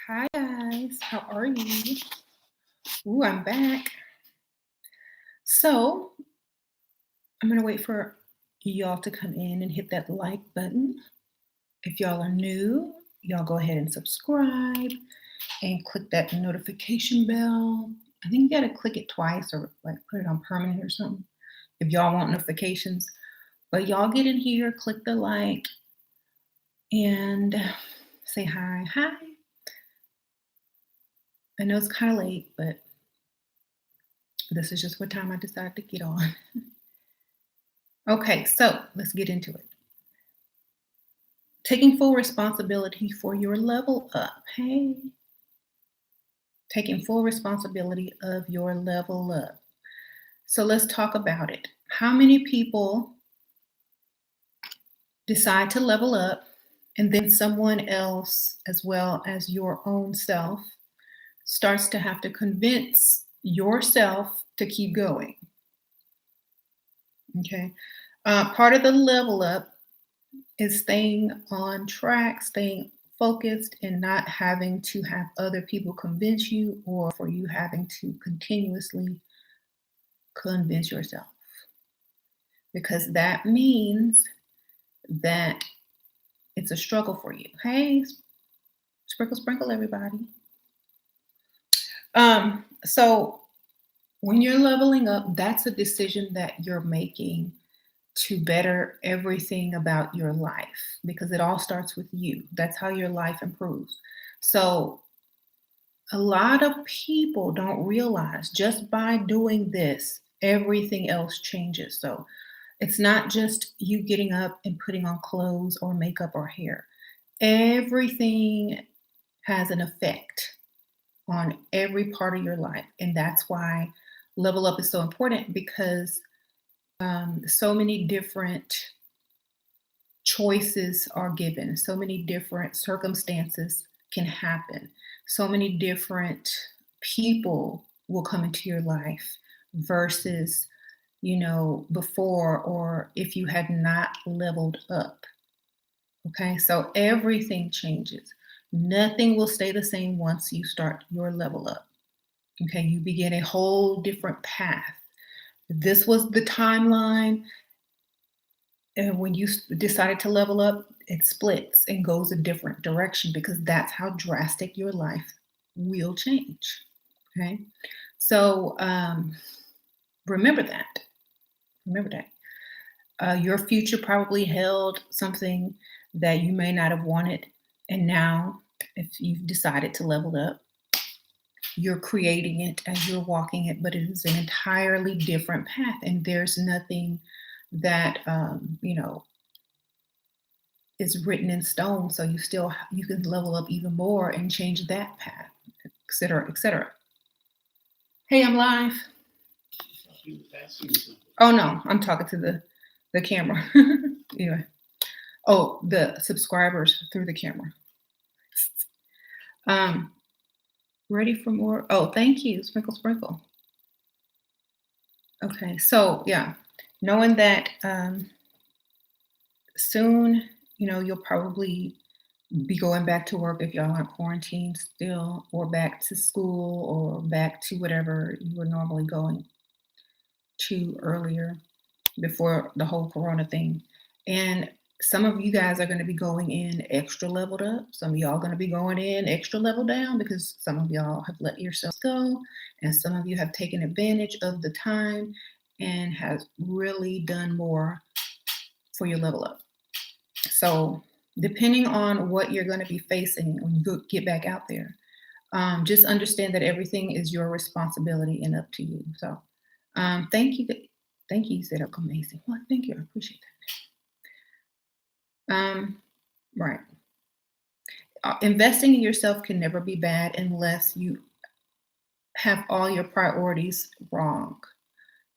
Hi guys, how are you? Ooh, I'm back. So I'm gonna wait for y'all to come in and hit that like button. If y'all are new, y'all go ahead and subscribe and click that notification bell. I think you gotta click it twice or like put it on permanent or something if y'all want notifications. But y'all get in here, click the like, and say hi. Hi. I know it's kind of late, but this is just what time I decided to get on. Okay, so let's get into it. Taking full responsibility for your level up. Hey, taking full responsibility of your level up. So let's talk about it. How many people decide to level up and then someone else, as well as your own self, starts to have to convince yourself to keep going? Okay. Part of the level up is staying on track, staying focused, and not having to have other people convince you or for you having to continuously convince yourself. Because that means that it's a struggle for you. Hey, sprinkle, sprinkle, everybody. So when you're leveling up, that's a decision that you're making to better everything about your life because it all starts with you. That's how your life improves. So, a lot of people don't realize just by doing this, everything else changes. So, it's not just you getting up and putting on clothes or makeup or hair, everything has an effect on every part of your life. And that's why level up is so important because so many different choices are given, so many different circumstances can happen, so many different people will come into your life versus, before or if you had not leveled up. Okay, so everything changes. Nothing will stay the same once you start your level up. Okay, you begin a whole different path. This was the timeline. And when you decided to level up, it splits and goes a different direction because that's how drastic your life will change. Okay. So remember that. Remember that. Your future probably held something that you may not have wanted. And now, if you've decided to level up, you're creating it as you're walking it, but it is an entirely different path. And there's nothing that, is written in stone. So you can level up even more and change that path, et cetera, et cetera. Hey, I'm live. Oh no, I'm talking to the camera. Anyway. Oh, the subscribers through the camera. Um, ready for more? Oh, thank you. Sprinkle, sprinkle. Okay, so yeah, knowing that soon, you'll probably be going back to work if y'all aren't quarantined still, or back to school, or back to whatever you were normally going to earlier before the whole corona thing. And some of you guys are going to be going in extra leveled up. Some of y'all going to be going in extra level down because some of y'all have let yourselves go, and some of you have taken advantage of the time and has really done more for your level up. So depending on what you're going to be facing when you get back out there, just understand that everything is your responsibility and up to you. So thank you. Thank you. You said amazing. Well, thank you. I appreciate that. Right. Investing in yourself can never be bad unless you have all your priorities wrong.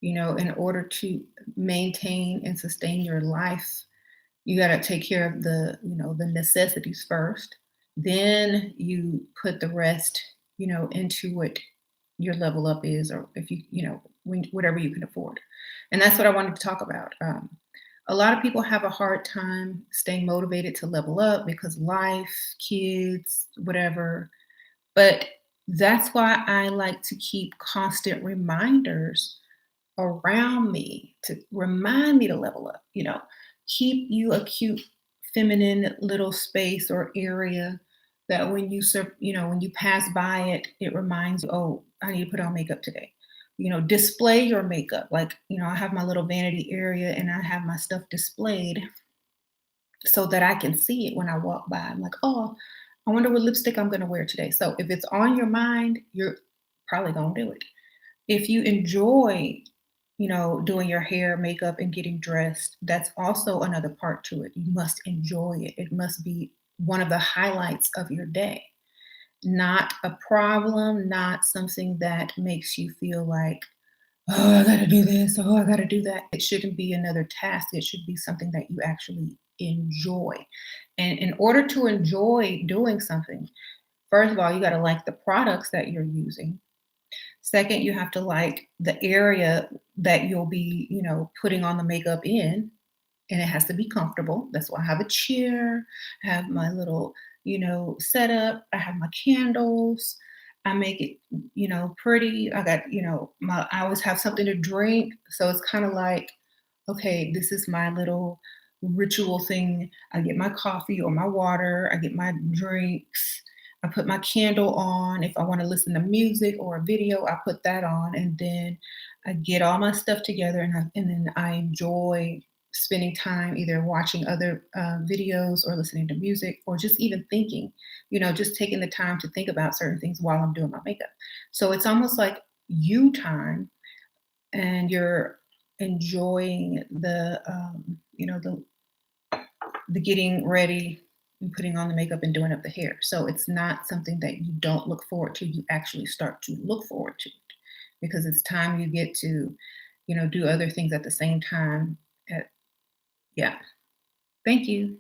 In order to maintain and sustain your life, you got to take care of the necessities first. Then you put the rest, into what your level up is, or if whatever you can afford. And that's what I wanted to talk about. A lot of people have a hard time staying motivated to level up because life, kids, whatever, But that's why I like to keep constant reminders around me to remind me to level up, keep you a cute feminine little space or area that when when you pass by it, it reminds you, oh, I need to put on makeup today. Display your makeup. Like, I have my little vanity area and I have my stuff displayed so that I can see it when I walk by. I'm like, oh, I wonder what lipstick I'm going to wear today. So if it's on your mind, you're probably going to do it. If you enjoy, doing your hair, makeup, and getting dressed, that's also another part to it. You must enjoy it. It must be one of the highlights of your day, not a problem, not something that makes you feel like, oh, I gotta do this, oh, I gotta do that. It shouldn't be another task. It should be something that you actually enjoy. And in order to enjoy doing something, first of all, you gotta like the products that you're using. Second, you have to like the area that you'll be, putting on the makeup in, and it has to be comfortable. That's why I have a chair, I have my little, setup, I have my candles. I make it, pretty. I got, I always have something to drink. So it's kind of like, okay, this is my little ritual thing. I get my coffee or my water, I get my drinks, I put my candle on. If I want to listen to music or a video, I put that on, and then I get all my stuff together, and then I enjoy spending time either watching other videos or listening to music or just even thinking, just taking the time to think about certain things while I'm doing my makeup. So it's almost like you time, and you're enjoying the getting ready and putting on the makeup and doing up the hair. So it's not something that you don't look forward to. You actually start to look forward to it because it's time you get to, do other things at the same time. Yeah. Thank you.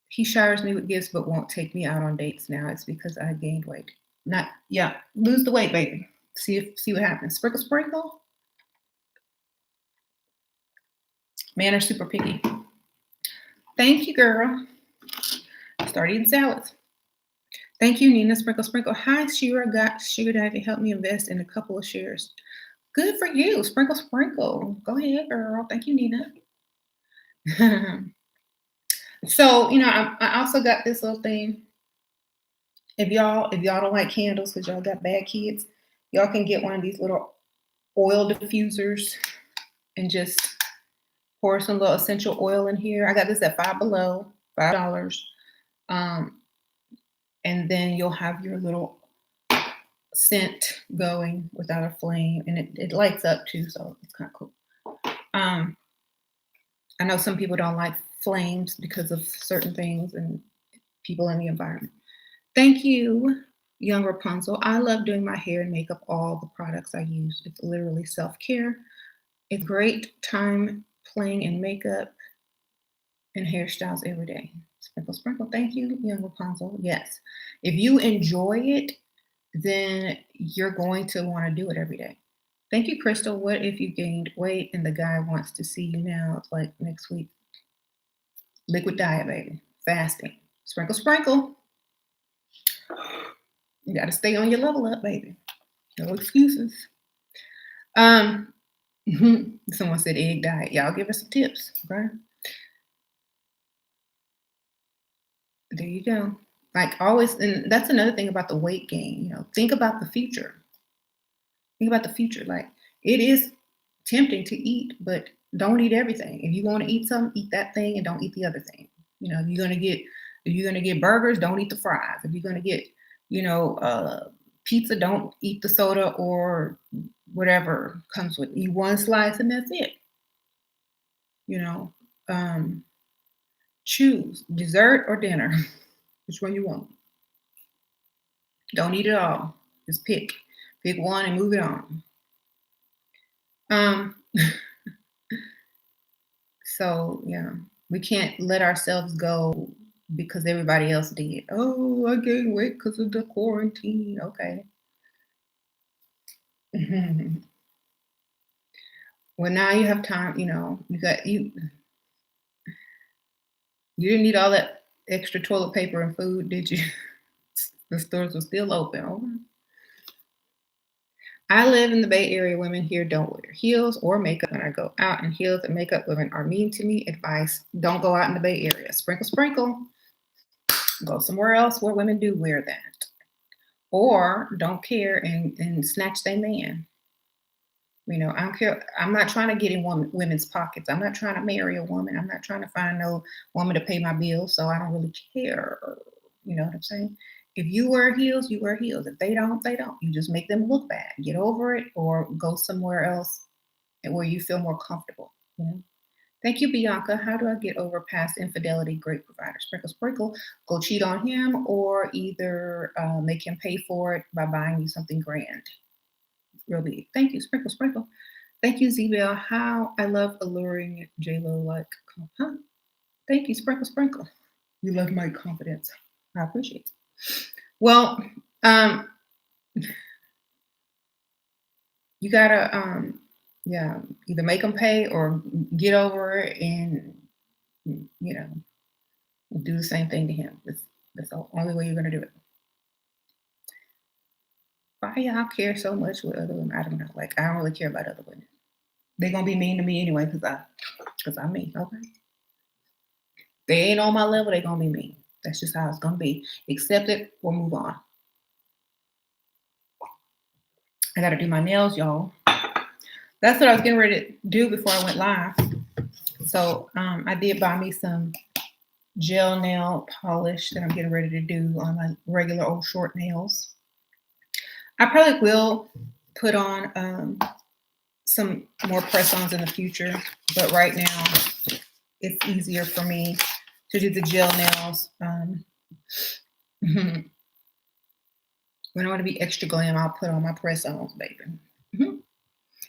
He showers me with gifts but won't take me out on dates now. It's because I gained weight. Not yeah, lose the weight, baby. See what happens. Sprinkle, sprinkle. Men are super picky. Thank you, girl. Start eating salads. Thank you, Nina. Sprinkle, sprinkle. Hi, Shira. Got Sugar Daddy help me invest in a couple of shares. Good for you. Sprinkle, sprinkle. Go ahead, girl. Thank you, Nina. So, I also got this little thing. If y'all don't like candles because y'all got bad kids, y'all can get one of these little oil diffusers and just pour some little essential oil in here. I got this at Five Below, $5. Um, and then you'll have your little scent going without a flame, and it lights up too, so it's kind of cool. I know some people don't like flames because of certain things and people in the environment. Thank you, young Rapunzel. I love doing my hair and makeup, all the products I use. It's literally self-care. It's great time playing in makeup and hairstyles every day. Sprinkle, sprinkle. Thank you, young Rapunzel. Yes. If you enjoy it, then you're going to want to do it every day. Thank you, Crystal. What if you gained weight and the guy wants to see you now? It's like next week. Liquid diet, baby. Fasting. Sprinkle, sprinkle. You got to stay on your level up, baby. No excuses. Someone said egg diet. Y'all give us some tips, okay? There you go. Like always, and that's another thing about the weight gain. Think about the future. Think about the future. Like it is tempting to eat, but don't eat everything. If you want to eat something, eat that thing and don't eat the other thing. If you're gonna get burgers, don't eat the fries. If you're gonna get, pizza, don't eat the soda or whatever comes with. Eat one slice and that's it. You know, choose dessert or dinner. Which one you want? Don't eat it all. Just pick one and move it on. Um, so yeah, we can't let ourselves go because everybody else did. Oh, I gained weight because of the quarantine. Okay. Well, now you have time. You didn't need all that extra toilet paper and food, did you? The stores were still open. Okay. I live in the Bay Area. Women here don't wear heels or makeup. When I go out in heels and makeup, women are mean to me. Advice: don't go out in the Bay Area. Sprinkle, sprinkle. Go somewhere else where women do wear that. Or don't care and snatch their man. I don't care. I'm not trying to get in women's pockets. I'm not trying to marry a woman. I'm not trying to find no woman to pay my bills. So I don't really care. You know what I'm saying? If you wear heels, you wear heels. If they don't, they don't. You just make them look bad. Get over it or go somewhere else where you feel more comfortable. You know? Thank you, Bianca. How do I get over past infidelity? Great provider. Sprinkle, sprinkle. Go cheat on him or either make him pay for it by buying you something grand. Real big. Thank you, sprinkle, sprinkle. Thank you, Zbel. How I love alluring J-Lo like, huh? Thank you, sprinkle, sprinkle. You love my confidence. I appreciate it. Well, you gotta, yeah, either make them pay or get over it and, do the same thing to him. That's the only way you're gonna do it. Why y'all care so much with other women? I don't know. Like, I don't really care about other women. They're gonna be mean to me anyway because I'm mean. Okay. They ain't on my level, they gonna be mean. That's just how it's gonna be. Accept it or move on. I gotta do my nails, y'all. That's what I was getting ready to do before I went live. So I did buy me some gel nail polish that I'm getting ready to do on my regular old short nails. I probably will put on some more press-ons in the future, but right now it's easier for me to do the gel nails. When I want to be extra glam, I'll put on my press-ons, baby. Mm-hmm.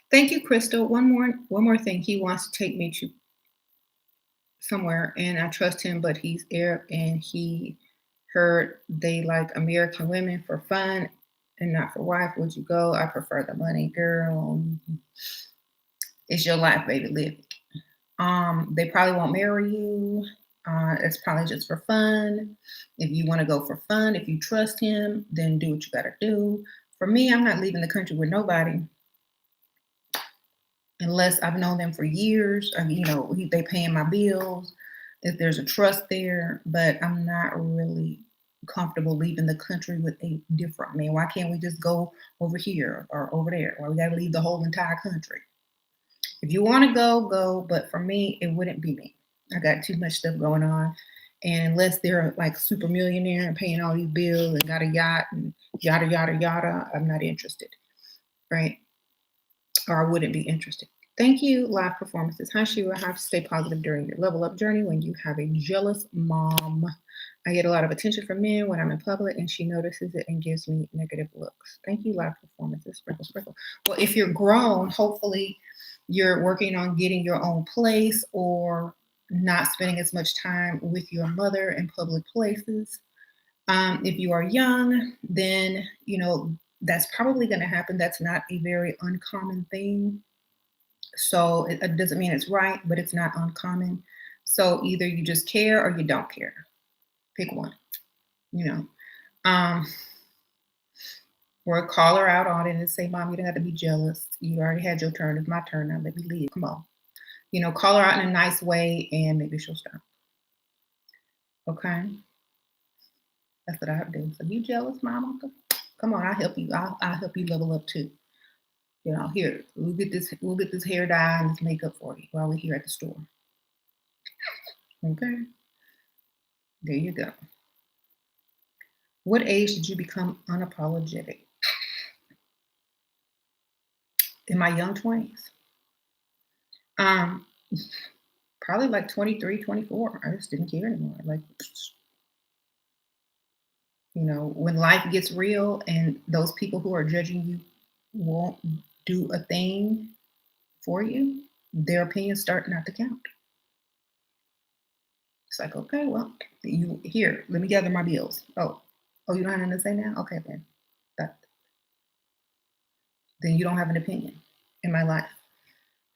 Thank you, Crystal. One more thing. He wants to take me to somewhere, and I trust him, but he's Arab, and he heard they like American women for fun and not for wife. Would you go? I prefer the money, girl. It's your life, baby. Live it. They probably won't marry you. It's probably just for fun. If you want to go for fun, if you trust him, then do what you got to do. For me, I'm not leaving the country with nobody unless I've known them for years, or they paying my bills. If there's a trust there, but I'm not really comfortable leaving the country with a different man. Why can't we just go over here or over there? Why we got to leave the whole entire country? If you want to go, go. But for me, it wouldn't be me. I got too much stuff going on. And unless they're like super millionaire and paying all these bills and got a yacht and yada, yada, yada, I'm not interested. Right? Or I wouldn't be interested. Thank you, live performances. Hi, Shira. How to stay positive during your level up journey when you have a jealous mom. I get a lot of attention from men when I'm in public, and she notices it and gives me negative looks. Thank you, live performances. Sprinkle, sprinkle. Well, if you're grown, hopefully you're working on getting your own place or not spending as much time with your mother in public places. If you are young, then, that's probably going to happen. That's not a very uncommon thing. So it doesn't mean it's right, but it's not uncommon. So either you just care or you don't care. Pick one, or call her out on it and say, Mom, you don't have to be jealous. You already had your turn. It's my turn now. Let me leave. Come on. Call her out in a nice way and maybe she'll stop. Okay. That's what I have to do. So you jealous, Mama? Come on, I'll help you. I'll help you level up too. Here, we'll get this hair dye and this makeup for you while we're here at the store. Okay. There you go. What age did you become unapologetic? In my young 20s. Probably like 23, 24. I just didn't care anymore. Like, when life gets real and those people who are judging you won't do a thing for you, their opinions start not to count. It's like, okay, well, let me gather my bills. Oh, you don't have anything to say now? Okay, then. Then you don't have an opinion in my life.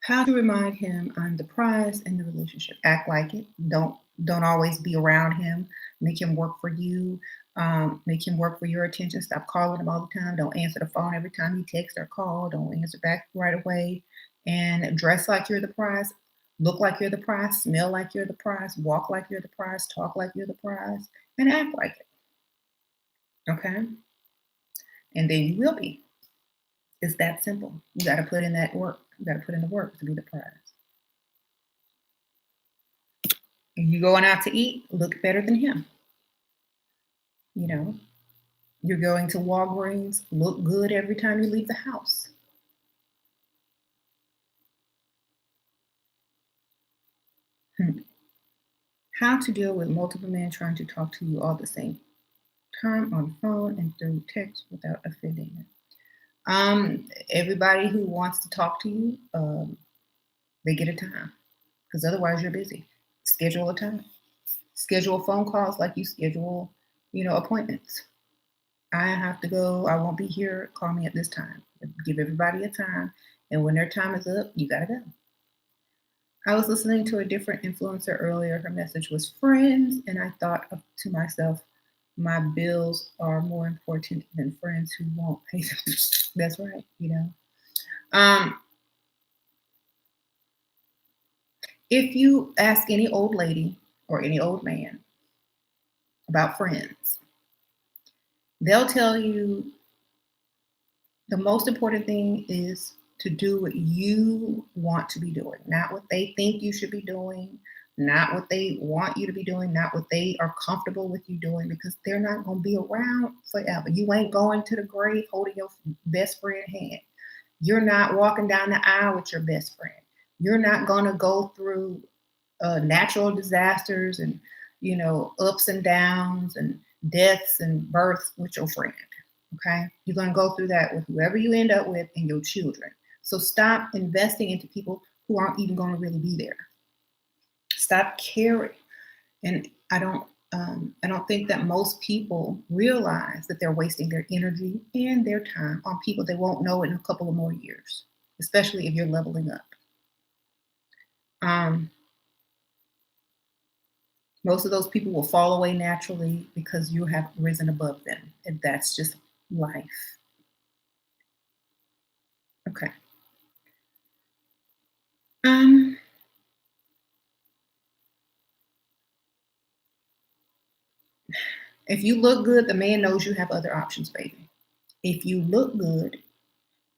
How to remind him I'm the prize in the relationship? Act like it. Don't always be around him. Make him work for you. Make him work for your attention. Stop calling him all the time. Don't answer the phone every time he texts or call. Don't answer back right away. And dress like you're the prize. Look like you're the prize. Smell like you're the prize. Walk like you're the prize. Talk like you're the prize. And act like it. Okay? And then you will be. It's that simple. You got to put in that work. You got to put in the work to be the prize. If you're going out to eat, look better than him. You know, you're going to Walgreens, look good every time you leave the house. Hmm. How to deal with multiple men trying to talk to you all the same time on the phone and through text without offending them. Everybody who wants to talk to you, they get a time because otherwise you're busy. Schedule a time. Schedule phone calls like you schedule, appointments. I have to go. I won't be here. Call me at this time. Give everybody a time. And when their time is up, you got to go. I was listening to a different influencer earlier. Her message was friends. And I thought to myself, my bills are more important than friends who won't pay them. That's right. Um, if you ask any old lady or any old man about friends, they'll tell you the most important thing is to do what you want to be doing, not what they think you should be doing, not what they want you to be doing, not what they are comfortable with you doing, because they're not going to be around forever. You ain't going to the grave holding your best friend hand. You're not walking down the aisle with your best friend. You're not going to go through natural disasters and, ups and downs and deaths and births with your friend. Okay. You're going to go through that with whoever you end up with and your children. So stop investing into people who aren't even going to really be there. Stop caring. And I don't think that most people realize that they're wasting their energy and their time on people they won't know in a couple of more years, especially if you're leveling up. Um, Most of those people will fall away naturally because you have risen above them. And that's just life. Okay. Um, if you look good, the man knows you have other options, baby. If you look good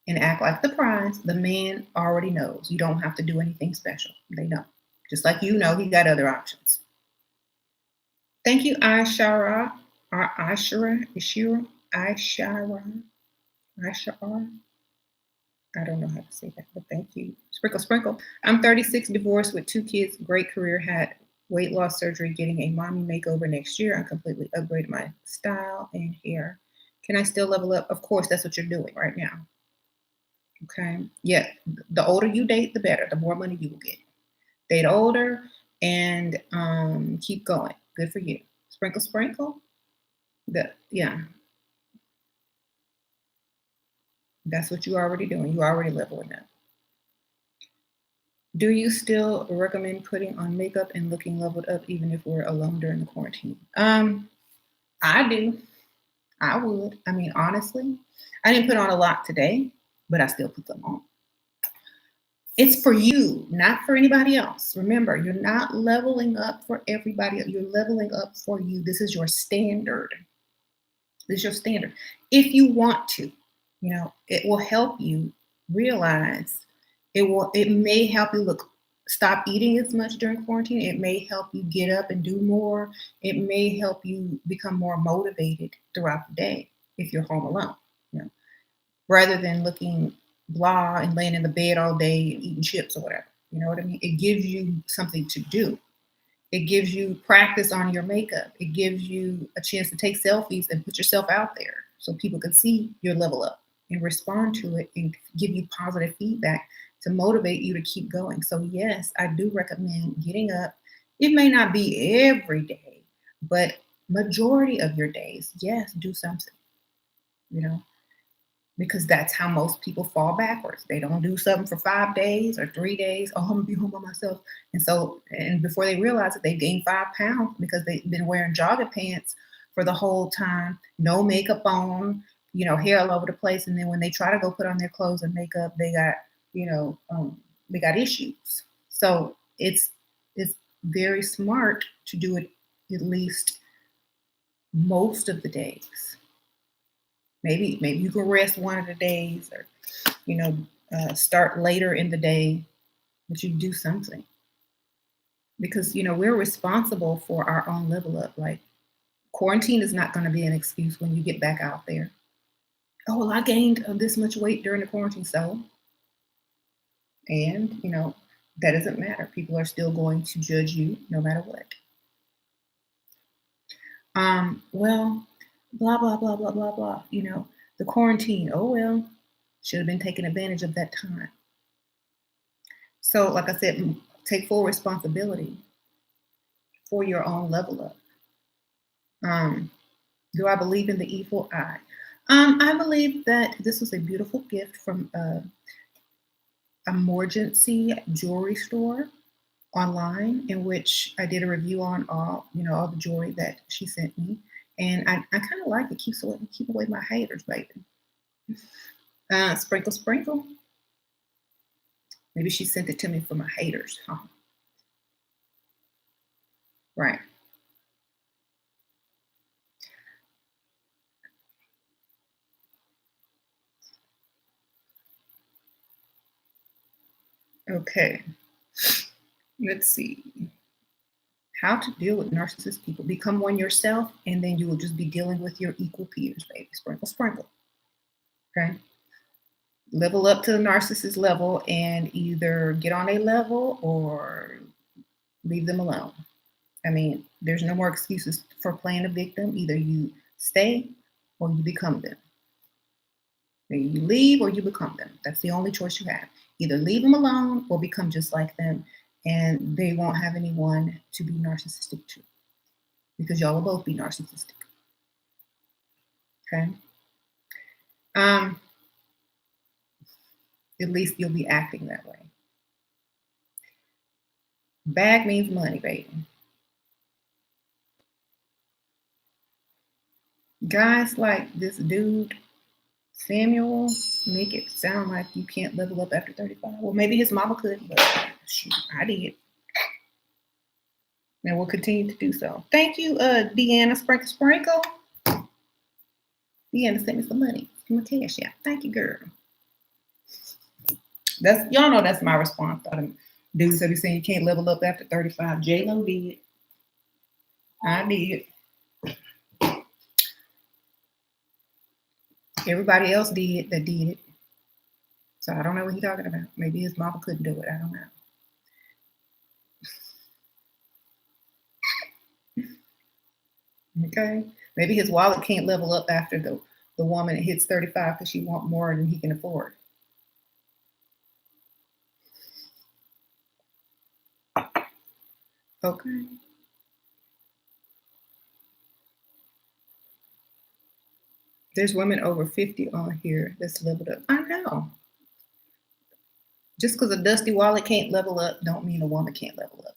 and act like the prize, the man already knows. You don't have to do anything special. They know. Just like you know, he got other options. Thank you, Ishara. Ishara. I don't know how to say that, but thank you. Sprinkle, sprinkle. I'm 36, divorced with 2 kids, great career, had weight loss surgery, getting a mommy makeover next year. I completely upgraded my style and hair. Can I still level up? Of course, that's what you're doing right now. Okay. Yeah. The older you date, the better. The more money you will get. Date older and keep going. Good for you. Sprinkle, sprinkle. Yeah, that's what you're already doing. You're already leveling up. Do you still recommend putting on makeup and looking leveled up even if we're alone during the quarantine? I do. I would. I mean, honestly, I didn't put on a lot today, but I still put them on. It's for you, not for anybody else. Remember, you're not leveling up for everybody else. You're leveling up for you. This is your standard. This is your standard. If you want to, it will help you realize it may help you stop eating as much during quarantine. It may help you get up and do more. It may help you become more motivated throughout the day if you're home alone, rather than looking blah and laying in the bed all day and eating chips or whatever. You know what I mean? It gives you something to do. It gives you practice on your makeup. It gives you a chance to take selfies and put yourself out there so people can see your level up and respond to it and give you positive feedback to motivate you to keep going. So yes, I do recommend getting up. It may not be every day, but majority of your days, yes, do something, you know, because that's how most people fall backwards. They don't do something for 5 days or 3 days. Oh, I'm gonna be home by myself. And before they realize it, they gain 5 pounds because they've been wearing jogging pants for the whole time, no makeup on, hair all over the place. And then when they try to go put on their clothes and makeup, they got, they got issues. So it's very smart to do it at least most of the days. Maybe you can rest one of the days, or start later in the day, but you do something, because we're responsible for our own level up. Like, quarantine is not going to be an excuse when you get back out there. Oh, well, I gained this much weight during the quarantine, so, and that doesn't matter. People are still going to judge you no matter what. Well, blah blah blah blah blah blah. The quarantine. Oh well, should have been taking advantage of that time. So, like I said, take full responsibility for your own level up. Do I believe in the evil eye? I believe that this was a beautiful gift from Emergency Jewelry Store online, in which I did a review on all the jewelry that she sent me, and I kind of like it. Keep away my haters, baby. Sprinkle, sprinkle. Maybe she sent it to me for my haters, huh? Right. Okay. Let's see. How to deal with narcissist people. Become one yourself, and then you will just be dealing with your equal peers, baby. Sprinkle, sprinkle. Okay. Level up to the narcissist level and either get on a level or leave them alone. I mean, there's no more excuses for playing a victim. Either you stay or you become them. You leave or you become them. That's the only choice you have. Either leave them alone or become just like them, and they won't have anyone to be narcissistic to, because y'all will both be narcissistic. Okay. At least you'll be acting that way. Bag means money, baby. Guys like this dude, Samuel, make it sound like you can't level up after 35. Well, maybe his mama could, but shoot, I did. And we'll continue to do so. Thank you, Deanna Sprinkle Sprinkle. Deanna sent me some money. Some cash, yeah. Thank you, girl. That's, y'all know that's my response. Dudes that be saying you can't level up after 35. J-Lo did. I did. Everybody else did that did it. So I don't know what he's talking about. Maybe his mama couldn't do it. I don't know. Okay. Maybe his wallet can't level up after the woman that hits 35 because she wants more than he can afford. Okay. There's women over 50 on here that's leveled up. I know. Just because a dusty wallet can't level up don't mean a woman can't level up.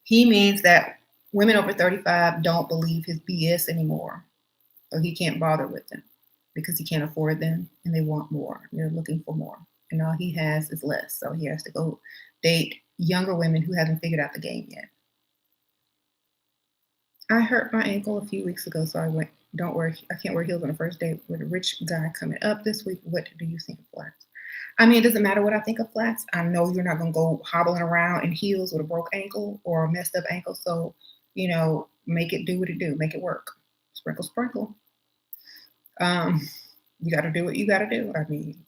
He means that women over 35 don't believe his BS anymore. So he can't bother with them because he can't afford them, and they want more. They're looking for more. And all he has is less. So he has to go date younger women who haven't figured out the game yet. I hurt my ankle a few weeks ago, so I went, don't worry, I can't wear heels on the first date with a rich guy coming up this week. What do you think of flats? I mean, it doesn't matter what I think of flats. I know you're not going to go hobbling around in heels with a broke ankle or a messed up ankle. So, make it do what it do. Make it work. Sprinkle, sprinkle. You got to do what you got to do. I mean,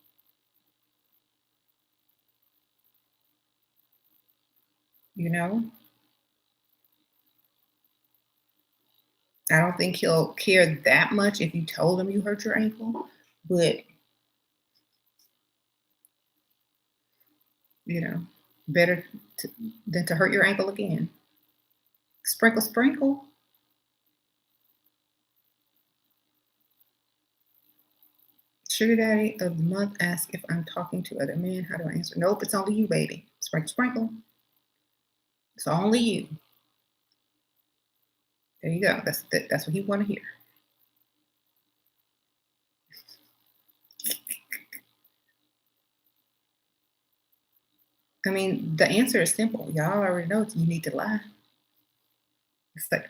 I don't think he'll care that much if you told him you hurt your ankle, but better than to hurt your ankle again. Sprinkle, sprinkle. Sugar daddy of the month asks if I'm talking to other men. How do I answer? Nope, it's only you, baby. Sprinkle, sprinkle. It's only you. There you go. That's what he want to hear. I mean, the answer is simple. Y'all already know you need to lie. It's like,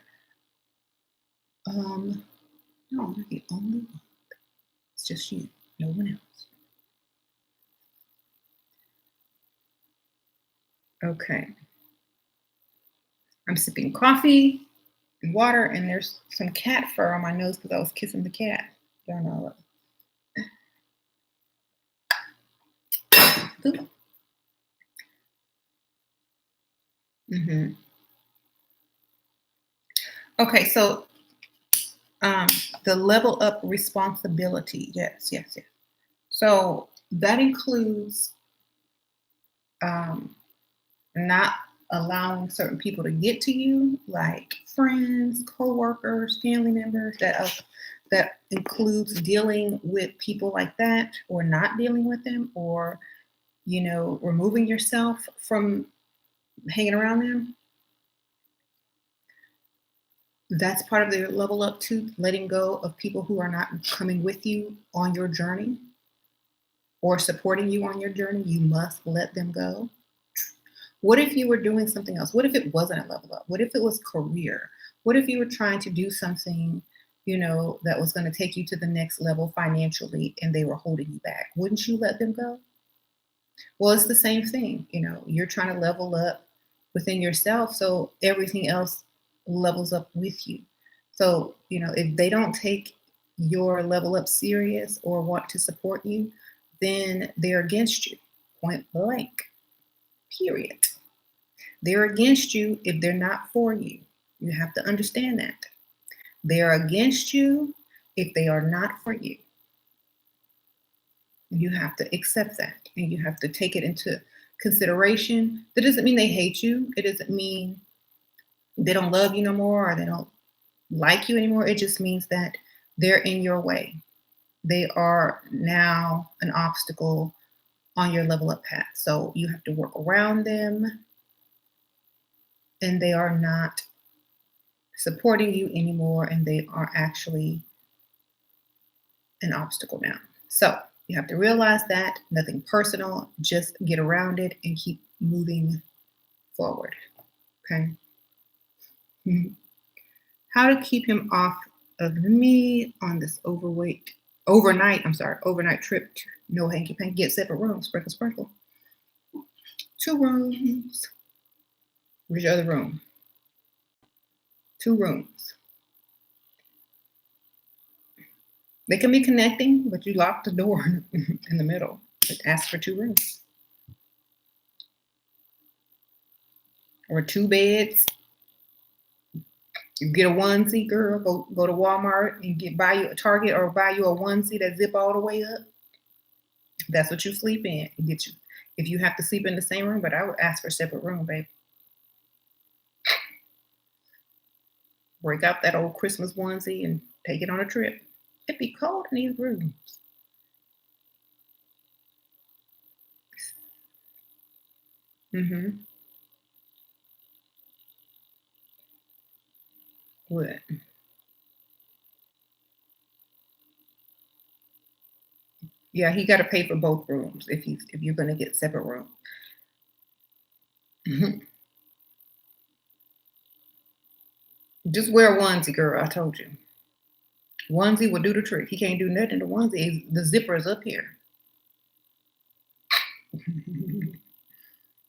no, I'm not the only one. It's just you, no one else. Okay. I'm sipping coffee and water, and there's some cat fur on my nose because I was kissing the cat. Y'all know it. Mm-hmm. Okay, so um, the level up responsibility. Yes, yes, yes. So that includes um, not allowing certain people to get to you, like friends, coworkers, family members. That includes dealing with people like that, or not dealing with them, or removing yourself from hanging around them. That's part of the level up to letting go of people who are not coming with you on your journey or supporting you on your journey. You must let them go. What if you were doing something else? What if it wasn't a level up? What if it was career? What if you were trying to do something, that was going to take you to the next level financially and they were holding you back? Wouldn't you let them go? Well, it's the same thing. You're trying to level up within yourself so everything else levels up with you. So, if they don't take your level up serious or want to support you, then they're against you, point blank, period. They're against you if they're not for you. You have to understand that. They're against you if they are not for you. You have to accept that and you have to take it into consideration. That doesn't mean they hate you. It doesn't mean they don't love you no more or they don't like you anymore. It just means that they're in your way. They are now an obstacle on your level up path. So you have to work around them and they are not supporting you anymore and they are actually an obstacle now. So you have to realize that nothing personal, just get around it and keep moving forward. Okay. Mhm. How to keep him off of me on this overnight trip. No hanky panky, get separate rooms, sprinkle, sprinkle. 2 rooms. Where's your other room? 2 rooms. They can be connecting, but you lock the door in the middle. Ask for 2 rooms. Or 2 beds. You get a onesie, girl. Go to Walmart and buy you a Target or buy you a onesie that zip all the way up. That's what you sleep in. Get you if you have to sleep in the same room, but I would ask for a separate room, baby. Break out that old Christmas onesie and take it on a trip. It'd be cold in these rooms. Mm-hmm. What? Yeah, he got to pay for both rooms if you're gonna get separate rooms. Mhm. Just wear a onesie, girl. I told you. Onesie will do the trick. He can't do nothing. The onesie, the zipper is up here.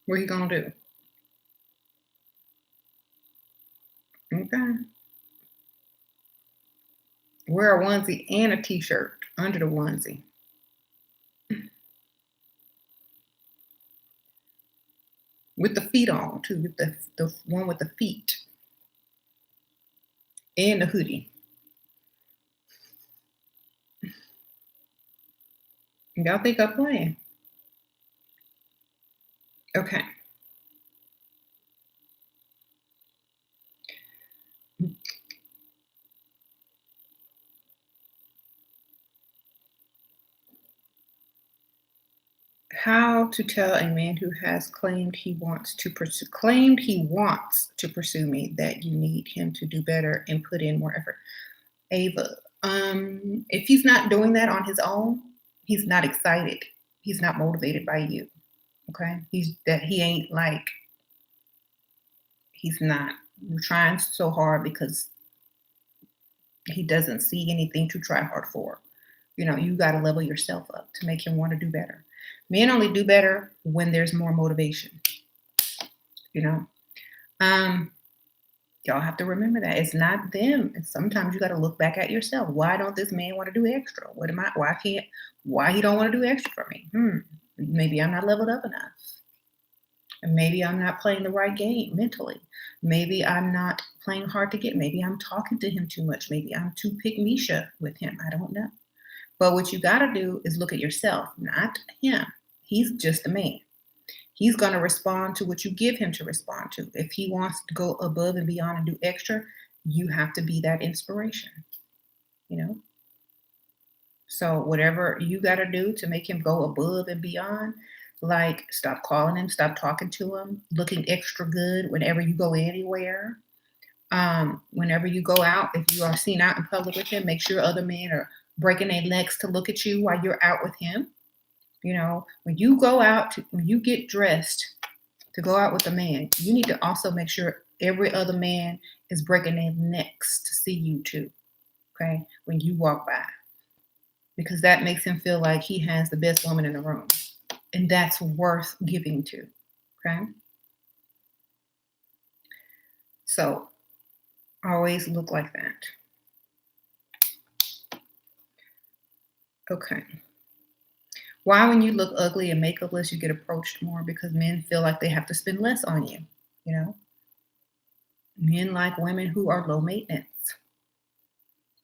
What he gonna do? Okay. Wear a onesie and a t-shirt under the onesie. With the feet on too, with the one with the feet and the hoodie. Y'all think I'm playing? Okay. How to tell a man who has claimed he wants to pursue me that you need him to do better and put in more effort. Ava, if he's not doing that on his own, he's not excited. He's not motivated by you. Okay? He ain't like he's not trying so hard because he doesn't see anything to try hard for. You got to level yourself up to make him want to do better. Men only do better when there's more motivation. you know um y'all have to remember that it's not them. And sometimes you got to look back at yourself. Why don't this man want to do extra? Why he don't want to do extra for me? Maybe I'm not leveled up enough, and maybe I'm not playing the right game mentally. Maybe I'm not playing hard to get. Maybe I'm talking to him too much. Maybe I'm too pygmisha with him. I don't know. But what you got to do is look at yourself, not him. He's just a man. He's going to respond to what you give him to respond to. If he wants to go above and beyond and do extra, you have to be that inspiration, you know? So whatever you got to do to make him go above and beyond, like stop calling him, stop talking to him, looking extra good whenever you go anywhere. Whenever you go out, if you are seen out in public with him, make sure other men are breaking their necks to look at you while you're out with him. When you go out, when you get dressed to go out with a man, you need to also make sure every other man is breaking their necks to see you too. Okay, when you walk by, because that makes him feel like he has the best woman in the room, and that's worth giving to. Okay, so always look like that. Okay. Why, when you look ugly and makeupless, you get approached more? Because men feel like they have to spend less on you. Men like women who are low maintenance.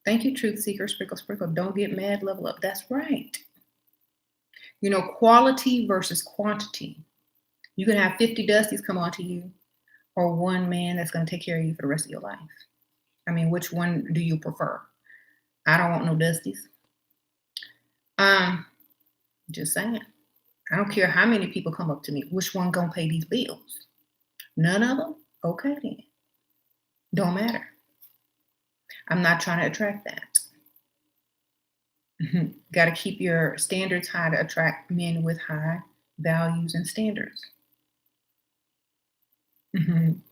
Thank you, truth seeker. Sprinkle, sprinkle. Don't get mad. Level up. That's right. Quality versus quantity. You can have 50 dusties come onto you, or one man that's going to take care of you for the rest of your life. I mean, which one do you prefer? I don't want no dusties. Just saying. I don't care how many people come up to me. Which one gonna pay these bills? None of them? Okay then. Don't matter. I'm not trying to attract that. Got to keep your standards high to attract men with high values and standards. You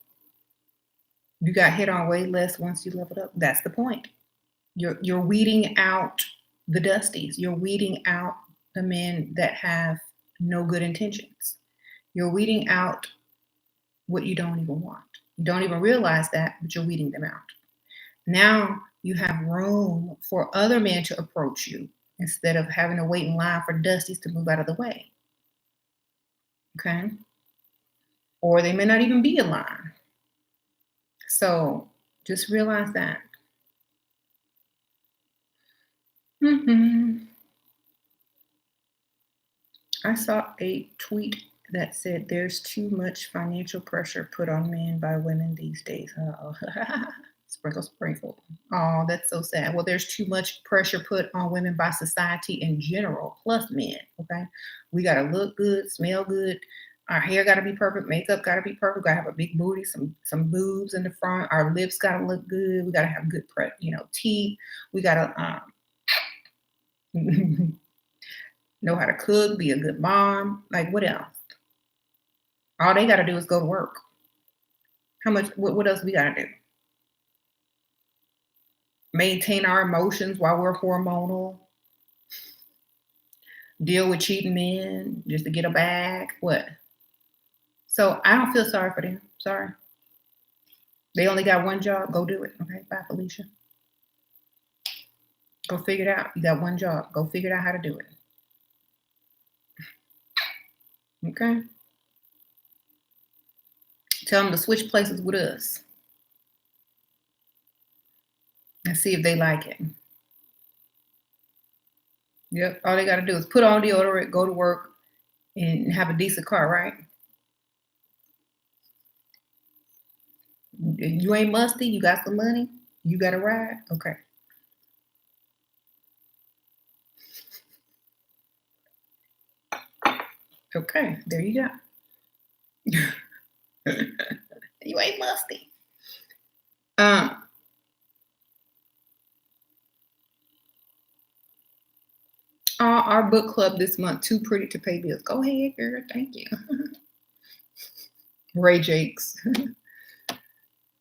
got hit on way less once you leveled up. That's the point. You're weeding out the dusties. You're weeding out the men that have no good intentions. You're weeding out what you don't even want. You don't even realize that, but you're weeding them out. Now you have room for other men to approach you instead of having to wait in line for dusties to move out of the way. Okay? Or they may not even be in line. So just realize that. I saw a tweet that said there's too much financial pressure put on men by women these days. Oh, sprinkle, sprinkle. Oh, that's so sad. Well, there's too much pressure put on women by society in general, plus men. Okay, we gotta look good, smell good. Our hair gotta be perfect, makeup gotta be perfect. Gotta have a big booty, some boobs in the front. Our lips gotta look good. We gotta have good teeth. We gotta know how to cook, be a good mom. Like, what else? All they got to do is go to work. What else we got to do? Maintain our emotions while we're hormonal. Deal with cheating men just to get a bag. What? So I don't feel sorry for them. Sorry. They only got one job. Go do it. Okay. Bye, Felicia. Go figure it out. You got one job. Go figure out how to do it. Okay. Tell them to switch places with us and see if they like it. Yep. All they got to do is put on deodorant, go to work, and have a decent car, right? You ain't musty. You got some money. You got a ride. Okay. Okay, there you go. You ain't musty. Um, our book club this month, Too Pretty to Pay Bills. Go ahead, girl. Thank you. Ray Jakes.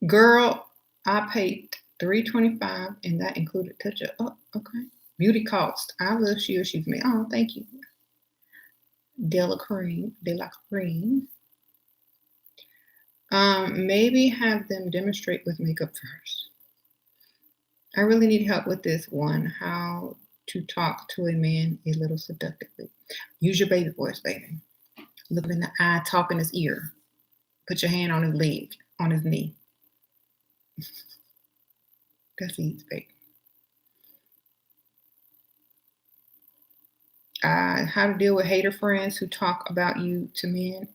Girl, I paid $3.25 and that included touch up. Oh, okay. Beauty cost. I love SheRaSeven. Me. Oh, thank you. De la Cream. Maybe have them demonstrate with makeup first. I really need help with this one. How to talk to a man a little seductively. Use your baby voice, baby. Look him in the eye, talk in his ear. Put your hand on his leg, on his knee. That's easy, baby. How to deal with hater friends who talk about you to men.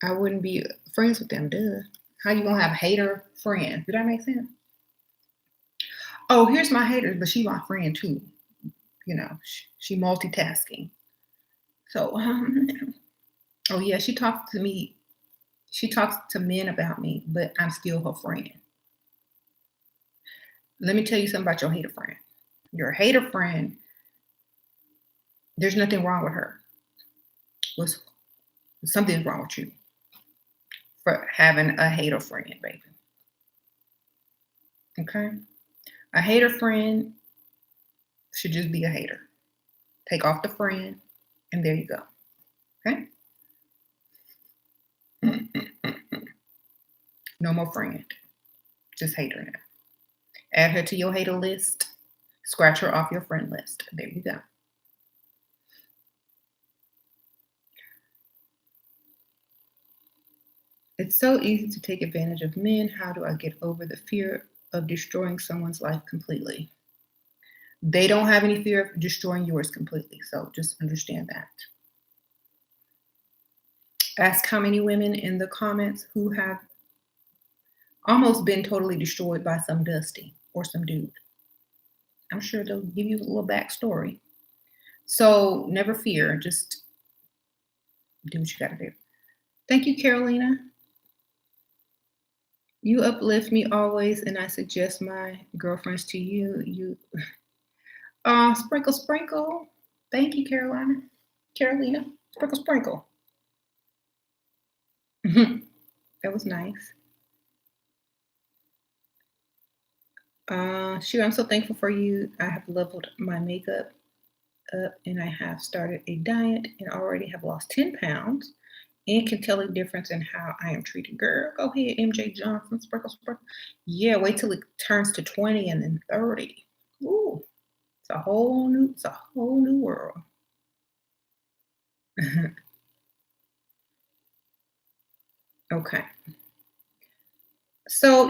I wouldn't be friends with them, duh. How you gonna have hater friends? Did that make sense? Oh, here's my hater, but she my friend too. You know, she multitasking. So, oh yeah, she talks to me. She talks to men about me, but I'm still her friend. Let me tell you something about your hater friend. Your hater friend, there's nothing wrong with her. Something's wrong with you for having a hater friend, baby. Okay? A hater friend should just be a hater. Take off the friend, and there you go. Okay? No more friend. Just hater now. Add her to your hater list. Scratch her off your friend list. There you go. It's so easy to take advantage of men. How do I get over the fear of destroying someone's life completely? They don't have any fear of destroying yours completely. So just understand that. Ask how many women in the comments who have almost been totally destroyed by some dusty or some dude. I'm sure they'll give you a little backstory. So never fear. Just do what you got to do. Thank you, Carolina. You uplift me always, and I suggest my girlfriends to you. Sprinkle, sprinkle. Thank you, Carolina. Carolina. Sprinkle, sprinkle. That was nice. Sure, I'm so thankful for you. I have leveled my makeup up and I have started a diet and already have lost 10 pounds and can tell a difference in how I am treated. Girl, go ahead, MJ Johnson, sprinkle, sprinkle. Yeah, wait till it turns to 20 and then 30. Ooh, it's a whole new world. Okay. So,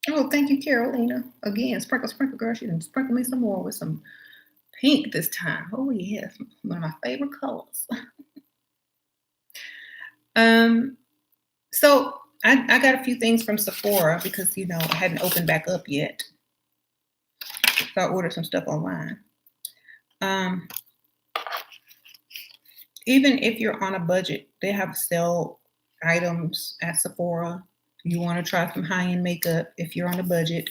oh, thank you, Carolina. Again, sprinkle, sprinkle, girl. She didn't sprinkle me some more with some pink this time. Oh, yes. One of my favorite colors. um, so I got a few things from Sephora because, I hadn't opened back up yet. So I ordered some stuff online. Even if you're on a budget, they have sale items at Sephora. You want to try some high-end makeup if you're on a budget.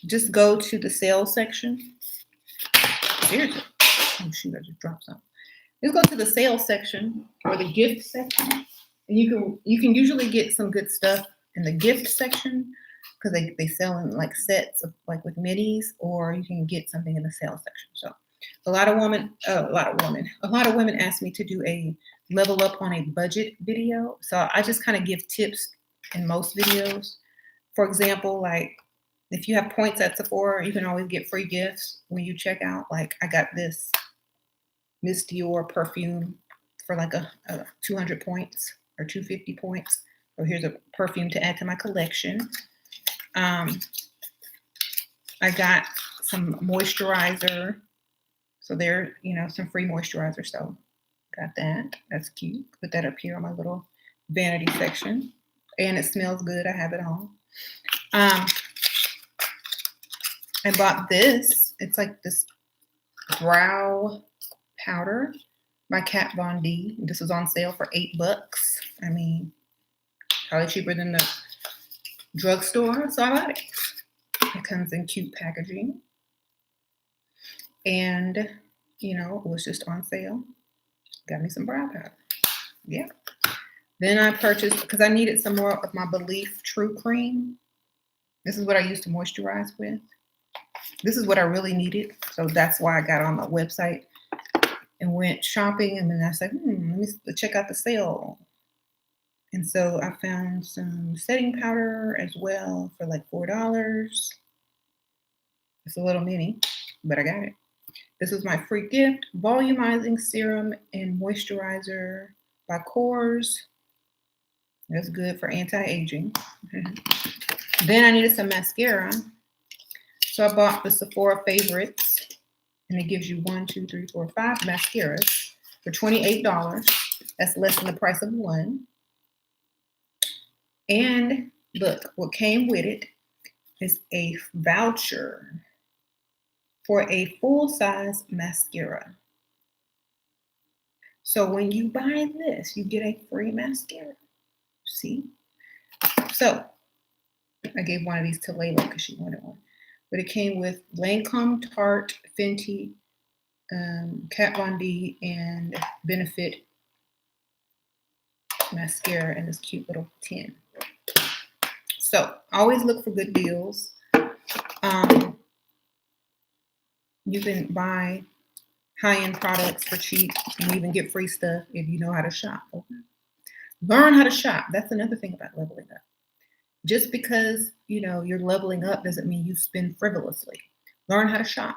Just go to the sales section. Seriously. Oh shoot, I just dropped something. Just go to the sales section or the gift section. And you can usually get some good stuff in the gift section because they sell in like sets of like with minis, or you can get something in the sales section. So a lot of women ask me to do a level up on a budget video. So I just kind of give tips in most videos. For example, like if you have points at Sephora, you can always get free gifts when you check out. Like I got this Miss Dior perfume for like a 200 points or 250 points. So here's a perfume to add to my collection. I got some moisturizer. So there, some free moisturizer. So got that. That's cute. Put that up here on my little vanity section. And it smells good. I have it on. I bought this. It's like this brow powder by Kat Von D. This was on sale for $8. I mean, probably cheaper than the drugstore, so I bought it. It comes in cute packaging. And, you know, it was just on sale. Got me some brow powder. Yeah. Then I purchased, because I needed some more of my Belief True Cream. This is what I used to moisturize with. This is what I really needed. So that's why I got on my website and went shopping. And then I said, let me check out the sale. And so I found some setting powder as well for like $4. It's a little mini, but I got it. This is my free gift, volumizing serum and moisturizer by Kors. That's good for anti-aging. Then I needed some mascara. So I bought the Sephora Favorites, and it gives you 5 mascaras for $28. That's less than the price of one. And look, what came with it is a voucher for a full-size mascara. So when you buy this, you get a free mascara. See? So I gave one of these to Layla because she wanted one. But it came with Lancome, Tarte, Fenty, Kat Von D, and Benefit mascara in this cute little tin. So always look for good deals. You can buy high-end products for cheap and even get free stuff if you know how to shop. Okay? Learn how to shop. That's another thing about leveling up. Just because, you know, you're leveling up doesn't mean you spend frivolously. Learn how to shop.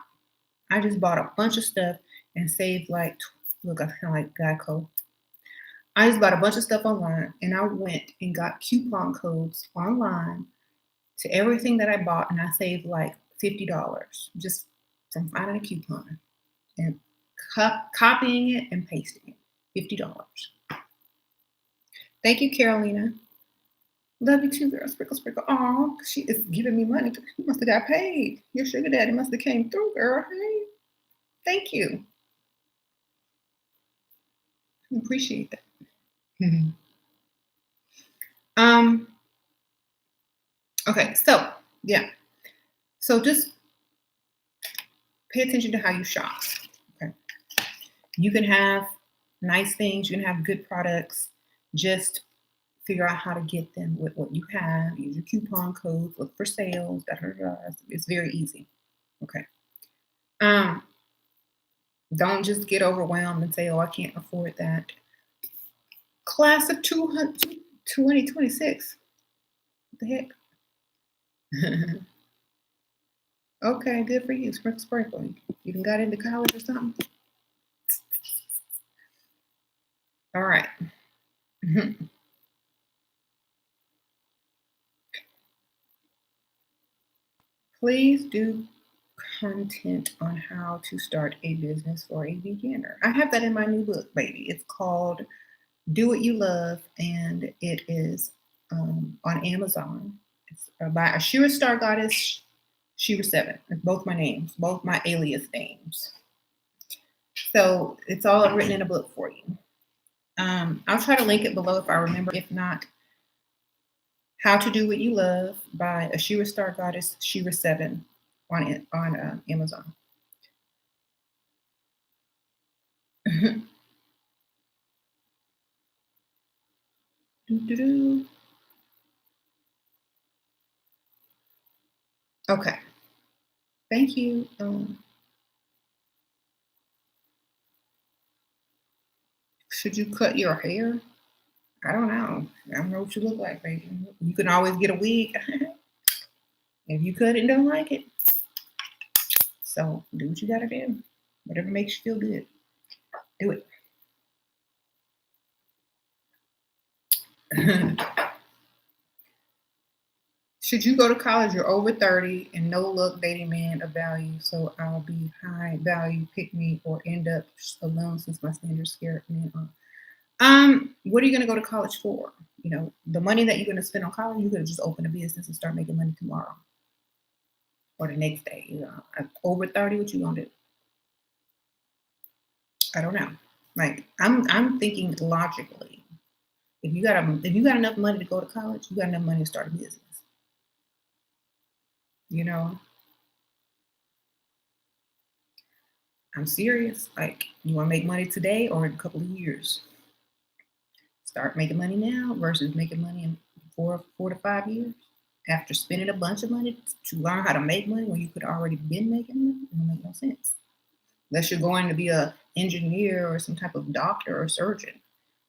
I just bought a bunch of stuff and saved like, look, I kind of like Geico. I just bought a bunch of stuff online and I went and got coupon codes online to everything that I bought, and I saved like $50 just from finding a coupon and copying it and pasting it. $50. Thank you, Carolina. Love you too, girl. Sprinkle, sprinkle. Oh, she is giving me money. You must have got paid. Your sugar daddy must have came through, girl. Hey, thank you. I appreciate that. Okay, so yeah. So just pay attention to how you shop. Okay. You can have nice things, you can have good products. Just figure out how to get them with what you have. Use your coupon codes, look for sales, It's very easy. Okay. Don't just get overwhelmed and say, oh, I can't afford that. Class of 2026. What the heck? Okay, good for you. Sprinkle, sprinkle. You even got into college or something? All right. Please do content on how to start a business for a beginner. I have that in my new book, baby. It's called Do What You Love, and it is on Amazon. It's by a Shira Star Goddess, SheRaSeven. It's both my names, both my alias names. So it's all written in a book for you. I'll try to link it below if I remember. If not, How to Do What You Love by a Shira Star Goddess, SheRaSeven on Amazon. Okay. Thank you. Should you cut your hair? I don't know. I don't know what you look like, baby. You can always get a wig if you cut it and don't like it. So do what you gotta do. Whatever makes you feel good. Do it. Should you go to college, you're over 30 and no look dating man of value. So I'll be high value, pick me, or end up alone since my standards scare men off. What are you gonna go to college for? You know, the money that you're gonna spend on college, you could just open a business and start making money tomorrow or the next day. You know, over 30, what you gonna do? I don't know. Like I'm thinking logically. If you got enough money to go to college, you got enough money to start a business. You know, I'm serious. Like, you want to make money today or in a couple of years? Start making money now versus making money in 4 to 5 years. After spending a bunch of money to learn how to make money when you could already been making money, it don't make no sense. Unless you're going to be a engineer or some type of doctor or surgeon.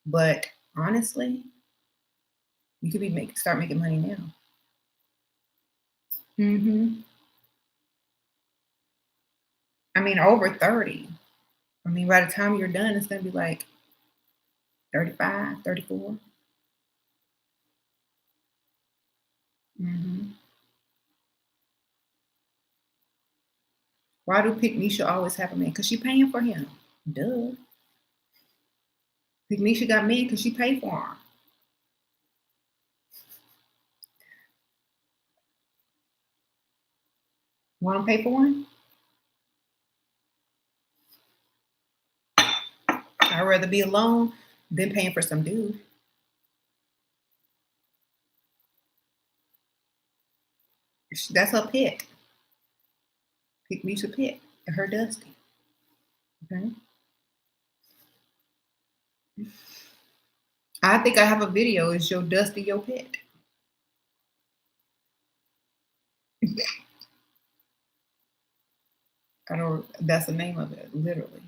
But honestly, you could be start making money now. Hmm. I mean, over 30. I mean, by the time you're done, it's gonna be like 35, 34. Hmm. Why do Pick Misha always have a man? Because she paying for him. Duh. Pick Misha got men because she paid for him. Want to pay for one? I'd rather be alone than paying for some dude. That's her pet. Pick Misha pet. Her Dusty. Okay. I think I have a video. Is your Dusty your pet? I don't. That's the name of it, literally.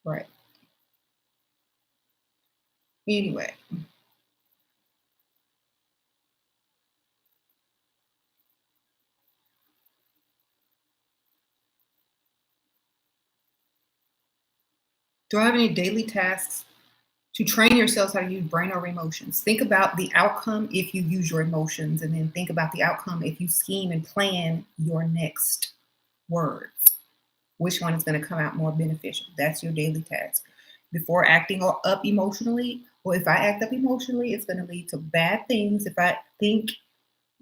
Right. Anyway, do I have any daily tasks to train yourselves how to use brain or emotions? Think about the outcome if you use your emotions, and then think about the outcome if you scheme and plan your next words. Which one is going to come out more beneficial? That's your daily task. Before acting up emotionally, or if I act up emotionally, it's going to lead to bad things. If I think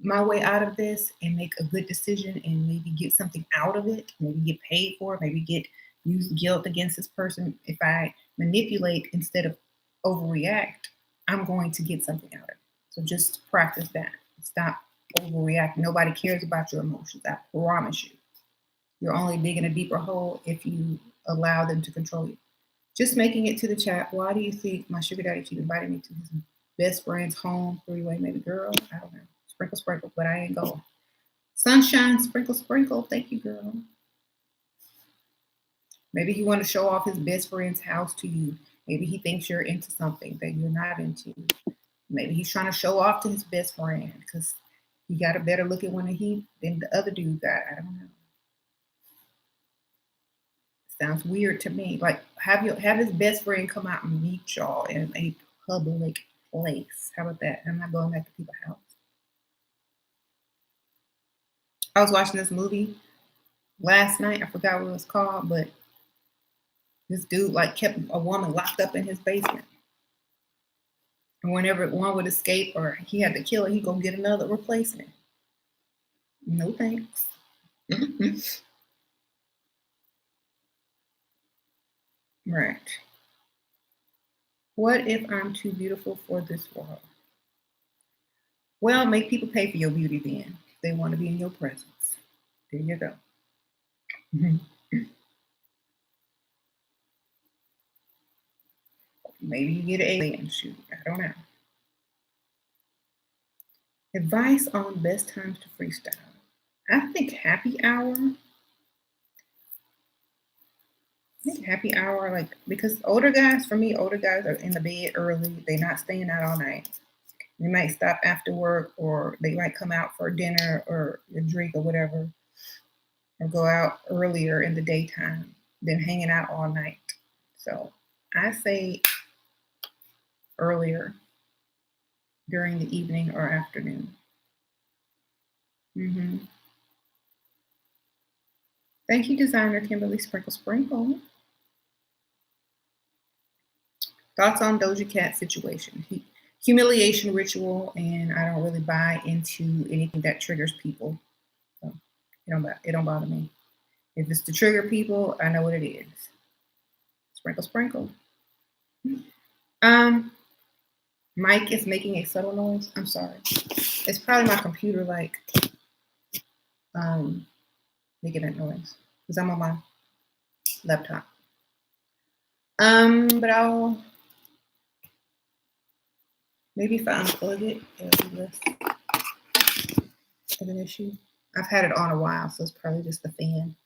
my way out of this and make a good decision and maybe get something out of it, maybe get paid for it, maybe get use guilt against this person. If I manipulate instead of overreact, I'm going to get something out of it. So just practice that. Stop overreacting. Nobody cares about your emotions. I promise you. You're only digging a deeper hole if you allow them to control you. Just making it to the chat. Why do you think my sugar daddy keep inviting me to his best friend's home three-way? Maybe girl. I don't know. Sprinkle, sprinkle, but I ain't going. Sunshine, sprinkle, sprinkle. Thank you, girl. Maybe he want to show off his best friend's house to you. Maybe he thinks you're into something that you're not into. Maybe he's trying to show off to his best friend because he got a better looking one than the other dude got. I don't know. Sounds weird to me. Like have his best friend come out and meet y'all in a public place. How about that? I'm not going back to people's house. I was watching this movie last night. I forgot what it was called, but this dude like kept a woman locked up in his basement. And whenever one would escape or he had to kill her, he go get another replacement. No thanks. Right. What if I'm too beautiful for this world? Well, make people pay for your beauty then. They want to be in your presence. There you go. Maybe you get an alien shoot. I don't know. Advice on best times to freestyle. I think happy hour. Happy hour, like because older guys, for me, older guys are in the bed early. They're not staying out all night. They might stop after work, or they might come out for dinner or a drink or whatever, or go out earlier in the daytime than hanging out all night. So I say earlier during the evening or afternoon. Hmm. Thank you, designer Kimberly Sprinkle Sprinkle. Thoughts on Doja Cat situation? Humiliation ritual, and I don't really buy into anything that triggers people. So it don't bother me. If it's to trigger people, I know what it is. Sprinkle, sprinkle. Um, Mike is making a subtle noise. I'm sorry. It's probably my computer like making that noise because I'm on my laptop. But I'll maybe if I unplug it, it'll be less of an issue. I've had it on a while, so it's probably just the fan.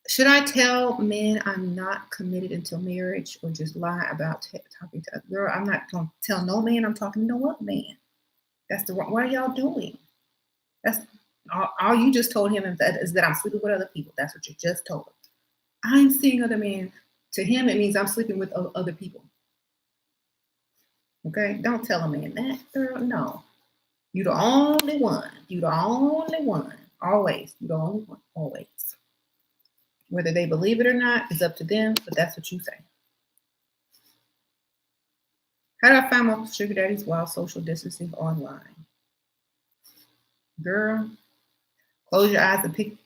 Should I tell men I'm not committed until marriage, or just lie about talking to a girl? I'm not gonna tell no man I'm talking to no other man. That's the what are y'all doing? That's all you just told him is that I'm sleeping with other people. That's what you just told him. I'm seeing other men. To him, it means I'm sleeping with other people. Okay, don't tell a man that, girl. No, you the only one. You the only one. Always, you the only one. Always. Whether they believe it or not is up to them, but that's what you say. How do I find my sugar daddies while social distancing online? Girl, close your eyes and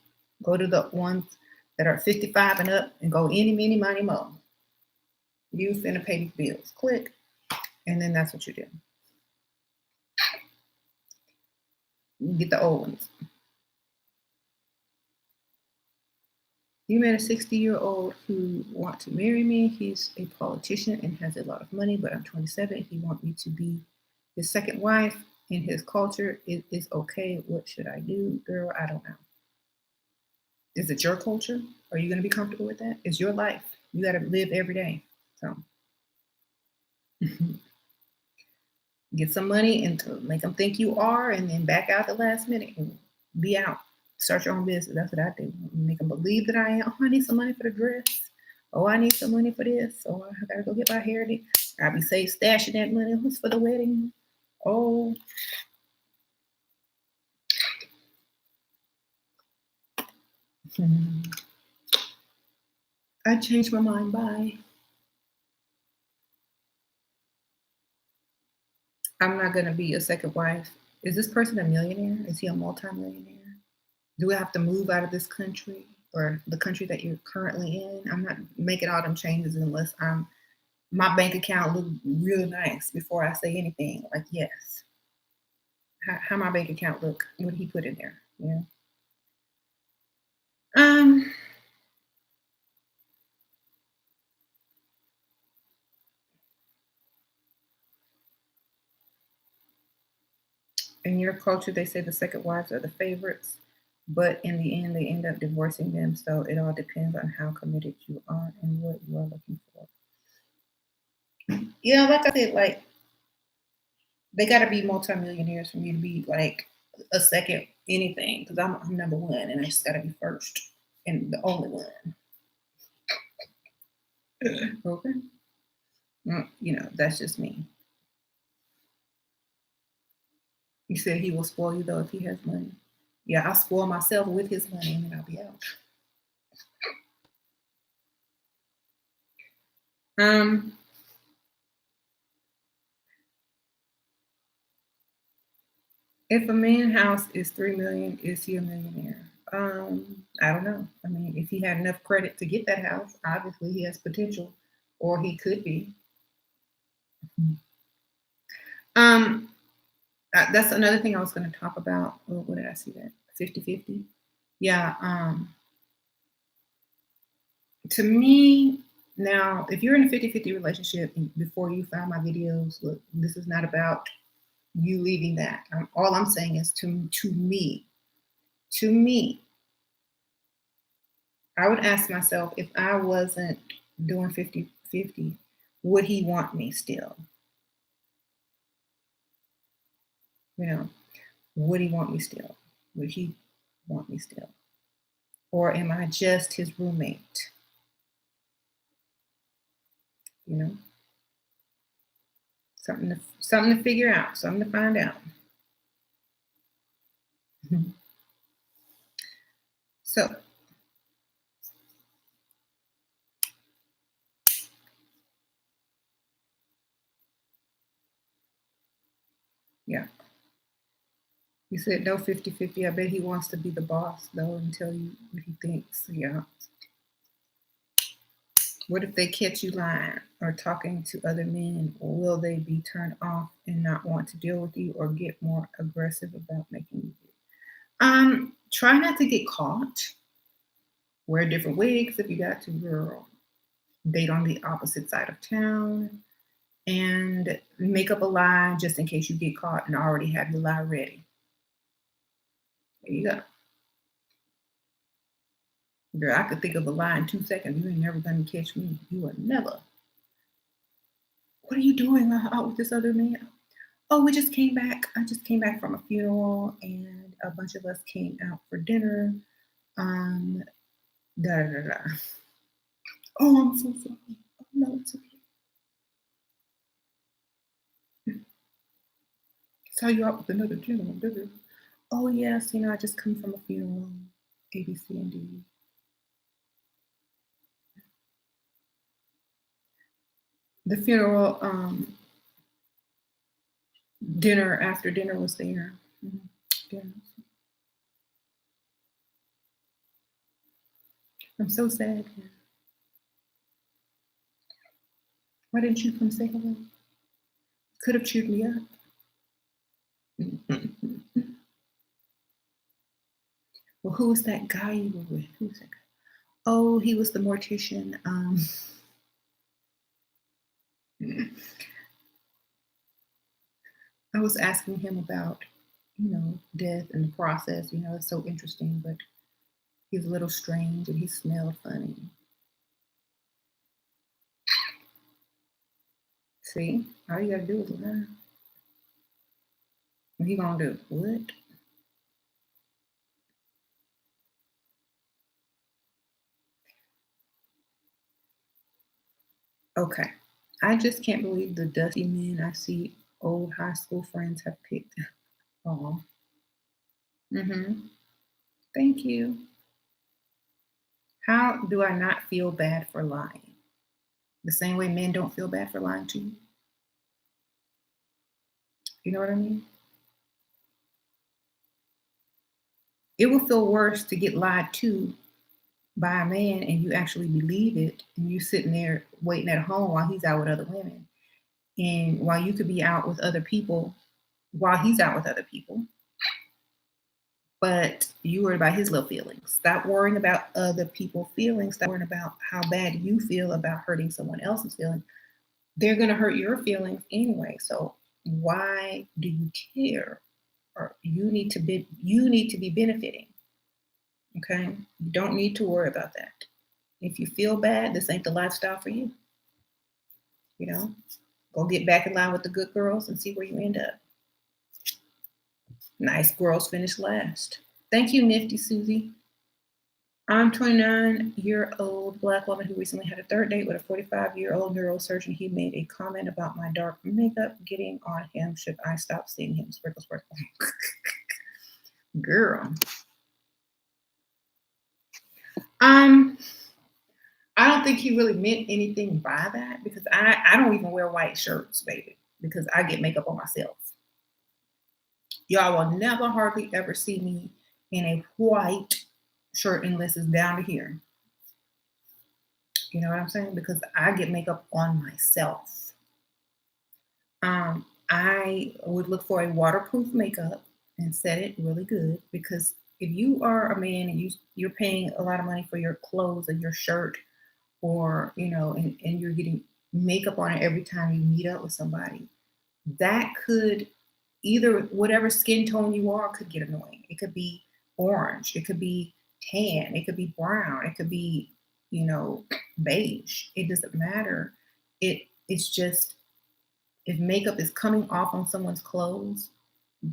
go to the ones that are 55 and up and go any, many, money, mo. You finna pay these bills. Click, and then that's what you do. You get the old ones. You met a 60-year-old who wants to marry me. He's a politician and has a lot of money, but I'm 27. He wants me to be his second wife. In his culture, it is okay. What should I do? Girl, I don't know. Is it your culture? Are you going to be comfortable with that? It's your life. You got to live every day. So get some money and to make them think you are, and then back out the last minute and be out. Start your own business. That's what I do. Make them believe that I am. Oh, I need some money for the dress. Oh, I need some money for this. Oh, I gotta go get my hair done. I'll be safe stashing that money. What's for the wedding? Oh. I changed my mind. Bye. I'm not gonna be a second wife. Is this person a millionaire? Is he a multimillionaire? Do we have to move out of this country or the country that you're currently in? I'm not making all them changes unless my bank account look real nice before I say anything. Like, yes. How my bank account look? What did he put in there? Yeah. In your culture, they say the second wives are the favorites, but in the end, they end up divorcing them. So it all depends on how committed you are and what you are looking for. Yeah, like I said, like they got to be multimillionaires for me to be like a second anything because I'm number one and I just got to be first and the only one. Okay. That's just me. You said he will spoil you though if he has money. Yeah, I'll spoil myself with his money and then I'll be out. If a man house is 3 million, is he a millionaire? I don't know. I mean, if he had enough credit to get that house, obviously he has potential, or he could be. That's another thing I was going to talk about. Oh, what did I see that? 50-50? Yeah. To me, now, if you're in a 50-50 relationship, before you find my videos, look, this is not about you leaving that. All I'm saying is to me, I would ask myself if I wasn't doing 50-50, would he want me still? Would he want me still? Would he want me still? Or am I just his roommate? You know, something to figure out, something to find out. So, yeah. You said no 50-50. I bet he wants to be the boss, though, and tell you what he thinks. Yeah. What if they catch you lying or talking to other men? Will they be turned off and not want to deal with you or get more aggressive about making you do? Try not to get caught. Wear different wigs if you got to, girl. Date on the opposite side of town. And make up a lie just in case you get caught and already have your lie ready. There you go. Girl, I could think of a lie in 2 seconds. You ain't never gonna catch me. You are never. What are you doing out with this other man? Oh, we just came back. I just came back from a funeral and a bunch of us came out for dinner. Um, da da da da. Oh, I'm so sorry. Oh no, it's okay. Saw you out with another gentleman. Da, da. Oh yes, I just come from a funeral. A, B, C, and D. The funeral, dinner after dinner was there. Mhm. Yeah. I'm so sad. Yeah. Why didn't you come say hello? Could have cheered me up. Well, who was that guy you were with? Who was that guy? Oh, he was the mortician. I was asking him about, death and the process. It's so interesting, but he's a little strange and he smelled funny. See, all you gotta do is learn. What he gonna do? What? Okay. I just can't believe the dusty men I see old high school friends have picked. Oh. Mm-hmm. Thank you. How do I not feel bad for lying? The same way men don't feel bad for lying to you. You know what I mean? It will feel worse to get lied to by a man and you actually believe it and you sitting there waiting at home while he's out with other women. And while you could be out with other people, while he's out with other people, but you worry about his little feelings. Stop worrying about other people's feelings. Stop worrying about how bad you feel about hurting someone else's feelings. They're going to hurt your feelings anyway. So why do you care? Or you need to be benefiting. Okay, you don't need to worry about that. If you feel bad, this ain't the lifestyle for you. You know, go get back in line with the good girls and see where you end up. Nice girls finish last. Thank you, Nifty Susie. I'm 29-year-old Black woman who recently had a third date with a 45-year-old neurosurgeon. He made a comment about my dark makeup getting on him. Should I stop seeing him? Sprinkle, sprinkle. Girl. Um, I don't think he really meant anything by that because I don't even wear white shirts, baby, because I get makeup on myself. Y'all will never hardly ever see me in a white shirt unless it's down to here. You know what I'm saying? Because I get makeup on myself. I would look for a waterproof makeup and set it really good because if you are a man and you're paying a lot of money for your clothes or your shirt or and you're getting makeup on it every time you meet up with somebody, that could either whatever skin tone you are could get annoying. It could be orange, it could be tan, it could be brown, it could be, beige. It doesn't matter. It's just if makeup is coming off on someone's clothes,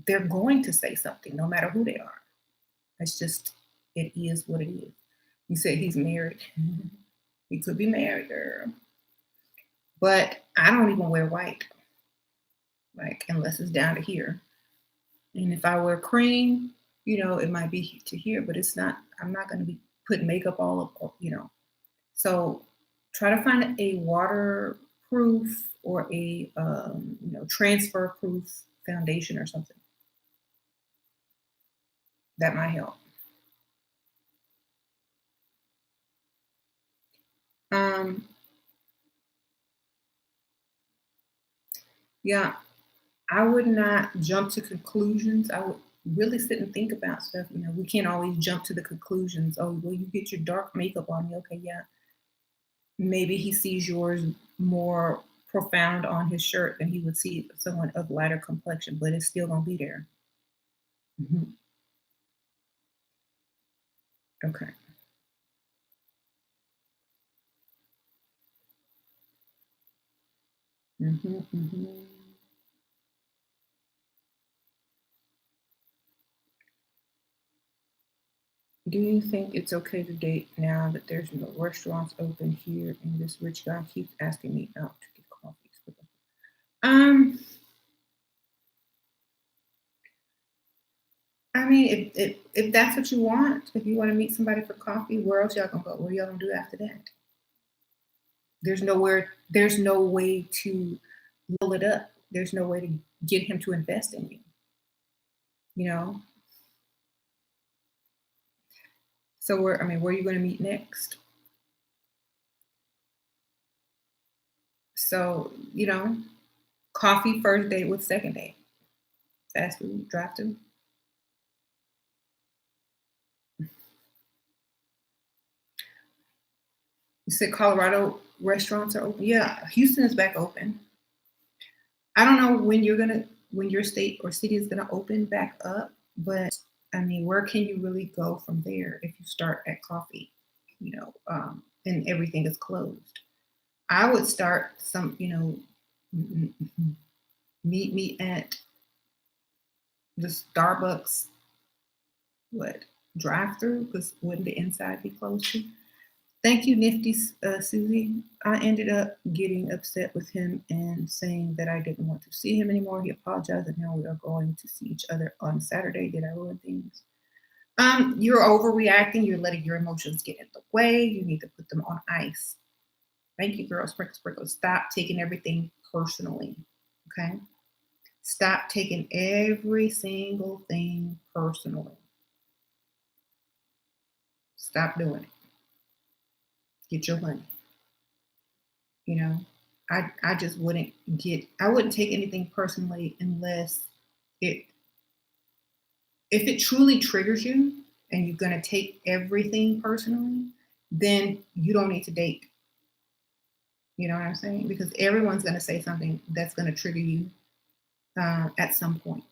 they're going to say something no matter who they are. It's just it is what it is. You said he's married. He could be married, girl. But I don't even wear white, like unless it's down to here. And if I wear cream, it might be to here, but it's not. I'm not going to be putting makeup all up. So try to find a waterproof or a, transfer proof foundation or something. That might help. Um, yeah, I would not jump to conclusions. I would really sit and think about stuff. We can't always jump to the conclusions. Oh, well, you get your dark makeup on me. Okay, yeah. Maybe he sees yours more profound on his shirt than he would see someone of lighter complexion, but it's still gonna be there. Mhm. Okay. Mhm, mhm. Do you think it's okay to date now that there's no restaurants open here and this rich guy keeps asking me out to get coffees with him? I mean, if that's what you want, if you want to meet somebody for coffee, where else y'all gonna go? What y'all gonna do after that? There's no way to level it up. There's no way to get him to invest in you, you know? So where are you gonna meet next? So, coffee first date with second date. Fast food, drive through. You said Colorado restaurants are open. Yeah, Houston is back open. I don't know when your state or city is gonna open back up, but I mean, where can you really go from there if you start at coffee, and everything is closed? I would start mm, mm, meet me at the Starbucks, what, drive through? Because wouldn't the inside be closed too? Thank you, Nifty Susie. I ended up getting upset with him and saying that I didn't want to see him anymore. He apologized, and now we are going to see each other on Saturday. Did I ruin things? You're overreacting. You're letting your emotions get in the way. You need to put them on ice. Thank you, girl. Sprinkle, sprinkle. Stop taking everything personally. Okay. Stop taking every single thing personally. Stop doing it. Get your money. You know, I just I wouldn't take anything personally unless it if it truly triggers you and you're going to take everything personally, then you don't need to date. You know what I'm saying? Because everyone's going to say something that's going to trigger you at some point.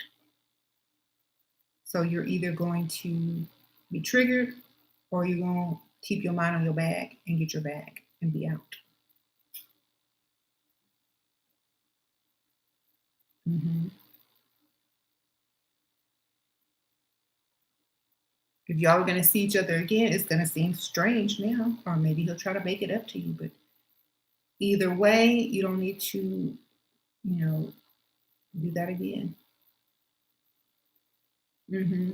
So you're either going to be triggered or you're going to keep your mind on your bag and get your bag and be out. Hmm. If y'all are going to see each other again, it's going to seem strange now, or maybe he'll try to make it up to you. But either way, you don't need to, know, do that again. Hmm.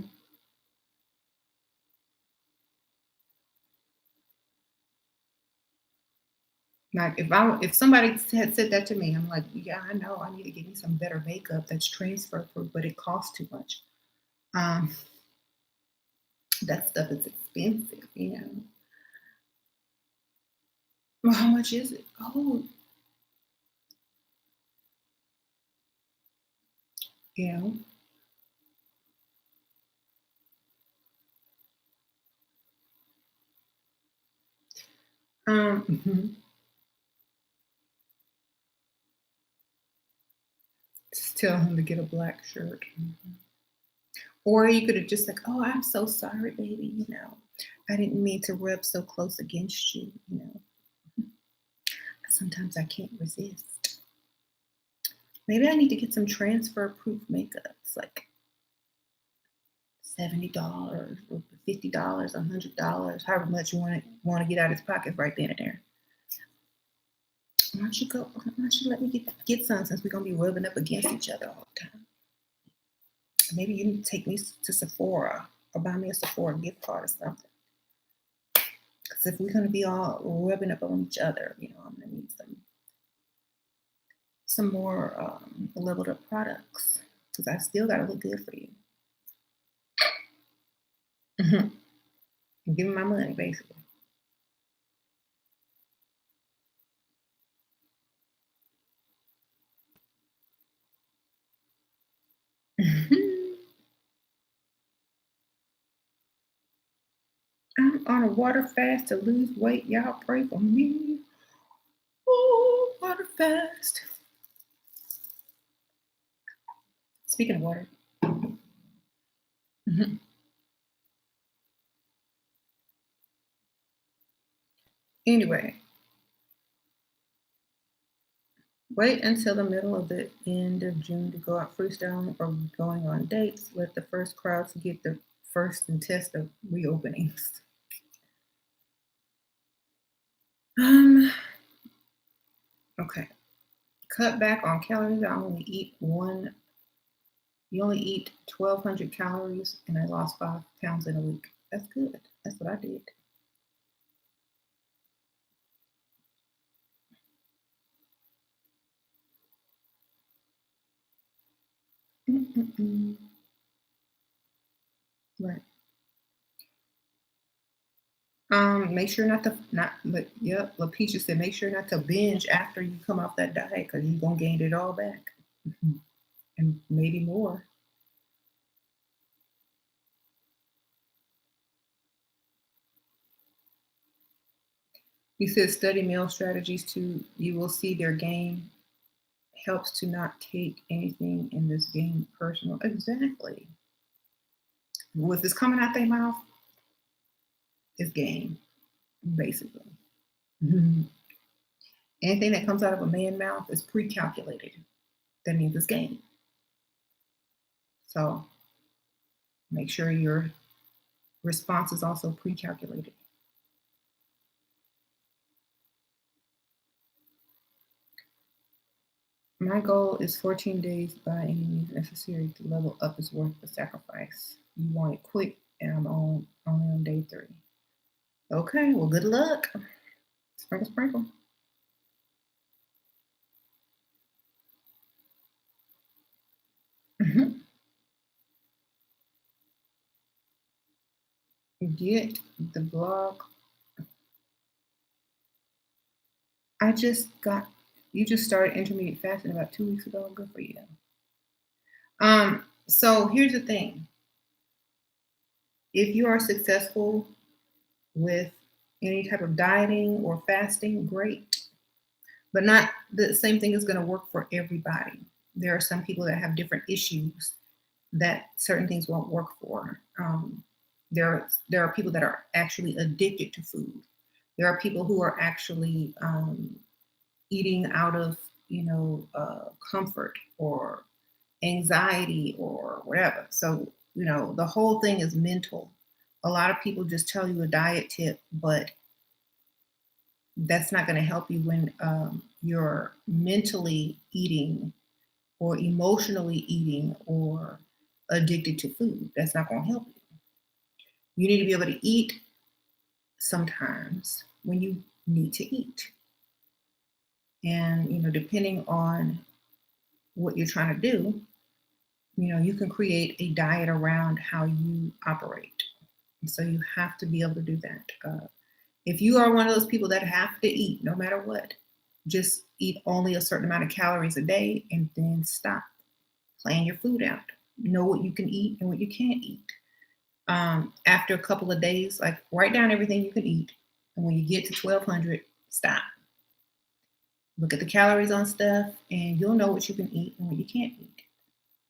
Like if somebody had said that to me, I'm like, yeah, I know I need to get me some better makeup that's transfer proof, but it costs too much. Um, that stuff is expensive. Well, how much is it? Oh, you know, mhm. Just tell him to get a black shirt. Mhm. Or you could have just like, oh, I'm so sorry, baby. I didn't mean to rub so close against you. Sometimes I can't resist. Maybe I need to get some transfer proof makeup. It's like $70 or $50, $100, however much you want to get out of his pocket right then and there. Why don't you go? Why don't you let me get some since we're gonna be rubbing up against each other all the time? Maybe you need to take me to Sephora or buy me a Sephora gift card or something. Because if we're gonna be all rubbing up on each other, I'm gonna need some more leveled up products because I still gotta look good for you. Mhm. Give me my money, basically. I'm on a water fast to lose weight. Y'all pray for me. Oh, water fast. Speaking of water. Mhm. Anyway, wait until the middle of the end of June to go out freestyling or going on dates. Let the first crowds get the first and test of reopenings. Um, okay. Cut back on calories. I only eat one. You only eat 1,200 calories, and I lost 5 pounds in a week. That's good. That's what I did. Mm-mm-mm. Right. Make sure not to not but yep, LaPeaches said make sure not to binge after you come off that diet because you're gonna gain it all back. Mhm. And maybe more. He said study meal strategies too. You will see their game helps to not take anything in this game personal. Exactly. What is coming out their mouth is game, basically. Mhm. Anything that comes out of a man's mouth is pre-calculated. That means it's game. So make sure your response is also pre-calculated. My goal is 14 days by any means necessary to level up is worth the sacrifice. You want it quick, and I'm on only on day 3. Okay, well, good luck. Sprinkle, sprinkle. Mhm. Get the blog. I just got. You just started intermediate fasting about 2 weeks ago. Good for you. So here's the thing. If you are successful with any type of dieting or fasting, great. But not the same thing is going to work for everybody. There are some people that have different issues that certain things won't work for. There are people that are actually addicted to food. There are people who are actually eating out of comfort or anxiety or whatever. So the whole thing is mental. A lot of people just tell you a diet tip, but that's not going to help you when you're mentally eating or emotionally eating or addicted to food. That's not going to help you. You need to be able to eat sometimes when you need to eat. And, depending on what you're trying to do, you can create a diet around how you operate. And so you have to be able to do that. If you are one of those people that have to eat no matter what, just eat only a certain amount of calories a day and then stop. Plan your food out. Know what you can eat and what you can't eat. After a couple of days, like write down everything you can eat. And when you get to 1,200, stop. Look at the calories on stuff and you'll know what you can eat and what you can't eat.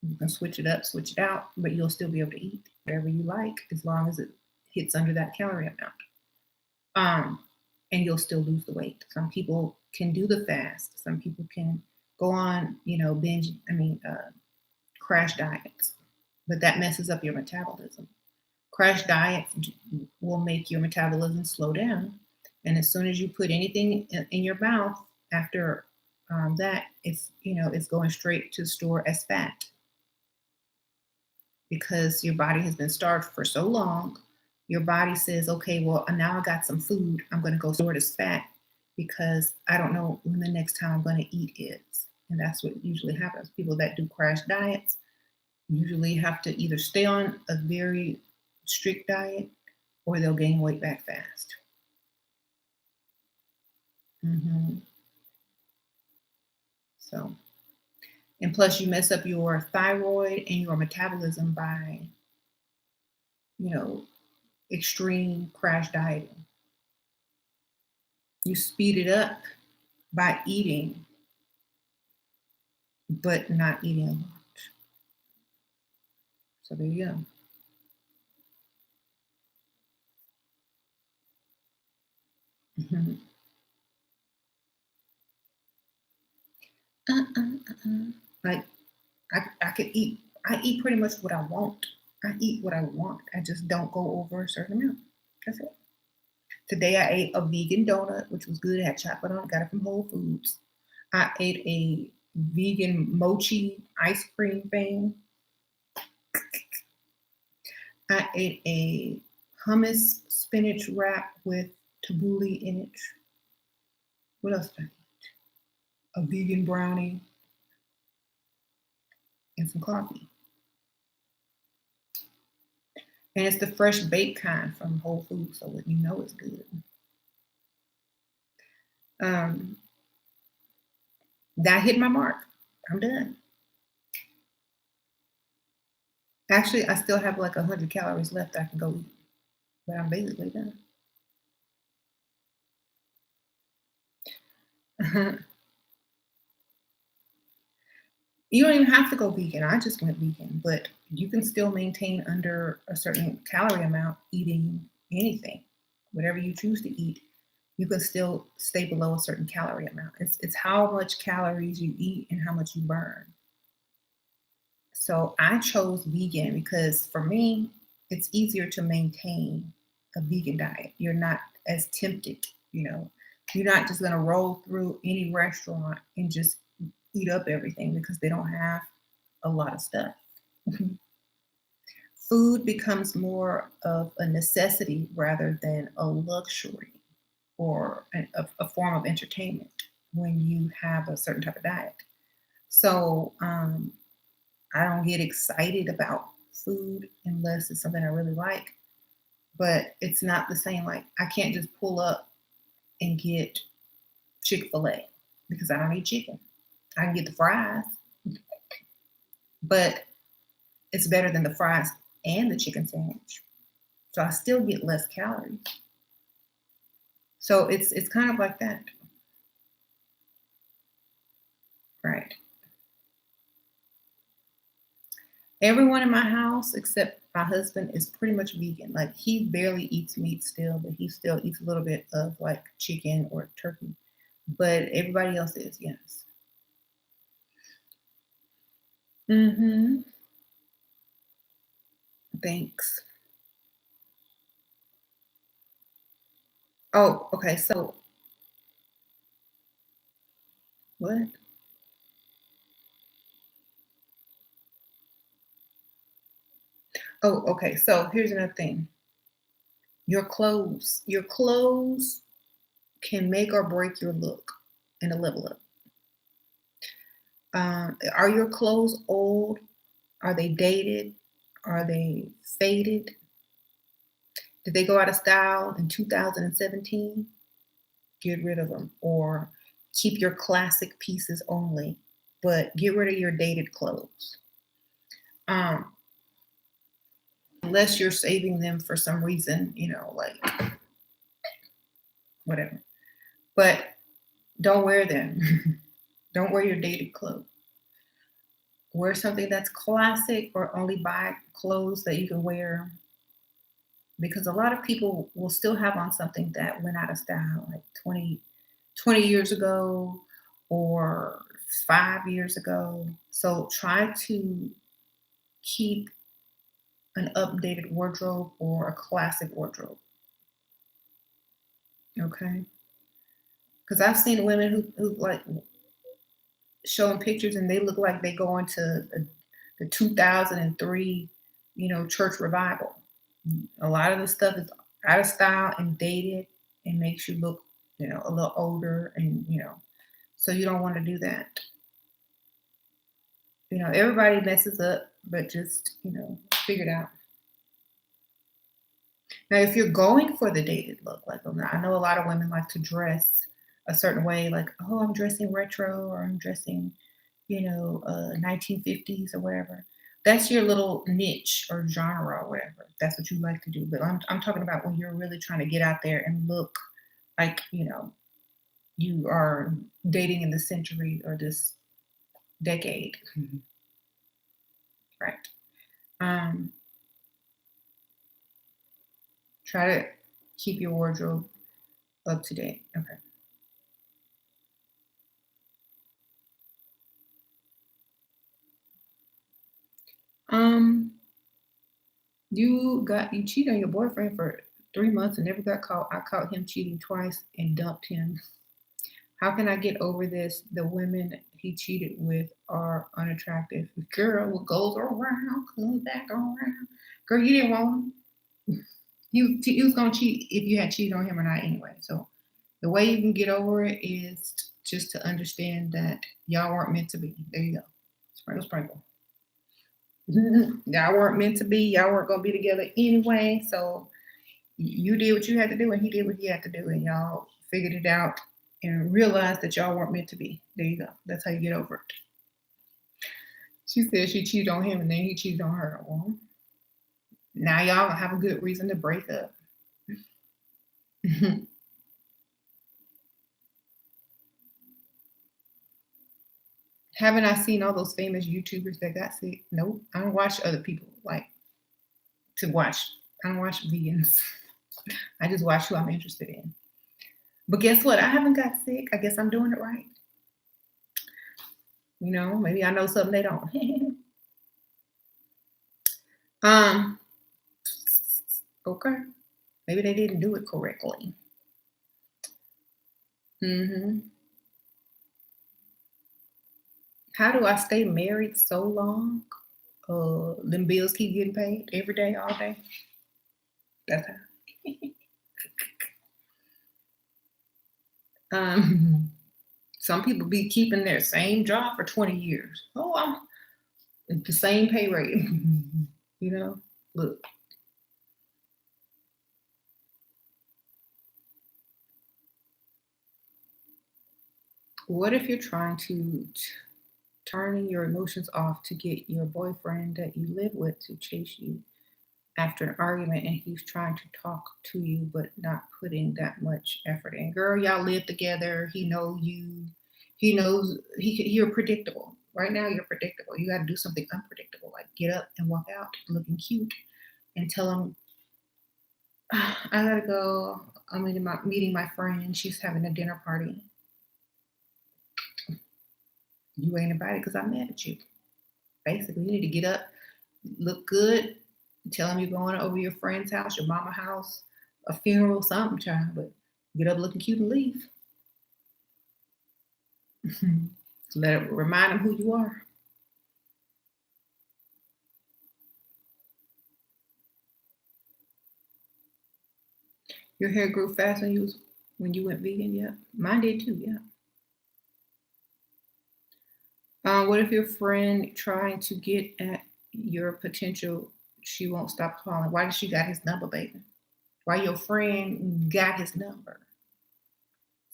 You can switch it up, switch it out, but you'll still be able to eat whatever you like as long as it hits under that calorie amount. Um, and you'll still lose the weight. Some people can do the fast. Some people can go on, binge, crash diets, but that messes up your metabolism. Crash diets will make your metabolism slow down. And as soon as you put anything in your mouth after that, it's going straight to store as fat because your body has been starved for so long. Your body says, okay, well, now I got some food. I'm going to go store it as fat because I don't know when the next time I'm going to eat is. And that's what usually happens. People that do crash diets usually have to either stay on a very strict diet, or they'll gain weight back fast. hmm So, and plus, you mess up your thyroid and your metabolism by, you know, extreme crash dieting. You speed it up by eating, but not eating a lot. So there you go. Mhm. Like I could eat. I eat pretty much what I want. I eat what I want. I just don't go over a certain amount. That's it. Today I ate a vegan donut, which was good. It had chocolate on it. Got it from Whole Foods. I ate a vegan mochi ice cream thing. I ate a hummus spinach wrap with tabbouleh in it. What else did I eat? A vegan brownie and some coffee. And it's the fresh baked kind from Whole Foods, so you know it's good. Um, that hit my mark. I'm done. Actually, I still have like 100 calories left I can go eat, but I'm basically done. You don't even have to go vegan. I just went vegan, but you can still maintain under a certain calorie amount eating anything, whatever you choose to eat. You can still stay below a certain calorie amount. It's how much calories you eat and how much you burn. So I chose vegan because for me, it's easier to maintain a vegan diet. You're not as tempted, you know. You're not just gonna roll through any restaurant and just eat up everything because they don't have a lot of stuff. Food becomes more of a necessity rather than a luxury or a form of entertainment when you have a certain type of diet. So I don't get excited about food unless it's something I really like. But it's not the same. Like I can't just pull up and get Chick-fil-A because I don't eat chicken. I can get the fries, but it's better than the fries and the chicken sandwich. So I still get less calories. So it's kind of like that. Right. Everyone in my house except my husband is pretty much vegan. Like he barely eats meat still, but he still eats a little bit of like chicken or turkey. But everybody else is, yes. Mm-hmm. Thanks. Oh, okay. So what? Oh, okay. So here's another thing. Your clothes can make or break your look and a level up. Are your clothes old? Are they dated? Are they faded? Did they go out of style in 2017? Get rid of them or keep your classic pieces only, but get rid of your dated clothes. Um, unless you're saving them for some reason, like whatever. But don't wear them. Don't wear your dated clothes. Wear something that's classic or only buy clothes that you can wear because a lot of people will still have on something that went out of style like 20 years ago or 5 years ago. So try to keep an updated wardrobe or a classic wardrobe. Okay. Because I've seen women who like showing pictures and they look like they go into the 2003, church revival. A lot of the stuff is out of style and dated and makes you look, a little older and, so you don't want to do that. Everybody messes up, but just, figure it out. Now, if you're going for the dated look, like I know a lot of women like to dress a certain way, like, oh, I'm dressing retro or I'm dressing, 1950s or whatever. That's your little niche or genre or whatever. That's what you like to do. But I'm talking about when you're really trying to get out there and look like, you are dating in this century or this decade. Right. Um, Try to keep your wardrobe up to date. Okay. Um, you cheated on your boyfriend for 3 months and never got caught. I caught him cheating twice and dumped him. How can I get over this? The women he cheated with are unattractive. Girl, what goes around comes back around. Girl, you didn't want him. You was gonna cheat if you had cheated on him or not anyway. So the way you can get over it is just to understand that y'all weren't meant to be. There you go. Sprinkle, sprinkle. Y'all weren't meant to be. Y'all weren't gonna be together anyway. So you did what you had to do, and he did what he had to do, and y'all figured it out and realized that y'all weren't meant to be. There you go. That's how you get over it. She said she cheated on him, and then he cheated on her. Well, now y'all have a good reason to break up. Haven't I seen all those famous YouTubers that got sick? Nope. I don't watch other people like to watch. I don't watch vegans. I just watch who I'm interested in. But guess what? I haven't got sick. I guess I'm doing it right. Maybe I know something they don't. um, okay. Maybe they didn't do it correctly. How do I stay married so long? Them bills keep getting paid every day, all day. That's how. Some people be keeping their same job for 20 years. Oh, I'm the same pay rate. Look. What if you're trying to turning your emotions off to get your boyfriend that you live with to chase you after an argument and he's trying to talk to you but not putting that much effort in? Girl, y'all live together. He knows you. He knows you're predictable. Right now you're predictable. You got to do something unpredictable, like get up and walk out looking cute and tell him, I gotta go. I'm meeting my friend. She's having a dinner party. You ain't invited because I'm mad at you. Basically, you need to get up, look good, tell them you're going over your friend's house, your mama house, a funeral, something, child. But get up looking cute and leave. Remind them who you are. Your hair grew fast when you went vegan. Yeah, mine did too. Yeah. What if your friend trying to get at your potential? She won't stop calling. Why does she got his number, baby? Why your friend got his number?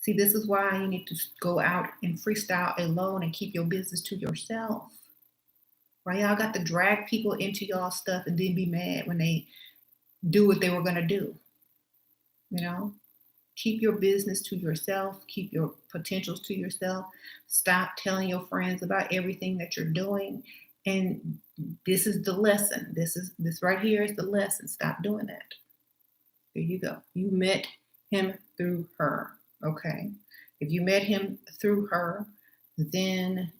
See, this is why you need to go out and freestyle alone and keep your business to yourself. Why y'all got to drag people into y'all stuff and then be mad when they do what they were gonna do? You know, keep your business to yourself. Keep your potentials to yourself. Stop telling your friends about everything that you're doing. And this is the lesson. This right here is the lesson. Stop doing that. There you go. You met him through her. Okay. If you met him through her, then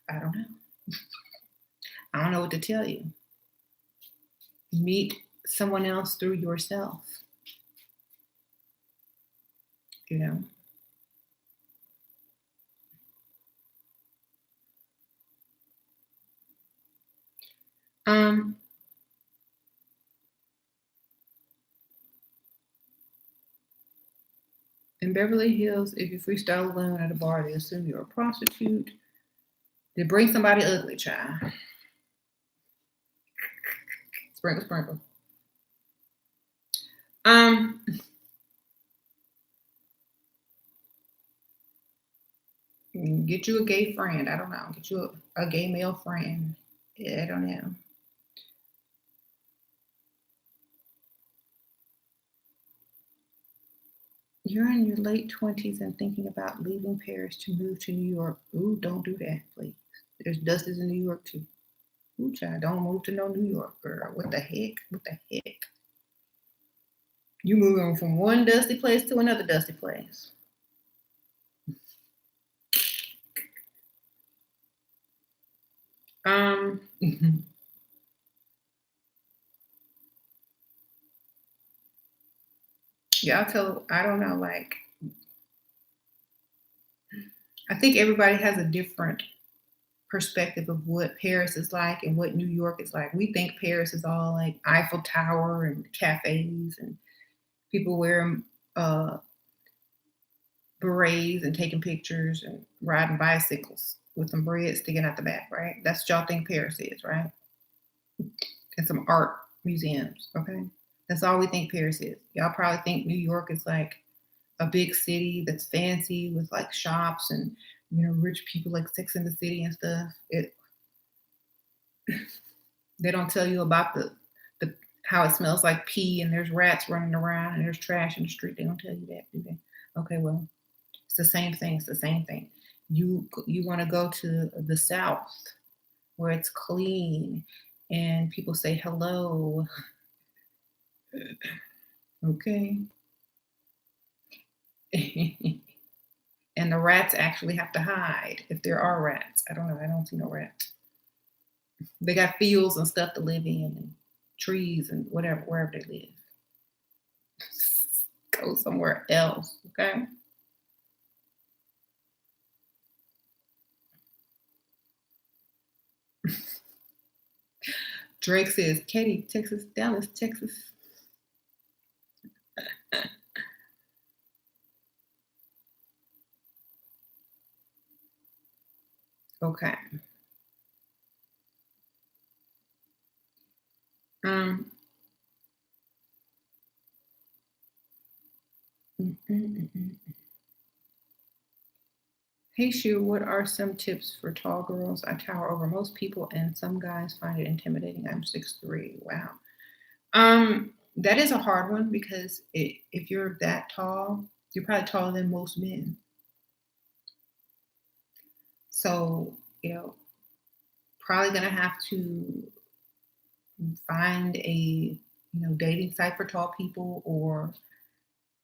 I don't know. I don't know what to tell you. Meet someone else through yourself. You know. Um, in Beverly Hills, if you freestyle alone at a bar, they assume you're a prostitute. They bring somebody ugly, child. Sprinkle, sprinkle. Um, get you a gay friend. I don't know. Get you a gay male friend. Yeah, I don't know. You're in your late 20s and thinking about leaving Paris to move to New York. Ooh, don't do that, please. There's dusties in New York too. Ooh, child, don't move to no New York, girl. What the heck? What the heck? You moving from one dusty place to another dusty place. Um, yeah, I don't know, like, I think everybody has a different perspective of what Paris is like and what New York is like. We think Paris is all like Eiffel Tower and cafes and people wearing berets and taking pictures and riding bicycles with some bread sticking out the back, right? That's what y'all think Paris is, right? And some art museums, okay? That's all we think Paris is. Y'all probably think New York is like a big city that's fancy with like shops and rich people like Sex in the City and stuff. They don't tell you about the how it smells like pee and there's rats running around and there's trash in the street. They don't tell you that, do they? Okay, well, it's the same thing. It's the same thing. You want to go to the South where it's clean and people say hello. Okay. And the rats actually have to hide if there are rats. I don't know. I don't see no rats. They got fields and stuff to live in and trees and whatever, wherever they live. Go somewhere else, okay? Drake says, Katy, Texas, Dallas, Texas. Okay. Um, mm, mm, mm, mm. Hey, Shu, what are some tips for tall girls? I tower over most people, and some guys find it intimidating. I'm 6'3". Wow. That is a hard one because if you're that tall, you're probably taller than most men. So, probably gonna have to find a dating site for tall people or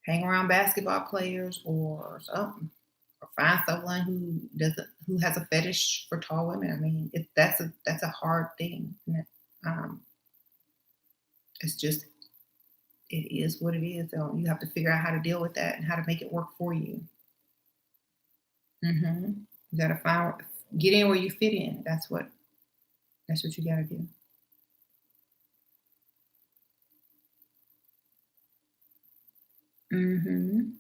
hang around basketball players or something. Or find someone who has a fetish for tall women. I mean, that's a hard thing. Um, it's just it is what it is. So you have to figure out how to deal with that and how to make it work for you. You gotta get in where you fit in. That's what you gotta do. hmm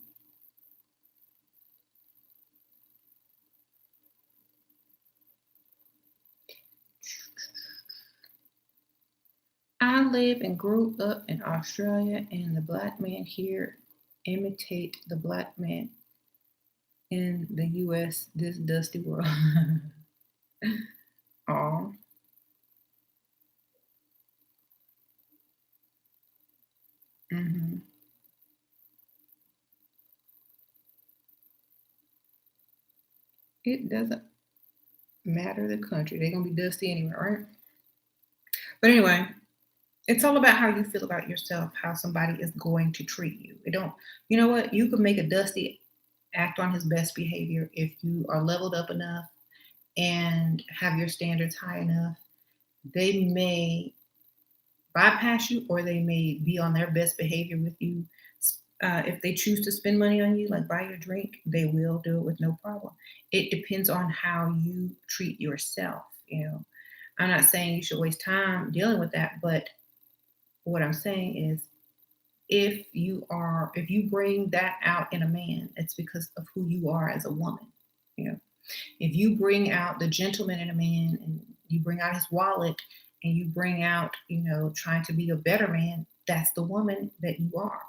I live and grew up in Australia, and the black man here imitate the black man in the U.S. This dusty world. Oh, hmm it doesn't matter the country. They're gonna be dusty anyway, right? But anyway, it's all about how you feel about yourself, how somebody is going to treat you. It don't, you know what? You could make a dusty act on his best behavior if you are leveled up enough and have your standards high enough. They may bypass you or they may be on their best behavior with you. If they choose to spend money on you, like buy your drink, they will do it with no problem. It depends on how you treat yourself. I'm not saying you should waste time dealing with that, but what I'm saying is if you bring that out in a man, it's because of who you are as a woman. You know, if you bring out the gentleman in a man and you bring out his wallet and you bring out, trying to be a better man, that's the woman that you are.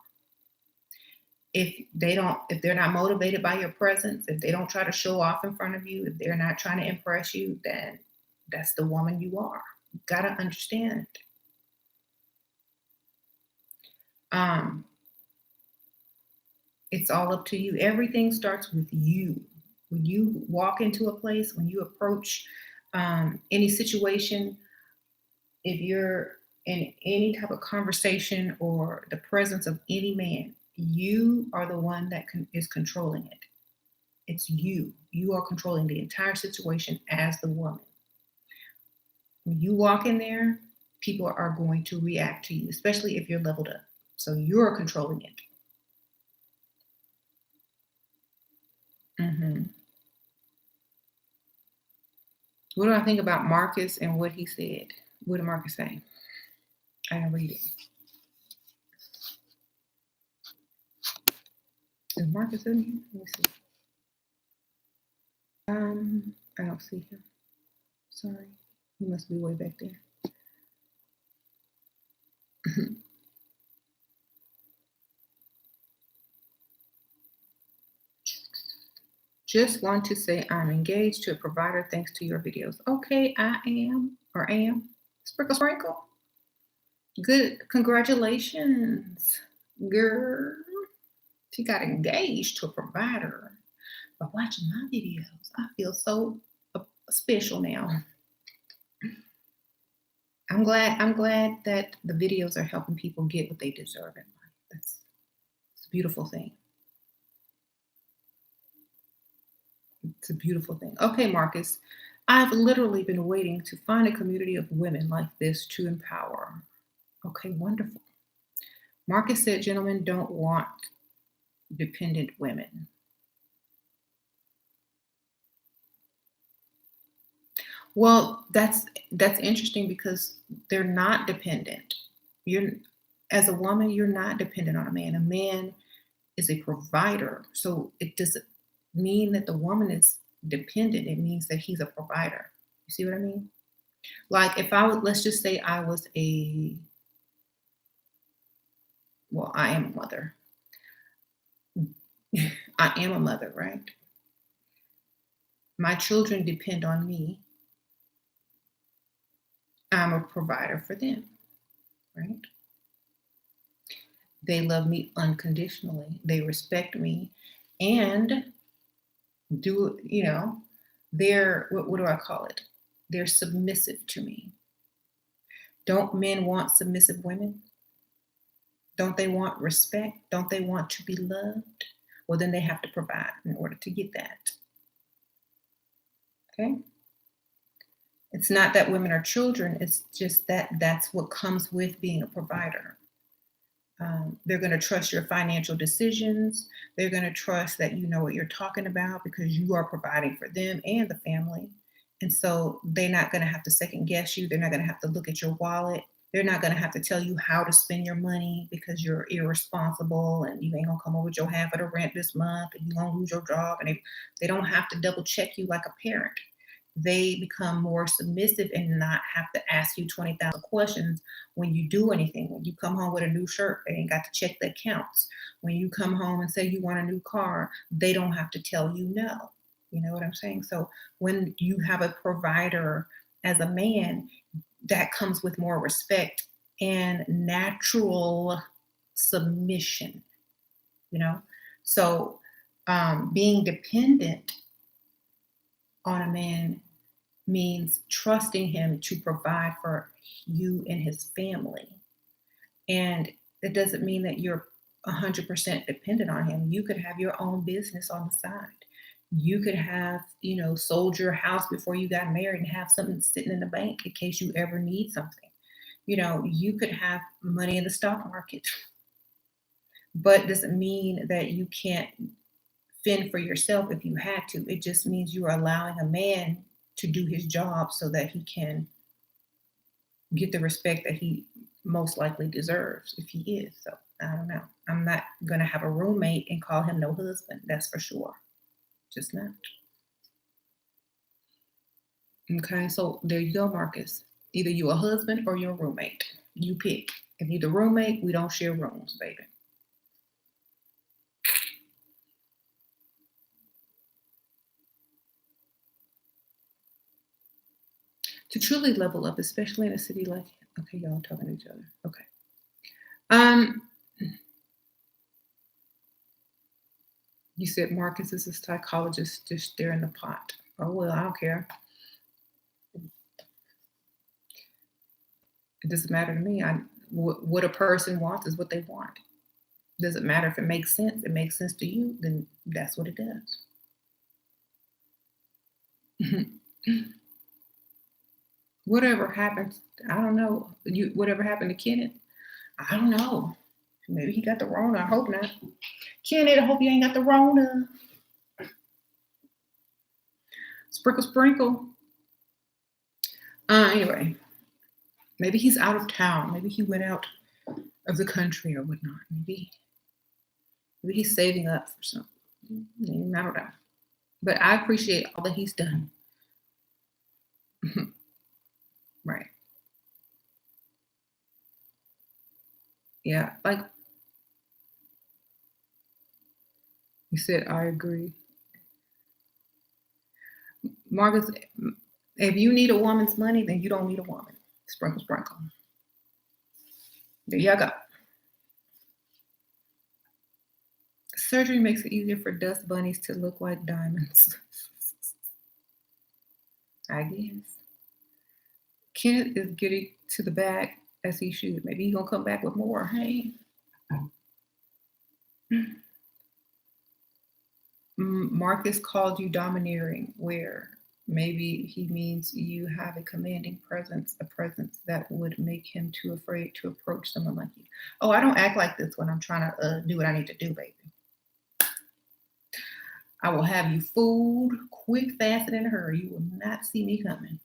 If they're not motivated by your presence, if they don't try to show off in front of you, if they're not trying to impress you, then that's the woman you are. You gotta understand. Um, it's all up to you. Everything starts with you. When you walk into a place, when you approach any situation, if you're in any type of conversation or the presence of any man, you are the one that is controlling it. It's you. You are controlling the entire situation as the woman. When you walk in there, people are going to react to you, especially if you're leveled up. So you're controlling it. Hmm. What do I think about Marcus and what he said? What did Marcus say? I didn't read it. Is Marcus in here? Let me see. I don't see him. Sorry. He must be way back there. Just want to say I'm engaged to a provider thanks to your videos. Okay, I am or am. Sprinkle, sprinkle. Good. Congratulations, girl. She got engaged to a provider by watching my videos. I feel so special now. I'm glad that the videos are helping people get what they deserve in life. It's a beautiful thing. It's a beautiful thing. Okay, Marcus. I've literally been waiting to find a community of women like this to empower. Okay, wonderful. Marcus said gentlemen don't want dependent women. Well, that's interesting because they're not dependent. You're as a woman, you're not dependent on a man. A man is a provider. So it doesn't mean that the woman is dependent. It means that he's a provider. You see what I mean? Like if I would let's just say I was I am a mother. I am a mother, right? My children depend on me. I'm a provider for them, right? They love me unconditionally. They respect me and do, they're, what do I call it? They're submissive to me. Don't men want submissive women? Don't they want respect? Don't they want to be loved? Well, then they have to provide in order to get that. Okay? It's not that women are children, it's just that that's what comes with being a provider. They're going to trust your financial decisions. They're going to trust that you know what you're talking about because you are providing for them and the family. And so they're not going to have to second guess you. They're not going to have to look at your wallet. They're not going to have to tell you how to spend your money because you're irresponsible and you ain't going to come over with your half of the rent this month and you're going to lose your job. And they don't have to double check you like a parent. They become more submissive and not have to ask you 20,000 questions when you do anything. When you come home with a new shirt, they ain't got to check the accounts. When you come home and say you want a new car, they don't have to tell you no. You know what I'm saying? So when you have a provider as a man, that comes with more respect and natural submission, you know? So being dependent on a man means trusting him to provide for you and his family. And it doesn't mean that you're 100% dependent on him. You could have your own business on the side. You could have, sold your house before you got married and have something sitting in the bank in case you ever need something. You could have money in the stock market, but it doesn't mean that you can't fend for yourself if you had to. It just means you are allowing a man to do his job so that he can get the respect that he most likely deserves if he is. So I don't know. I'm not going to have a roommate and call him no husband. That's for sure. Just not. Okay. So there you go, Marcus. Either you a husband or your roommate. You pick. If you the roommate, we don't share rooms, baby. To truly level up, especially in a city like, okay, y'all talking to each other. Okay. Um, you said Marcus is a psychologist, just stirring the pot. Oh well, I don't care. It doesn't matter to me. What a person wants is what they want. Doesn't matter if it makes sense. It makes sense to you, then that's what it does. Whatever happens, I don't know. Whatever happened to Kenneth, I don't know. Maybe he got the Rona. I hope not. Kenneth, I hope you ain't got the Rona. Sprinkle, sprinkle. Anyway, maybe he's out of town. Maybe he went out of the country or whatnot. Maybe he's saving up for something. I don't know. But I appreciate all that he's done. Right. Yeah. Like you said, I agree. Marcus, if you need a woman's money, then you don't need a woman. Sprinkle, sprinkle. There you go. Surgery makes it easier for dust bunnies to look like diamonds. I guess. Kenneth is getting to the bag as he should. Maybe he's gonna come back with more. Hey. Marcus called you domineering, where maybe he means you have a commanding presence, a presence that would make him too afraid to approach someone like you. Oh, I don't act like this when I'm trying to do what I need to do, baby. I will have you fooled quick, fast, and in a hurry. You will not see me coming.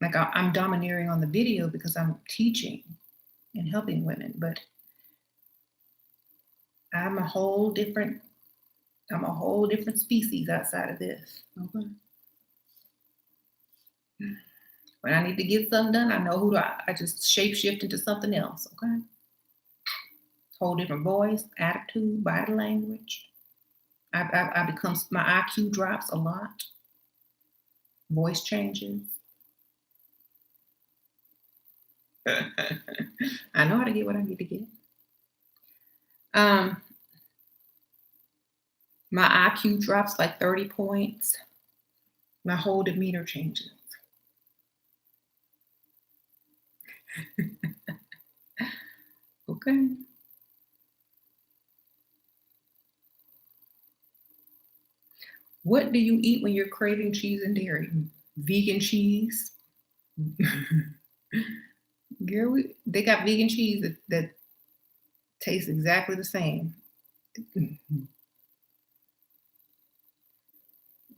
Like I'm domineering on the video because I'm teaching and helping women, but I'm a whole different species outside of this. Okay. When I need to get something done, I know I just shape shift into something else. Okay. Whole different voice, attitude, body language. I become, my IQ drops a lot. Voice changes. I know how to get what I need to get. My IQ drops like 30 points. My whole demeanor changes. Okay. What do you eat when you're craving cheese and dairy? Vegan cheese. Girl, they got vegan cheese that tastes exactly the same.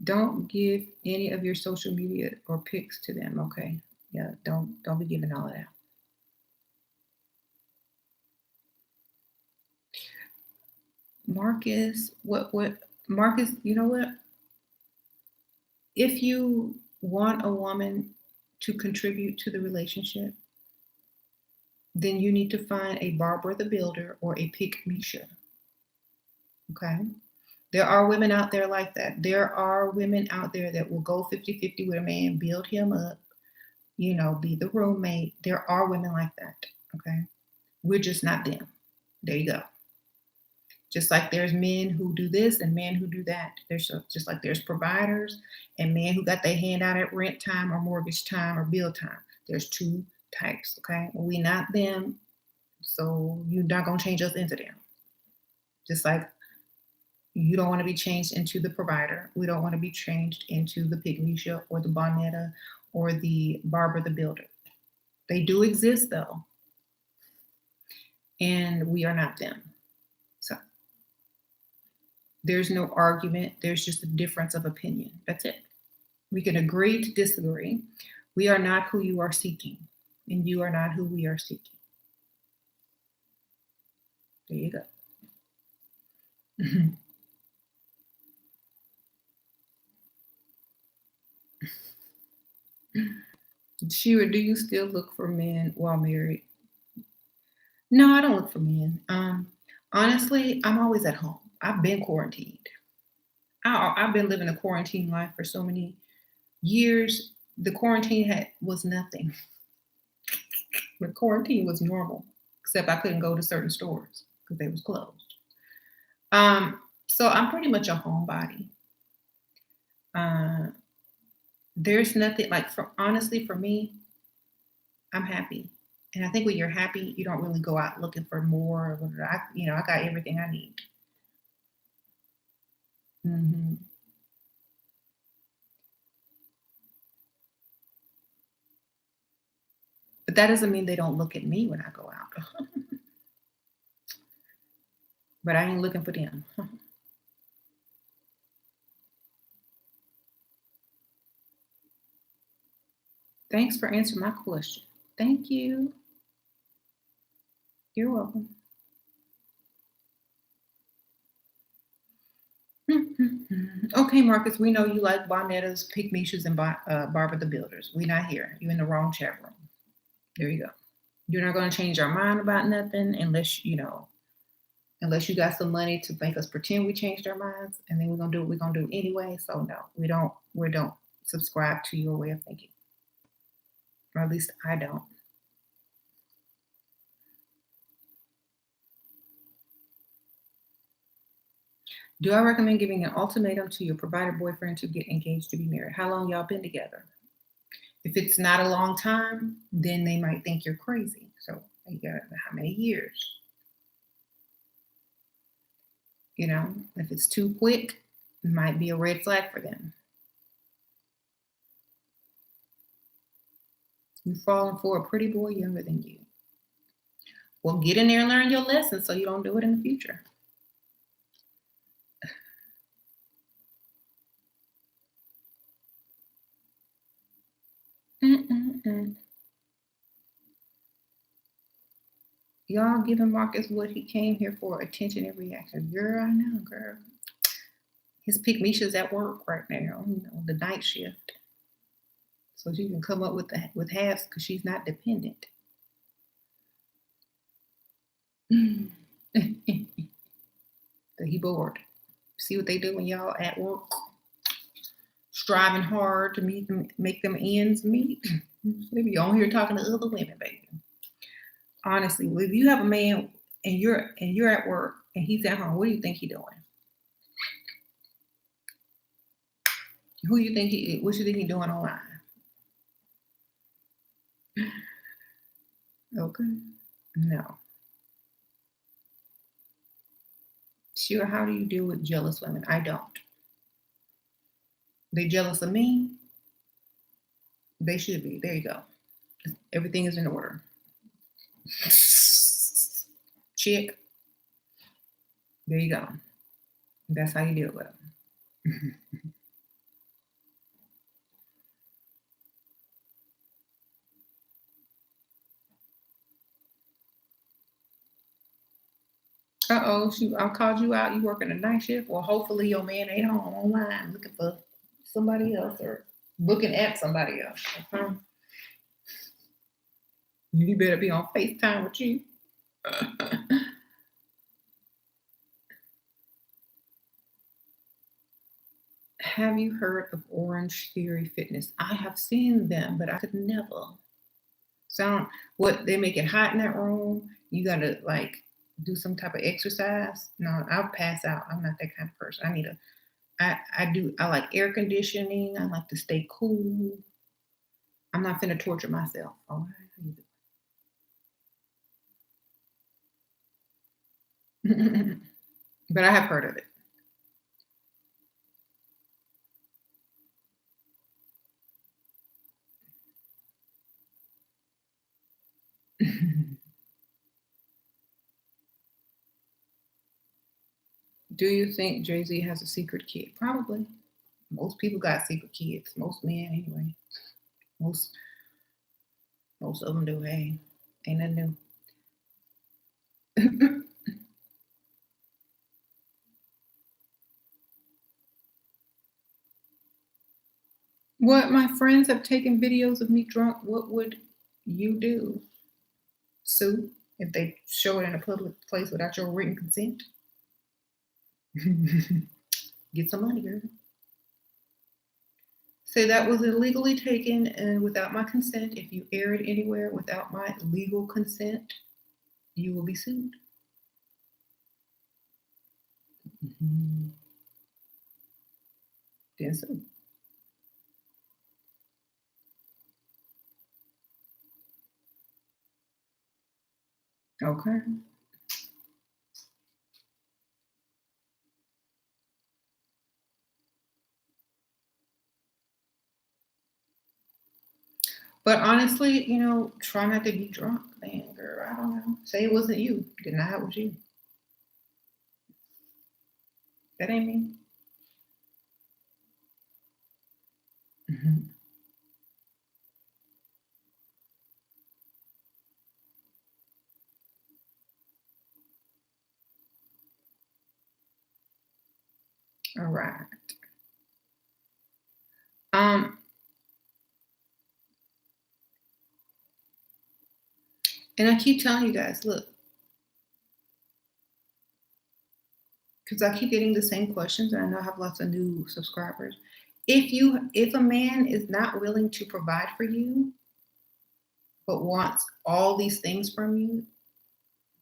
Don't give any of your social media or pics to them, okay? Yeah, don't be giving all of that. Marcus, what Marcus, you know what? If you want a woman to contribute to the relationship, then you need to find a Barbara the Builder or a Pick Misha. Okay? There are women out there like that. There are women out there that will go 50-50 with a man, build him up, be the roommate. There are women like that. Okay? We're just not them. There you go. Just like there's men who do this and men who do that. There's just like there's providers and men who got their hand out at rent time or mortgage time or bill time. There's two types, okay? We not them, so you're not gonna change us into them. Just like you don't want to be changed into the provider. We don't want to be changed into the Pygmisha or the Bonetta or the Barbara the Builder. They do exist though, and we are not them. So there's no argument. There's just a difference of opinion. That's it. We can agree to disagree. We are not who you are seeking, and you are not who we are seeking. There you go. Shira, do you still look for men while married? No, I don't look for men. Honestly, I'm always at home. I've been quarantined. I've been living a quarantine life for so many years. The quarantine was nothing. The quarantine was normal, except I couldn't go to certain stores because they was closed. So I'm pretty much a homebody. Uh, there's nothing like for honestly for me, I'm happy. And I think when you're happy, you don't really go out looking for more. Or whatever. I got everything I need. Hmm. But that doesn't mean they don't look at me when I go out. But I ain't looking for them. Thanks for answering my question. Thank you. You're welcome. Okay, Marcus, we know you like Bonnetta's, Pygmishas, and Barbara the Builders. We're not here. You're in the wrong chat room. There you go. You're not going to change our mind about nothing unless you got some money to make us pretend we changed our minds, and then we're gonna do what we're gonna do anyway. So no, we don't subscribe to your way of thinking, or at least I don't. Do I recommend giving an ultimatum to your provider boyfriend to get engaged to be married? How long y'all been together? If it's not a long time, then they might think you're crazy. So you got how many years? If it's too quick, it might be a red flag for them. You're falling for a pretty boy younger than you. Well, get in there and learn your lesson so you don't do it in the future. Mm-mm-mm. Y'all giving Marcus what he came here for, attention and reaction. Girl, I know, girl. His pick Misha's at work right now, the night shift. So she can come up with halves because she's not dependent. So he bored. See what they do when y'all at work, striving hard to make them ends meet. They be on here talking to other women, baby. Honestly, if you have a man and you're at work and he's at home, what do you think he's doing? Who you think what you think he's doing online? Okay. No. Sure, how do you deal with jealous women? I don't. They jealous of me? They should be. There you go. Everything is in order. Chick. There you go. That's how you deal with them. Uh-oh, I called you out. You working a night shift? Well, hopefully your man ain't home online looking for somebody else or looking at somebody else. Okay? You better be on FaceTime with you. Have you heard of Orange Theory Fitness? I have seen them, but I could never. Sound what they make it hot in that room. You gotta like do some type of exercise. No, I'll pass out. I'm not that kind of person. I like air conditioning. I like to stay cool. I'm not finna torture myself. All right. But I have heard of it. Do you think Jay-Z has a secret kid? Probably. Most people got secret kids. Most men anyway. Most most of them do. Hey, ain't nothing new. What my friends have taken videos of me drunk, what would you do? Sue if they show it in a public place without your written consent? Get some money, girl. Say that was illegally taken and without my consent. If you air it anywhere without my legal consent, you will be sued. Mhm. Then sue. Okay. But honestly, try not to be drunk, man, girl. I don't know. Say it wasn't you. Deny it was you. That ain't me. Mhm. All right. Um, and I keep telling you guys, look, because I keep getting the same questions, and I know I have lots of new subscribers. If a man is not willing to provide for you, but wants all these things from you,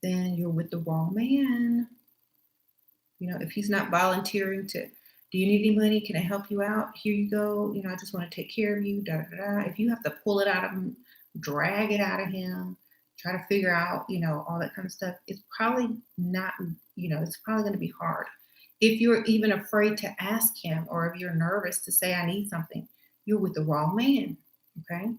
then you're with the wrong man. If he's not volunteering to, do you need any money? Can I help you out? Here you go. I just want to take care of you. Da da da. If you have to pull it out of him, drag it out of him, try to figure out, all that kind of stuff, it's probably not, it's probably going to be hard. If you're even afraid to ask him, or if you're nervous to say, I need something, you're with the wrong man. Okay.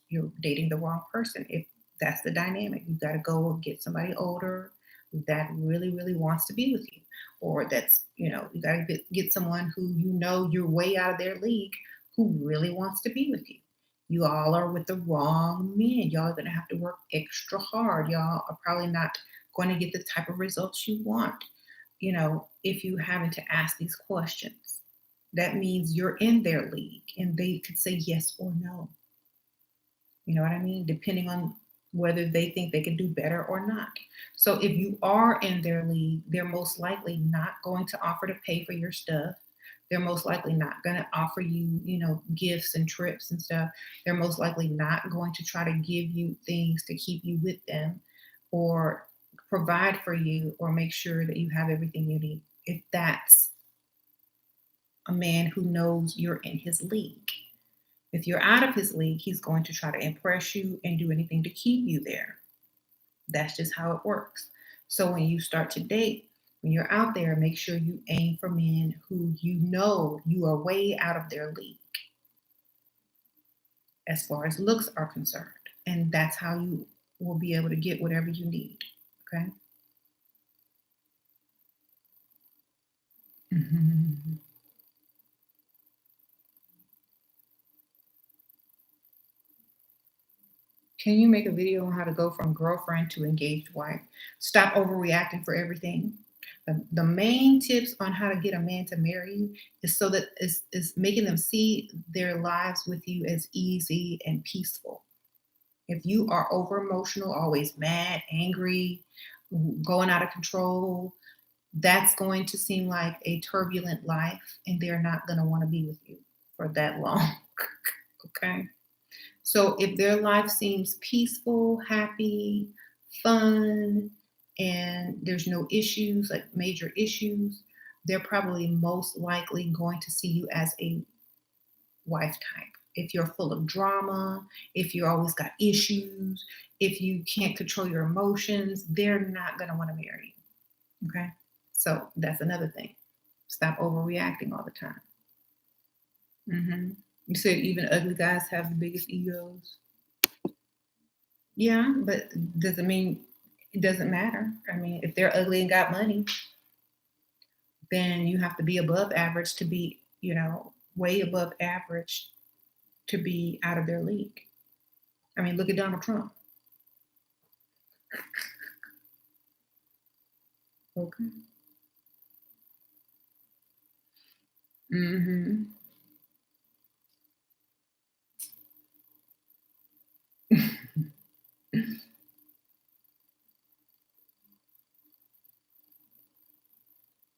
You're dating the wrong person. If that's the dynamic, you got to go and get somebody older that really, really wants to be with you, or that's you got to get someone who you're way out of their league, who really wants to be with you. You all are with the wrong men. Y'all are going to have to work extra hard. Y'all are probably not going to get the type of results you want, if you haven't to ask these questions. That means you're in their league and they could say yes or no. You know what I mean? Depending on whether they think they can do better or not. So if you are in their league, they're most likely not going to offer to pay for your stuff. They're most likely not going to offer you, gifts and trips and stuff. They're most likely not going to try to give you things to keep you with them, or provide for you, or make sure that you have everything you need. If that's a man who knows you're in his league. If you're out of his league, he's going to try to impress you and do anything to keep you there. That's just how it works. So when you start to date, when you're out there, make sure you aim for men who you are way out of their league as far as looks are concerned. And that's how you will be able to get whatever you need. Okay. Mhm. Can you make a video on how to go from girlfriend to engaged wife? Stop overreacting for everything. The main tips on how to get a man to marry you is so that is making them see their lives with you as easy and peaceful. If you are over emotional, always mad, angry, going out of control, that's going to seem like a turbulent life, and they're not going to want to be with you for that long. Okay. So if their life seems peaceful, happy, fun, and there's no issues, like major issues, they're probably most likely going to see you as a wife type. If you're full of drama, if you always got issues, if you can't control your emotions, they're not going to want to marry you. Okay. So that's another thing. Stop overreacting all the time. You said even ugly guys have the biggest egos. Yeah, but doesn't mean it doesn't matter. I mean, if they're ugly and got money, then you have to be above average to be, way above average to be out of their league. I mean, look at Donald Trump. Okay. Mm-hmm.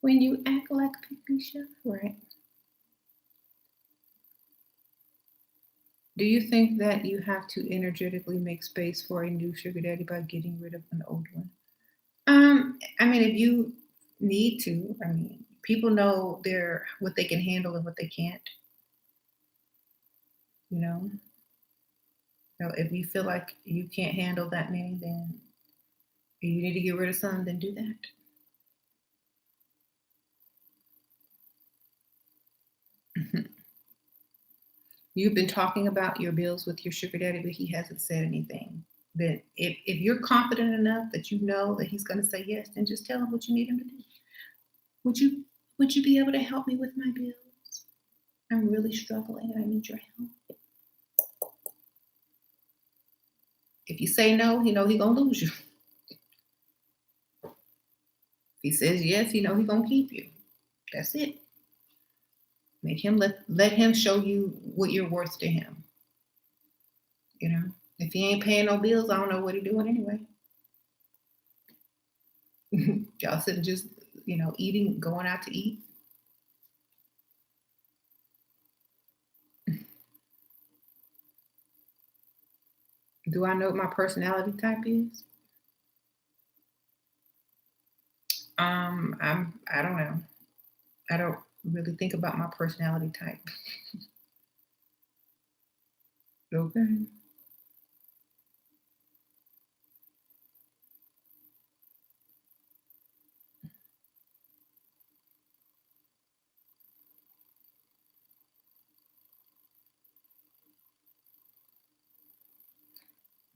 When you act like Patricia, right? Do you think that you have to energetically make space for a new sugar daddy by getting rid of an old one? I mean, if you need to, I mean, people know their what they can handle and what they can't. You know, so if you feel like you can't handle that many, then you need to get rid of some. Then do that. You've been talking about your bills with your sugar daddy, but he hasn't said anything. Then, if you're confident enough that you know that he's going to say yes, then just tell him what you need him to do. Would you Would you be able to help me with my bills? I'm really struggling and I need your help. If you say no, he know he gonna lose you. If he says yes, he know he gonna keep you. That's it. Make him let him show you what you're worth to him. You know, if he ain't paying no bills, I don't know what he doing anyway. Y'all sitting just eating, going out to eat. Do I know what my personality type is? I don't know. I don't really think about my personality type. Okay.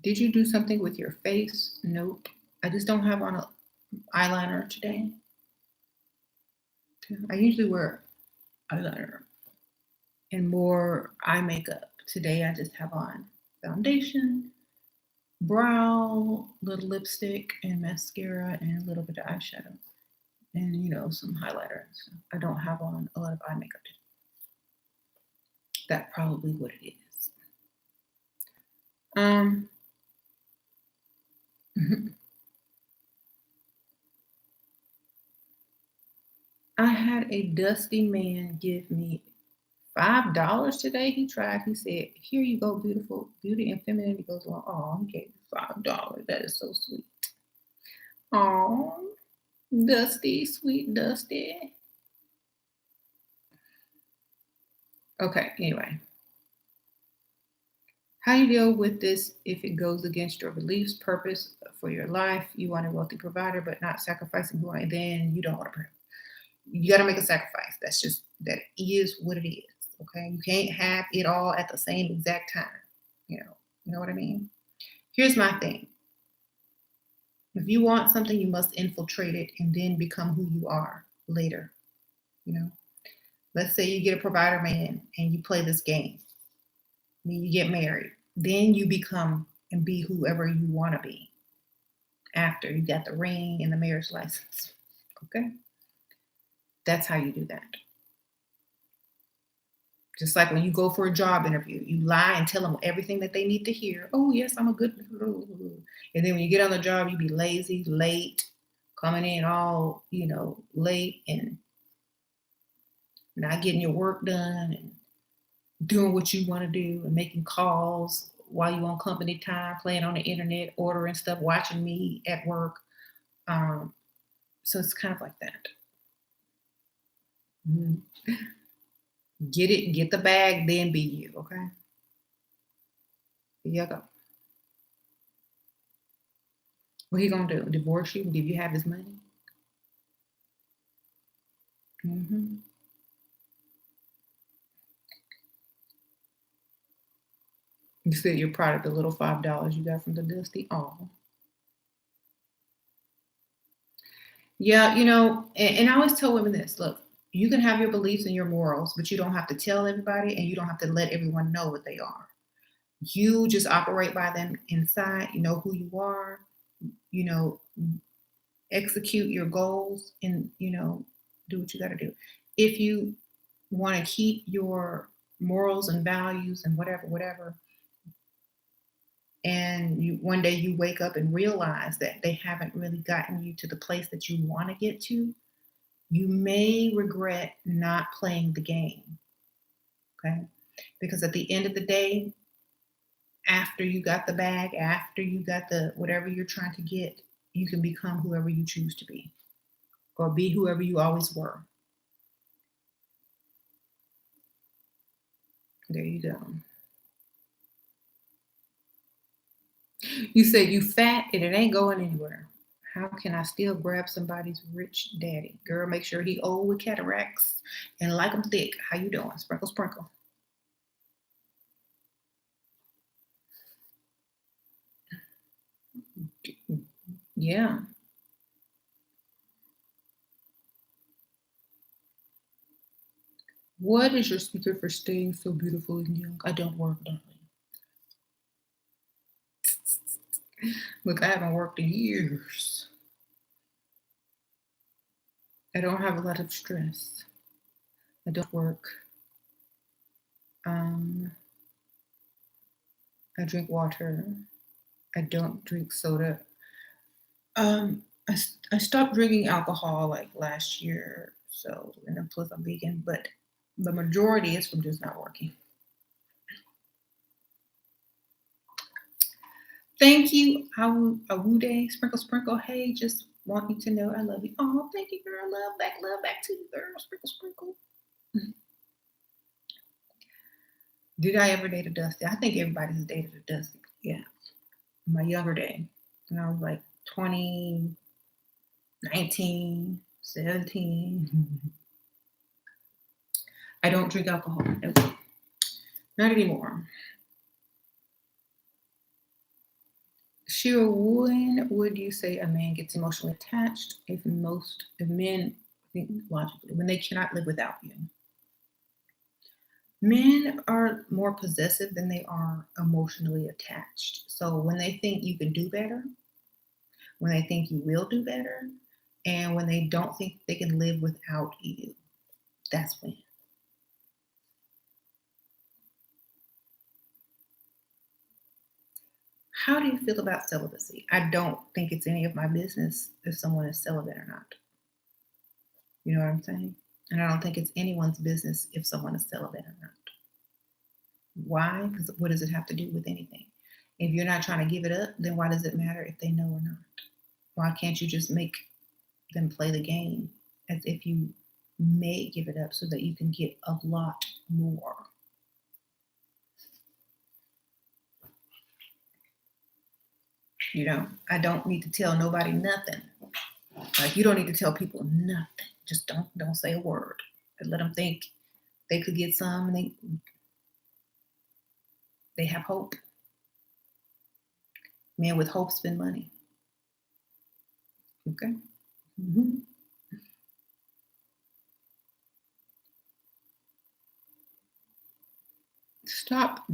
Did you do something with your face? Nope. I just don't have on a eyeliner today. I usually wear eyeliner and more eye makeup. Today I just have on foundation, brow, little lipstick, and mascara, and a little bit of eyeshadow, and some highlighter. So I don't have on a lot of eye makeup today. That's probably what it is. Um, I had a dusty man give me $5 today. He tried. He said, "Here you go, beautiful beauty and femininity goes along." Oh, he gave me $5. That is so sweet. Oh, Dusty, sweet Dusty. Okay. Anyway, how you deal with this if it goes against your beliefs, purpose for your life? You want a wealthy provider, but not sacrificing who I am. Then you don't want to. You got to make a sacrifice. That's just that is what it is. Okay. You can't have it all at the same exact time. You know what I mean? Here's my thing. If you want something, you must infiltrate it and then become who you are later. You know, let's say you get a provider man and you play this game, then you get married, then you become and be whoever you want to be after you got the ring and the marriage license. Okay, that's how you do that. Just like when you go for a job interview, you lie and tell them everything that they need to hear. Oh, yes, I'm a good. And then when you get on the job, you be lazy, late, coming in all, late and not getting your work done and doing what you want to do and making calls while you on company time, playing on the internet, ordering stuff, watching me at work. Um, so it's kind of like that. Mhm. Get it, get the bag, then be you. Okay. Here you go. What he gonna do? Divorce you and give you half his money? Hmm. You said you're proud of the little $5 you got from the Dusty. Oh, yeah. And I always tell women this: look, you can have your beliefs and your morals, but you don't have to tell everybody, and you don't have to let everyone know what they are. You just operate by them inside. You know who you are. You know, execute your goals, and do what you got to do. If you want to keep your morals and values and whatever, and you one day you wake up and realize that they haven't really gotten you to the place that you want to get to, You may regret not playing the game, okay? Because at the end of the day, after you got the bag, after you got the whatever you're trying to get, you can become whoever you choose to be or be whoever you always were. There you go. You said you fat and it ain't going anywhere. How can I still grab somebody's rich daddy? Girl, make sure he old with cataracts and like him thick. How you doing? Sprinkle, sprinkle. Yeah. What is your secret for staying so beautiful and young? I don't work, darling. Look, I haven't worked in years. I don't have a lot of stress. I don't work. Um, I drink water. I don't drink soda. I stopped drinking alcohol like last year, so and then plus I'm vegan, but the majority is from just not working. Thank you, Awude, sprinkle, sprinkle. Hey, just want you to know I love you. Oh, thank you, girl. Love back to you, girl. Sprinkle, sprinkle. Did I ever date a Dusty? I think everybody's dated a Dusty. Yeah, in my younger day, when I was like 20, 19, 17. I don't drink alcohol. Nope. Not anymore. Shira, when would you say a man gets emotionally attached? If men think logically, when they cannot live without you. Men are more possessive than they are emotionally attached. So when they think you can do better, when they think you will do better, and when they don't think they can live without you, that's when. How do you feel about celibacy? I don't think it's any of my business if someone is celibate or not. You know what I'm saying? And I don't think it's anyone's business if someone is celibate or not. Why? Because what does it have to do with anything? If you're not trying to give it up, then why does it matter if they know or not? Why can't you just make them play the game as if you may give it up so that you can get a lot more? You know, I don't need to tell nobody nothing. Like you don't need to tell people nothing. Just don't say a word. And let them think they could get some and they have hope. Men with hope spend money. Okay. Mhm. Stop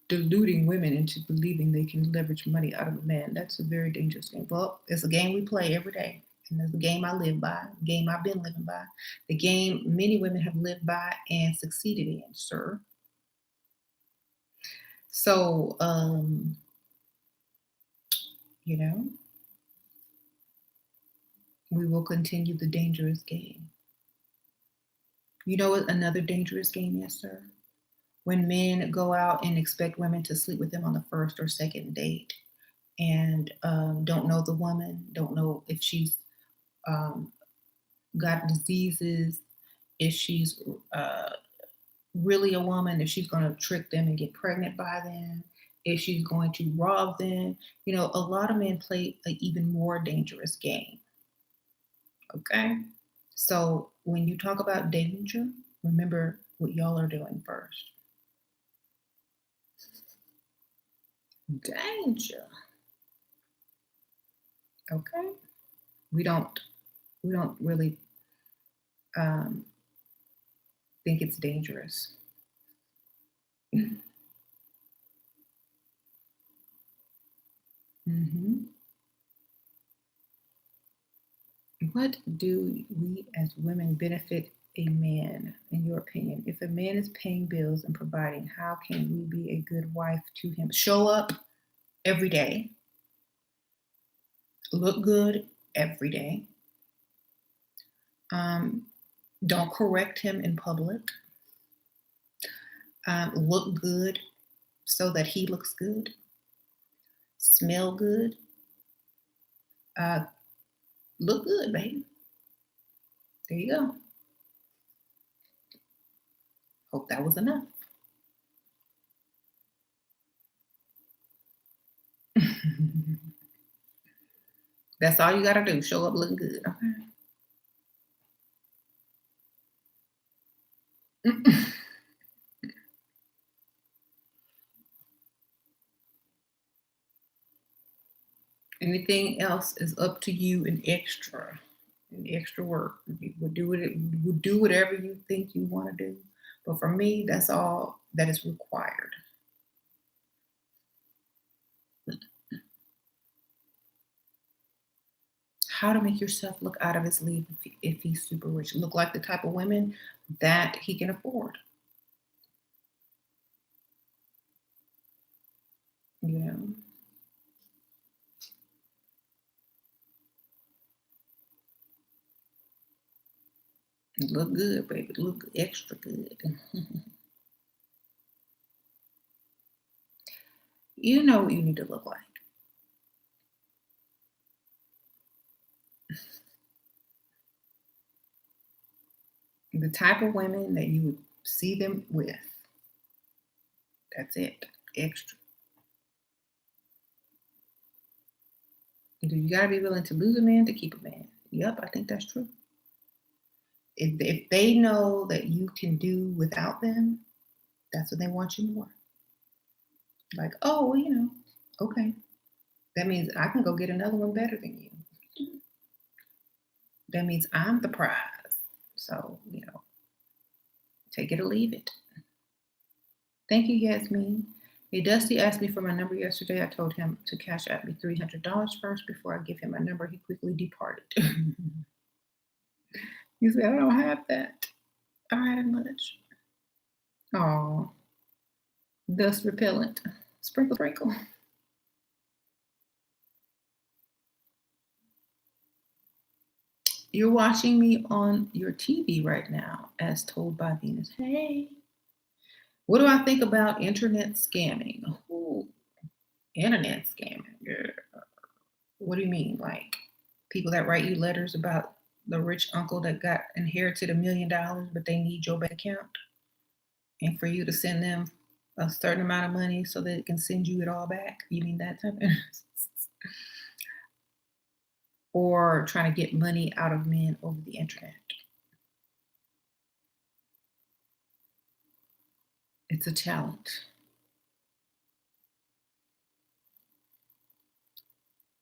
deluding women into believing they can leverage money out of a man. That's a very dangerous game. Well, it's a game we play every day. And it's the game I live by, the game I've been living by, the game many women have lived by and succeeded in, sir. So, you know, we will continue the dangerous game. You know what another dangerous game is, sir? When men go out and expect women to sleep with them on the first or second date and don't know the woman, don't know if she's um, got diseases, if she's uh, really a woman, if she's going to trick them and get pregnant by them, if she's going to rob them. You know, a lot of men play an even more dangerous game. Okay. So when you talk about danger, remember what y'all are doing first. Danger. Okay. We don't we don't really um, think it's dangerous. Hmm. What do we as women benefit a man, in your opinion? If a man is paying bills and providing, how can we be a good wife to him? Show up every day, look good every day, Um, don't correct him in public. Look good so that he looks good. Smell good. Uh, look good, baby. There you go. Hope that was enough. That's all you gotta do. Show up looking good. Okay. Anything else is up to you and extra. And extra work. You will do it. Will do whatever you think you want to do. But for me, that's all that is required. How to make yourself look out of his league if he's super rich. Look like the type of women that he can afford. You know, look good, baby. Look extra good. You know what you need to look like. The type of women that you would see them with. That's it. Extra. You got to be willing to lose a man to keep a man. Yep, I think that's true. If they know that you can do without them, that's when they want you more. Like, oh, well, okay. That means I can go get another one better than you. That means I'm the prize. So, take it or leave it. Thank you, Yasmin. Hey, Dusty asked me for my number yesterday. I told him to cash out me $300 first before I give him my number. He quickly departed. He said, I don't have that. All right, much. Oh, dust repellent. Sprinkle, sprinkle. You're watching me on your TV right now, as told by Venus. Hey, what do I think about internet scamming? Ooh, internet scamming. Yeah. What do you mean? Like people that write you letters about the rich uncle that got inherited $1 million, but they need your bank account, and for you to send them a certain amount of money so that it can send you it all back? You mean that type of or trying to get money out of men over the internet? It's a challenge.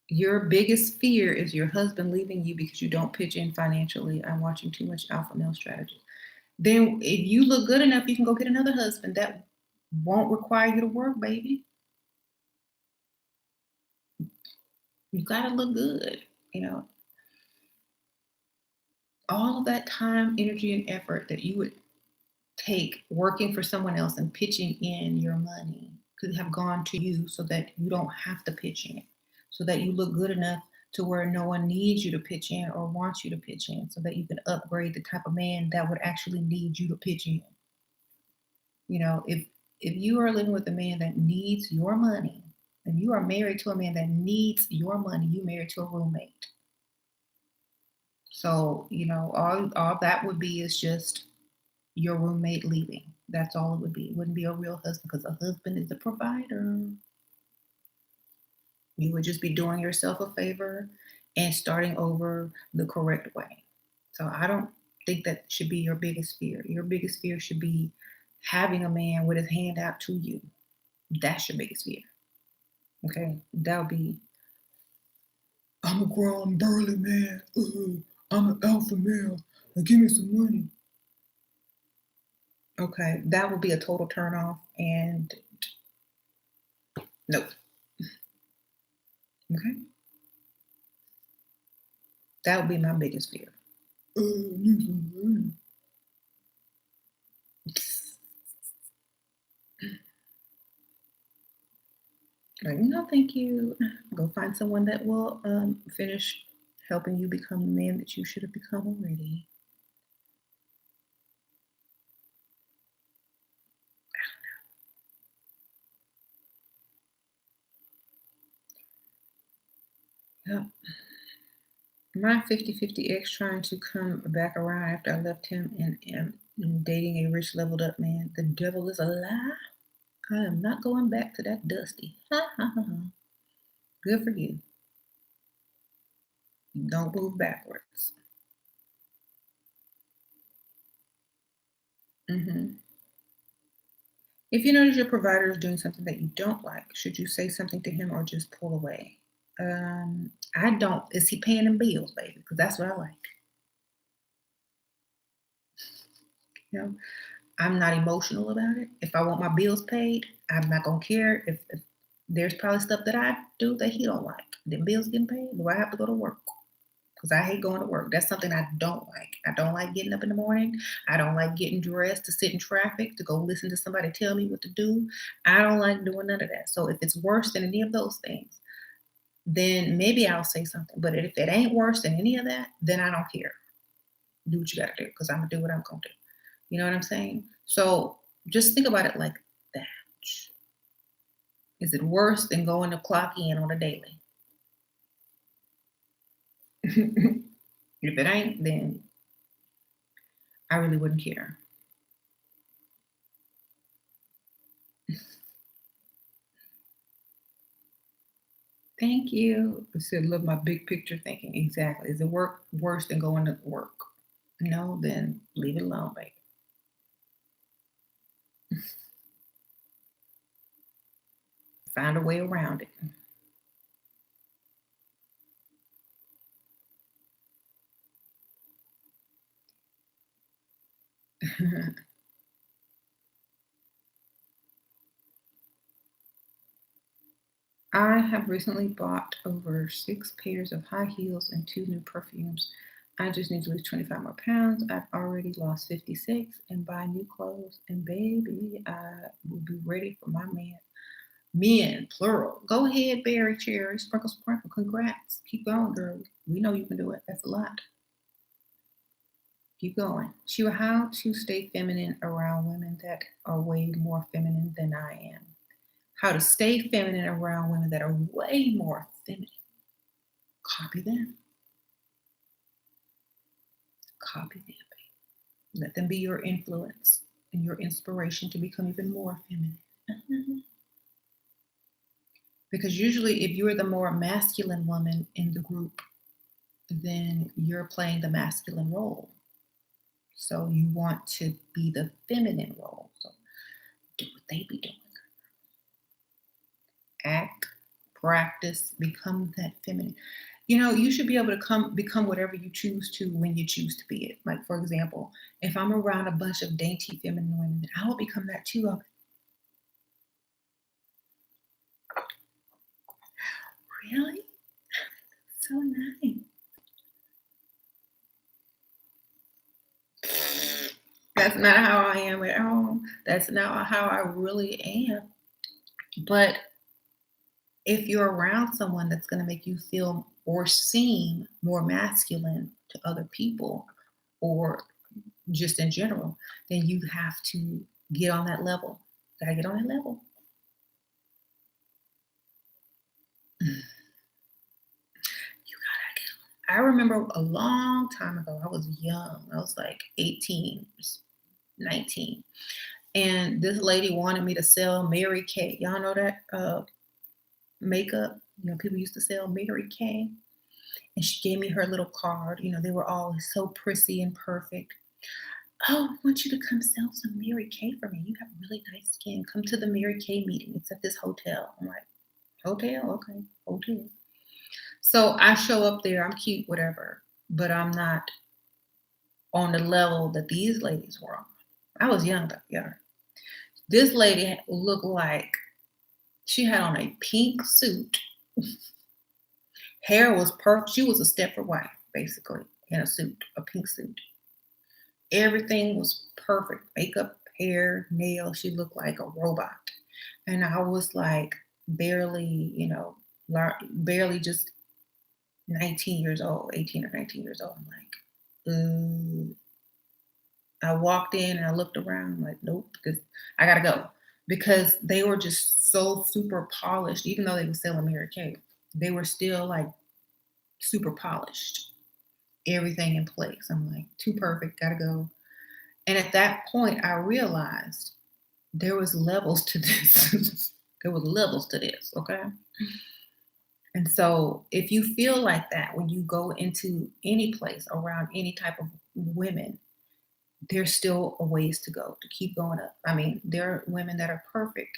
Your biggest fear is your husband leaving you because you don't pitch in financially. I'm watching too much alpha male strategy. Then, if you look good enough, you can go get another husband that won't require you to work, baby. You gotta look good. You know, all of that time, energy, and effort that you would take working for someone else and pitching in your money could have gone to you so that you don't have to pitch in, so that you look good enough to where no one needs you to pitch in or wants you to pitch in, so that you can upgrade the type of man that would actually need you to pitch in. If you are living with a man that needs your money, and you are married to a man that needs your money, you married to a roommate. So, all that would be is just your roommate leaving. That's all it would be. It wouldn't be a real husband because a husband is a provider. You would just be doing yourself a favor and starting over the correct way. So I don't think that should be your biggest fear. Your biggest fear should be having a man with his hand out to you. That's your biggest fear. Okay. That would be, I'm a grown, burly man. I'm an alpha male. Now give me some money. Okay. That would be a total turn off. And nope. Okay. That would be my biggest fear. Need some money. Like, no, thank you. Go find someone that will finish helping you become the man that you should have become already. Yep. My 50-50 ex trying to come back around after I left him and am dating a rich leveled up man. The devil is a lie. I am not going back to that dusty. Ha ha ha ha. Good for you. Don't move backwards. Hmm. If you notice your provider is doing something that you don't like, should you say something to him or just pull away? I don't. Is he paying them bills, baby? Because that's what I like. You know, I'm not emotional about it. If I want my bills paid, I'm not gonna care if there's probably stuff that I do that he don't like. The bills getting paid. Do I have to go to work? Because I hate going to work. That's something I don't like. I don't like getting up in the morning. I don't like getting dressed to sit in traffic to go listen to somebody tell me what to do. I don't like doing none of that. So if it's worse than any of those things, then maybe I'll say something. But if it ain't worse than any of that, then I don't care. Do what you got to do because I'm gonna do what I'm gonna do. You know what I'm saying? So just think about it like that. Is it worse than going to clock in on a daily? If it ain't, then I really wouldn't care. Thank you. I said, love my big picture thinking. Exactly. Is it work worse than going to work? No, then leave it alone, baby. Find a way around it. I have recently bought over 6 pairs of high heels and 2 new perfumes. I just need to lose 25 more pounds. I've already lost 56 and buy new clothes. And baby, I will be ready for my man. Men, plural. Go ahead, berry, cherry, sprinkle, sprinkle. Congrats. Keep going, girl. We know you can do it. That's a lot. Keep going. Sheila, how to stay feminine around women that are way more feminine than I am. How to stay feminine around women that are way more feminine. Copy them. Copy them. Let them be your influence and your inspiration to become even more feminine. Because usually, if you're the more masculine woman in the group, then you're playing the masculine role. So you want to be the feminine role. So do what they be doing. Act, practice, become that feminine. You know, you should be able to become whatever you choose to when you choose to be it. Like for example, if I'm around a bunch of dainty feminine women, then I will become that too. Really? So nice. That's not how I am at all. That's not how I really am. But if you're around someone that's going to make you feel or seem more masculine to other people or just in general, then you have to get on that level. Gotta get on that level. You gotta get on. I remember a long time ago, I was young. I was like 18, 19. And this lady wanted me to sell Mary Kay. Y'all know that makeup? You know, people used to sell Mary Kay. And she gave me her little card. You know, they were all so prissy and perfect. Oh, I want you to come sell some Mary Kay for me. You have really nice skin. Come to the Mary Kay meeting. It's at this hotel. I'm like, hotel? Okay, hotel. So I show up there. I'm cute, whatever, but I'm not on the level that these ladies were on. I was young though, yeah. This lady looked like she had on a pink suit. Hair was perfect. She was a Stepford wife, basically, in a suit, a pink suit. Everything was perfect. Makeup, hair, nails. She looked like a robot. And I was like barely, barely just 19 years old, 18 or 19 years old. I'm like, I walked in and I looked around. I'm like, nope, because I gotta go. Because they were just so super polished, even though they were selling Mary Kay, they were still like super polished, everything in place. I'm like, too perfect, gotta go. And at that point, I realized there was levels to this. There was levels to this, okay? And so if you feel like that when you go into any place around any type of women, there's still a ways to go to keep going up. I mean, there are women that are perfect,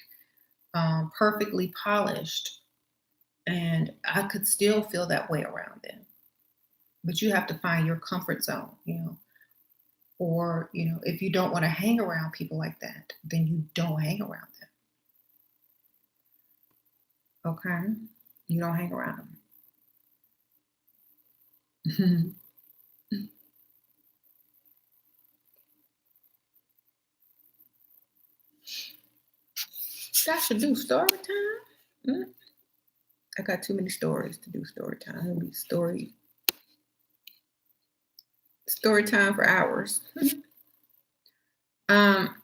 perfectly polished, and I could still feel that way around them. But you have to find your comfort zone, or if you don't want to hang around people like that, then you don't hang around them. Okay, you don't hang around them. I should do story time. Mm, I got too many stories to do story time. It'll be story time for hours. um,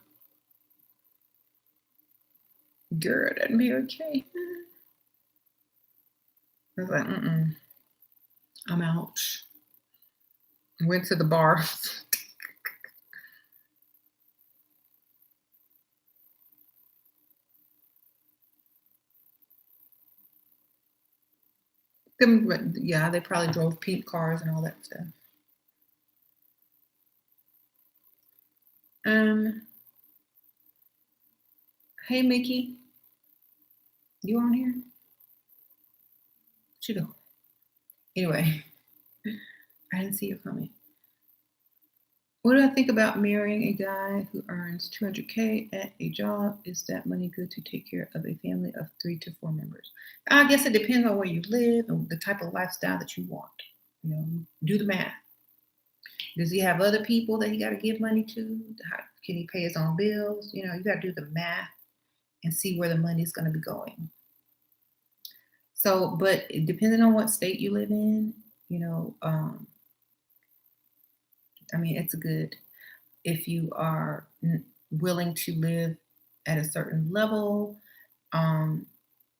Girl, that Mary Kay. I was like, I'm out. Went to the bar. Yeah, they probably drove pink cars and all that stuff. Um, hey Mickey, you on here? What you doing? Anyway, I didn't see you coming. What do I think about marrying a guy who earns 200K at a job? Is that money good to take care of a family of 3 to 4 members? I guess it depends on where you live and the type of lifestyle that you want. Do the math. Does he have other people that he got to give money to? Can he pay his own bills? You got to do the math and see where the money is going to be going. So, but depending on what state you live in, I mean, it's good if you are willing to live at a certain level, um,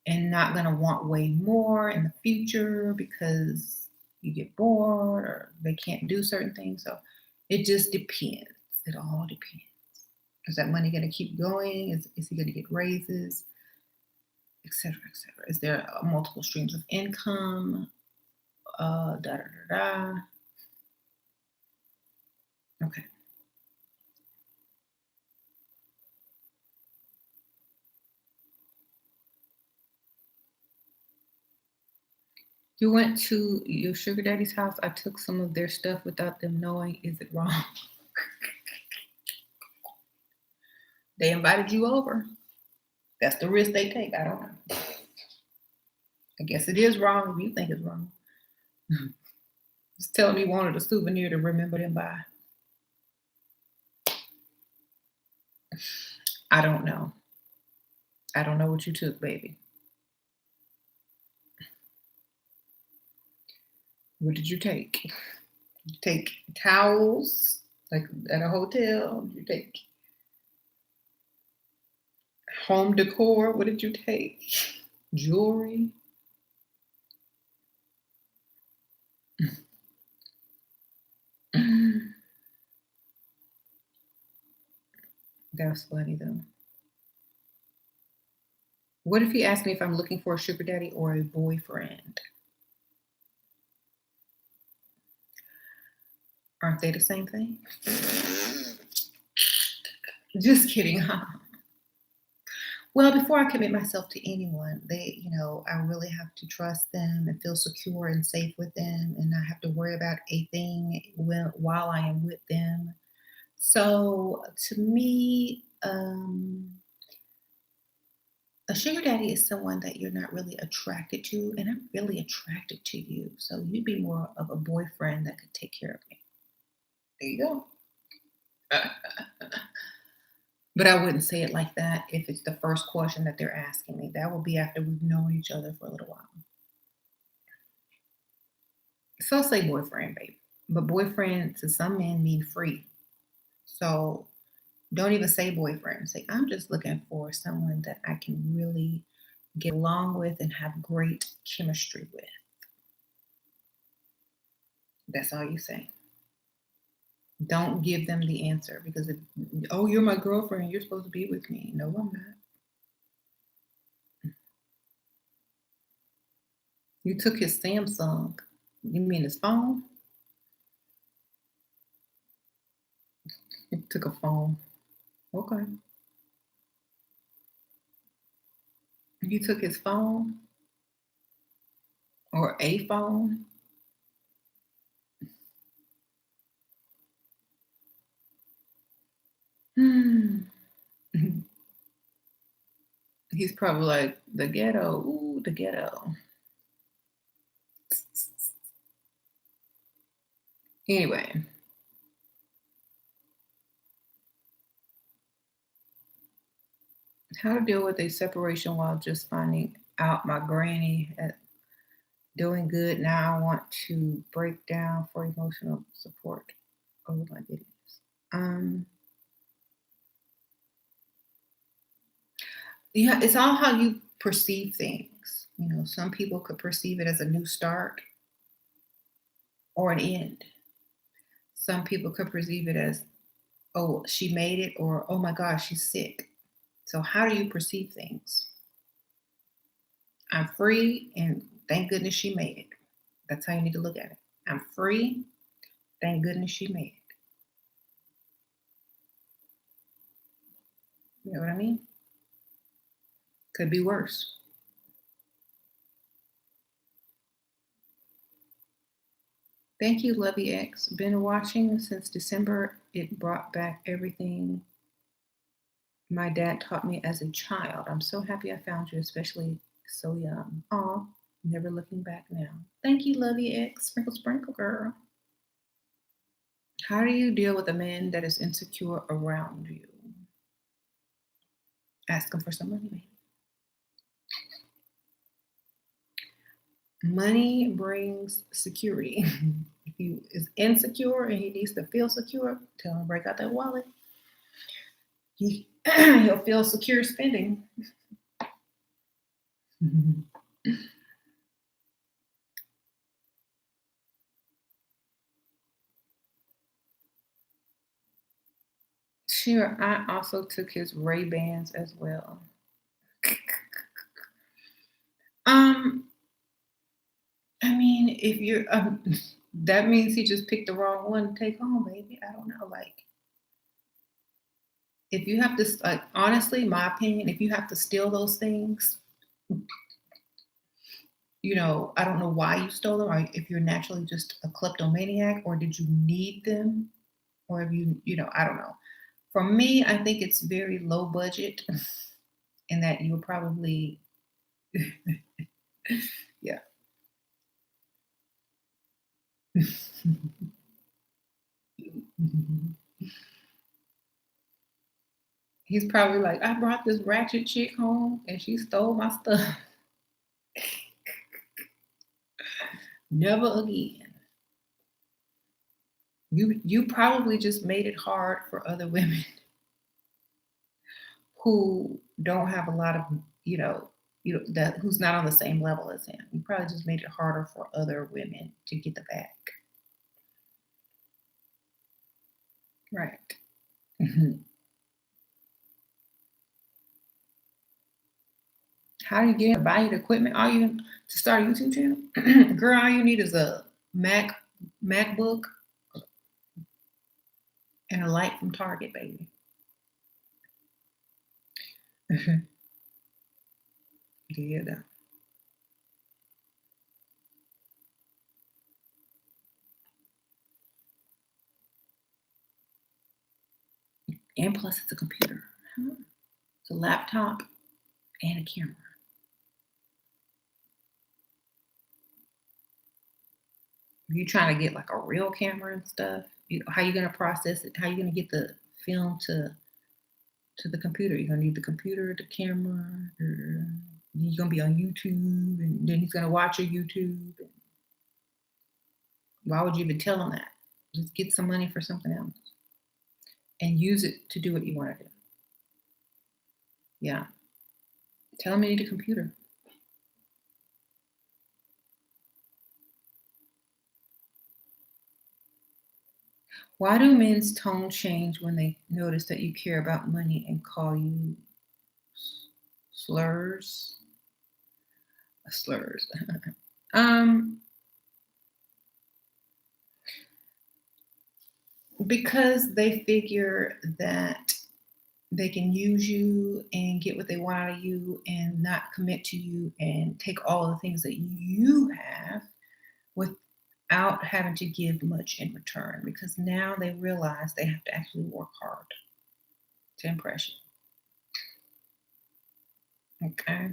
and not going to want way more in the future because you get bored or they can't do certain things. So it just depends. It all depends. Is that money going to keep going? Is he going to get raises, et cetera, et cetera? Is there multiple streams of income? Da da da da. Okay. You went to your sugar daddy's house. I took some of their stuff without them knowing. Is it wrong? They invited you over. That's the risk they take. I don't know. I guess it is wrong if you think it's wrong. Just tell me you wanted a souvenir to remember them by. I don't know. I don't know what you took, baby. What did you take? Did you take towels, like at a hotel? Did you take home decor? What did you take? Jewelry? That's funny though. What if he asked me if I'm looking for a sugar daddy or a boyfriend? Aren't they the same thing? Just kidding, huh? Well, before I commit myself to anyone, I really have to trust them and feel secure and safe with them and not have to worry about a thing while I am with them. So to me, a sugar daddy is someone that you're not really attracted to, and I'm really attracted to you. So you'd be more of a boyfriend that could take care of me. There you go. But I wouldn't say it like that if it's the first question that they're asking me. That will be after we've known each other for a little while. So say boyfriend, babe. But boyfriend to some men mean free. So don't even say boyfriend. Say, I'm just looking for someone that I can really get along with and have great chemistry with. That's all you say. Don't give them the answer because oh, you're my girlfriend. You're supposed to be with me. No, I'm not. You took his Samsung. You mean his phone? You took a phone. Okay. You took his phone or a phone? Hmm. He's probably like, the ghetto. Ooh, the ghetto. Anyway, how to deal with a separation while just finding out my granny at doing good. Now I want to break down for emotional support. Oh my goodness. Um, yeah, it's all how you perceive things. You know, some people could perceive it as a new start or an end. Some people could perceive it as, oh, she made it, or oh my gosh, she's sick. So, how do you perceive things? I'm free, and thank goodness she made it. That's how you need to look at it. I'm free, thank goodness she made it. You know what I mean? Could be worse. Thank you, Lovey X. Been watching since December. It brought back everything my dad taught me as a child. I'm so happy I found you, especially so young. Aw, never looking back now. Thank you, Lovey X. Sprinkle, sprinkle, girl. How do you deal with a man that is insecure around you? Ask him for some money, man. Money brings security. If he is insecure and he needs to feel secure, tell him to break out that wallet. He'll feel secure spending. Sure, I also took his Ray Bans as well. Um, I mean, if you're, that means he just picked the wrong one to take home, baby. I don't know. Like, if you have to, like, honestly, my opinion, if you have to steal those things, I don't know why you stole them, or if you're naturally just a kleptomaniac, or did you need them, or if I don't know. For me, I think it's very low budget, and that you'll probably, yeah. He's probably like, I brought this ratchet chick home, and she stole my stuff. Never again. You probably just made it hard for other women who don't have a lot of, that who's not on the same level as him. You probably just made it harder for other women to get the bag. Right. How do you get buy you the equipment? All you to start a YouTube channel? Girl, all you need is a MacBook and a light from Target, baby. Yeah. And plus it's a computer. Huh? It's a laptop and a camera. If you're trying to get like a real camera and stuff, how you gonna process it? How you gonna get the film to the computer? You're gonna need the computer, the camera, or you're gonna be on YouTube, and then he's gonna watch your YouTube. Why would you even tell him that? Just get some money for something else and use it to do what you want to do. Yeah. Tell him you need a computer. Why do men's tone change when they notice that you care about money and call you slurs? Slurs. um, because they figure that they can use you and get what they want out of you and not commit to you and take all the things that you have without having to give much in return, because now they realize they have to actually work hard to impress you. Okay.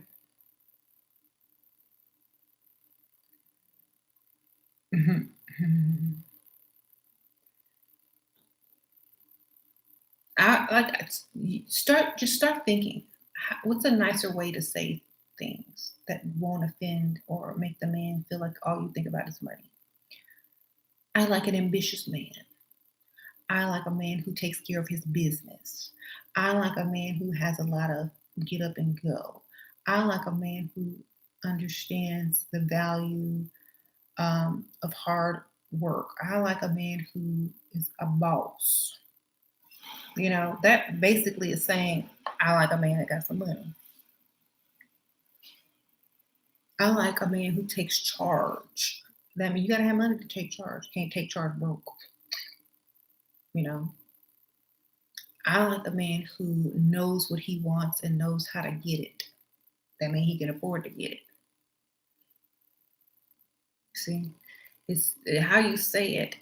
Start thinking. What's a nicer way to say things that won't offend or make the man feel like all you think about is money? I like an ambitious man. I like a man who takes care of his business. I like a man who has a lot of get up and go. I like a man who understands the value of hard work. I like a man who is a boss. That basically is saying, I like a man that got some money. I like a man who takes charge. That means you got to have money to take charge. Can't take charge broke. You know, I like a man who knows what he wants and knows how to get it. That means he can afford to get it. See, it's how you say it.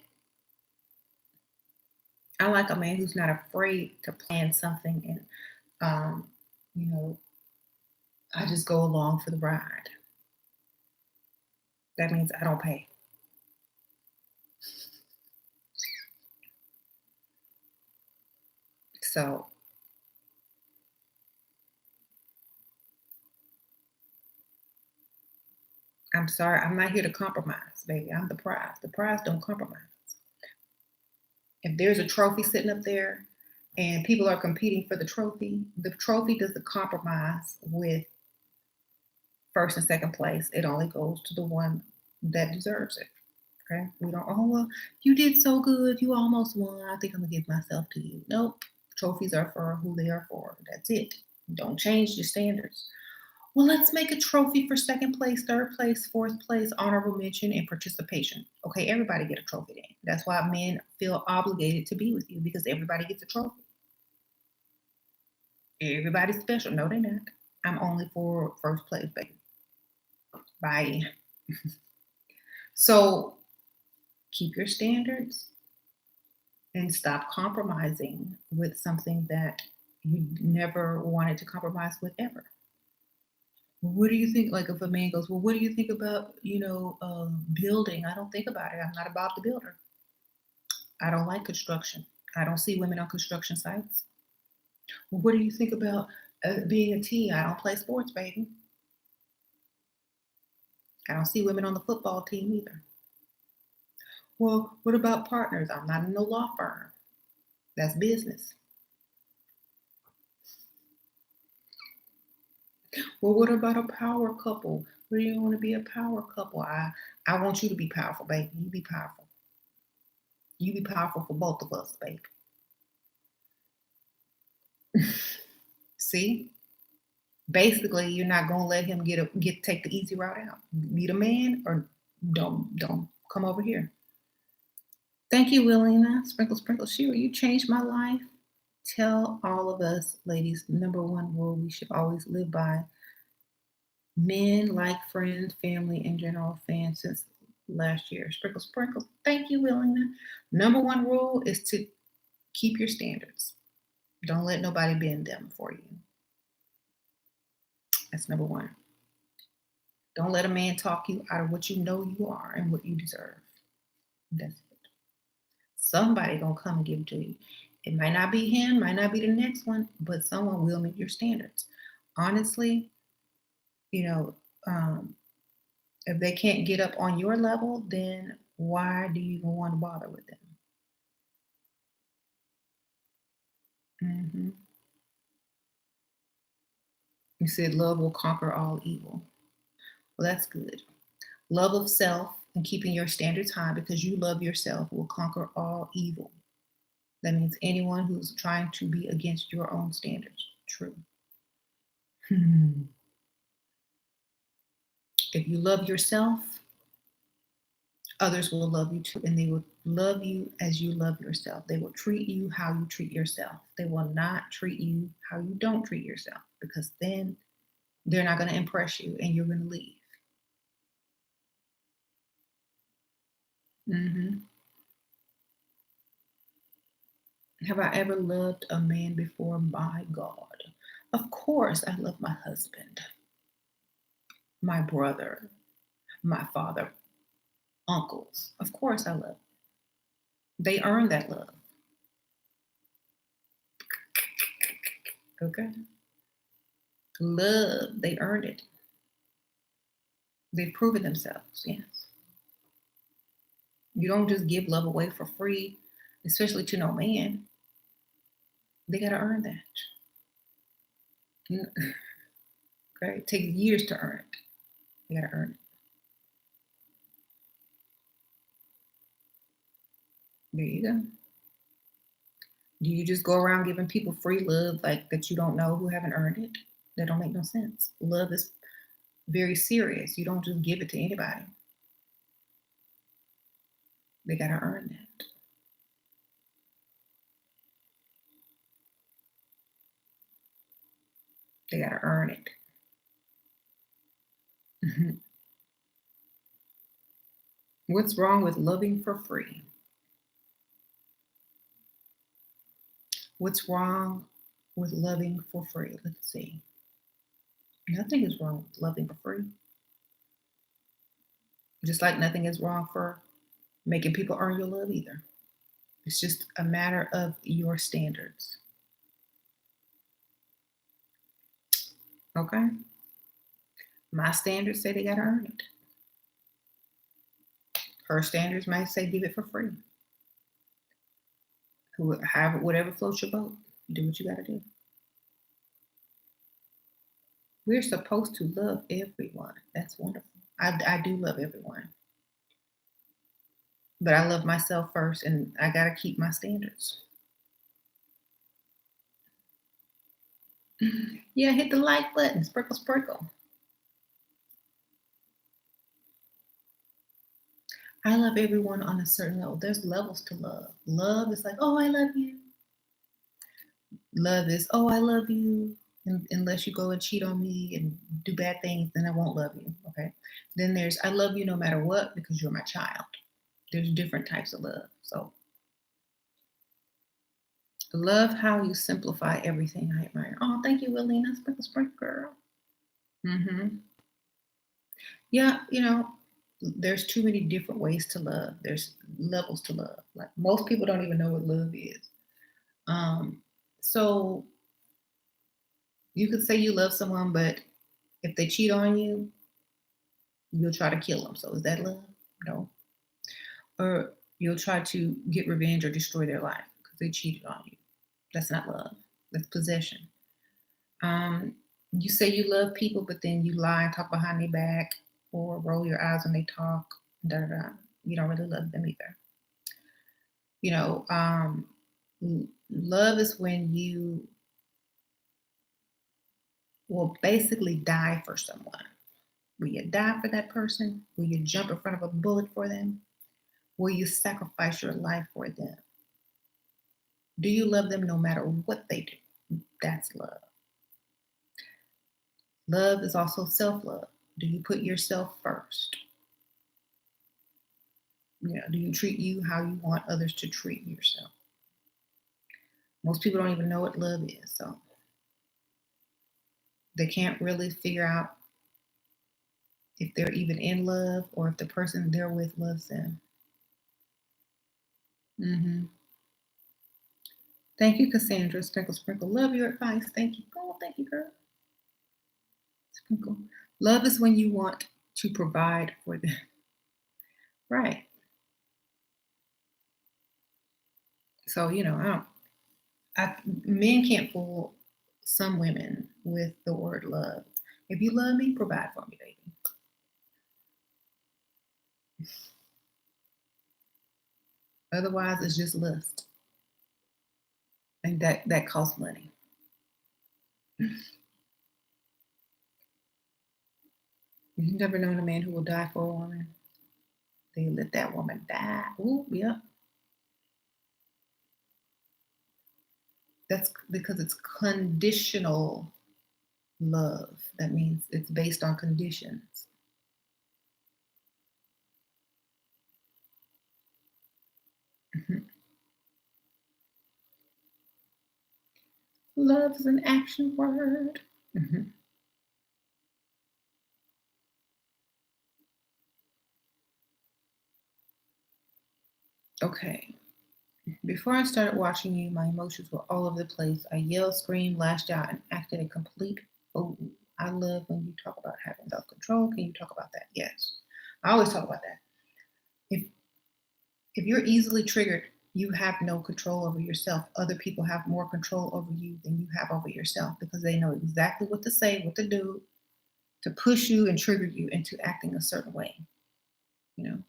I like a man who's not afraid to plan something and, um, you know, I just go along for the ride. That means I don't pay. So I'm sorry, I'm not here to compromise, baby. I'm the prize. The prize don't compromise. If there's a trophy sitting up there and people are competing for the trophy doesn't compromise with first and second place. It only goes to the one that deserves it. Okay. We don't, oh, well, you did so good. You almost won. I think I'm going to give myself to you. Nope. Trophies are for who they are for. That's it. Don't change your standards. Well, let's make a trophy for second place, third place, fourth place, honorable mention, and participation. Okay, everybody get a trophy then. That's why men feel obligated to be with you, because everybody gets a trophy. Everybody's special. No, they're not. I'm only for first place, baby. Bye. So keep your standards and stop compromising with something that you never wanted to compromise with ever. Well, what do you think? Like if a man goes, well, what do you think about, building? I don't think about it. I'm not about the builder. I don't like construction. I don't see women on construction sites. Well, what do you think about being a teen? I don't play sports, baby. I don't see women on the football team either. Well, what about partners? I'm not in no law firm. That's business. Well, what about a power couple? What do you want to be a power couple? I want you to be powerful, baby. You be powerful. You be powerful for both of us, baby. See? Basically, you're not gonna let him get take the easy route out. Be the man or don't come over here. Thank you, Willina. Sprinkle, sprinkle, Sheila. You changed my life. Tell all of us, ladies, number one rule we should always live by. Men like friends, family, and general fans since last year. Sprinkle, sprinkle. Thank you, Willina. Number one rule is to keep your standards. Don't let nobody bend them for you. That's number one. Don't let a man talk you out of what you know you are and what you deserve. That's it. Somebody gonna come and give it to you. It might not be him, might not be the next one, but someone will meet your standards. Honestly, you know, um, if they can't get up on your level, then why do you even want to bother with them? Hmm. You said love will conquer all evil. Well, that's good. Love of self and keeping your standards high because you love yourself will conquer all evil. That means anyone who's trying to be against your own standards. True. Hmm. If you love yourself, others will love you too, and they will love you as you love yourself. They will treat you how you treat yourself. They will not treat you how you don't treat yourself, because then they're not going to impress you and you're going to leave. Hmm. Have I ever loved a man before? My God. Of course, I love my husband, my brother, my father, uncles. Of course, I love them. They earn that love. Okay. Love, they earned it. They've proven themselves. Yes. You don't just give love away for free, especially to no man. They got to earn that. You know, okay. It takes years to earn it. You got to earn it. There you go. Do you just go around giving people free love like that you don't know who haven't earned it? That don't make no sense. Love is very serious. You don't just give it to anybody. They got to earn that. They got to earn it. Mhm. What's wrong with loving for free? What's wrong with loving for free? Let's see. Nothing is wrong with loving for free. Just like nothing is wrong for making people earn your love either. It's just a matter of your standards. Okay? My standards say they got to earn it. Her standards might say give it for free. However, whatever floats your boat, do what you got to do. We're supposed to love everyone. That's wonderful. I do love everyone, but I love myself first, and I got to keep my standards. Yeah, hit the like button, sprinkle, sprinkle. I love everyone on a certain level. There's levels to love. Love is like, oh, I love you. Love is, oh, I love you. And unless you go and cheat on me and do bad things, then I won't love you. Okay. Then there's, I love you no matter what because you're my child. There's different types of love. So love how you simplify everything. I admire. Oh, thank you, Willina. Sprinkle, sprinkle, girl. Mm-hmm. Yeah, there's too many different ways to love. There's levels to love. Like most people don't even know what love is. Um, so you could say you love someone, but if they cheat on you, you'll try to kill them. So is that love? No. Or you'll try to get revenge or destroy their life because they cheated on you. That's not love. That's possession. You say you love people, but then you lie and talk behind their back or roll your eyes when they talk. Da, da, da. You don't really love them either. You know, love is when you will basically die for someone. Will you die for that person? Will you jump in front of a bullet for them? Will you sacrifice your life for them? Do you love them no matter what they do? That's love. Love is also self love. Do you put yourself first? Do you treat you how you want others to treat yourself? Most people don't even know what love is, so they can't really figure out if they're even in love or if the person they're with loves them. Hmm. Thank you, Cassandra. Sprinkle, sprinkle. Love your advice. Thank you. Oh, thank you, girl. Sprinkle. Love is when you want to provide for them. Right. So, men can't fool some women with the word love. If you love me, provide for me, baby. Otherwise, it's just lust. And that costs money. You've never known a man who will die for a woman. They let that woman die. Ooh, yep. That's because it's conditional love. That means it's based on conditions. Mhm. Love is an action word. Mhm. Okay. Before I started watching you, my emotions were all over the place. I yelled, screamed, lashed out, and acted a complete fool. I love when you talk about having self control. Can you talk about that? Yes. I always talk about that. If if you're easily triggered, you have no control over yourself. Other people have more control over you than you have over yourself because they know exactly what to say, what to do to push you and trigger you into acting a certain way. You know,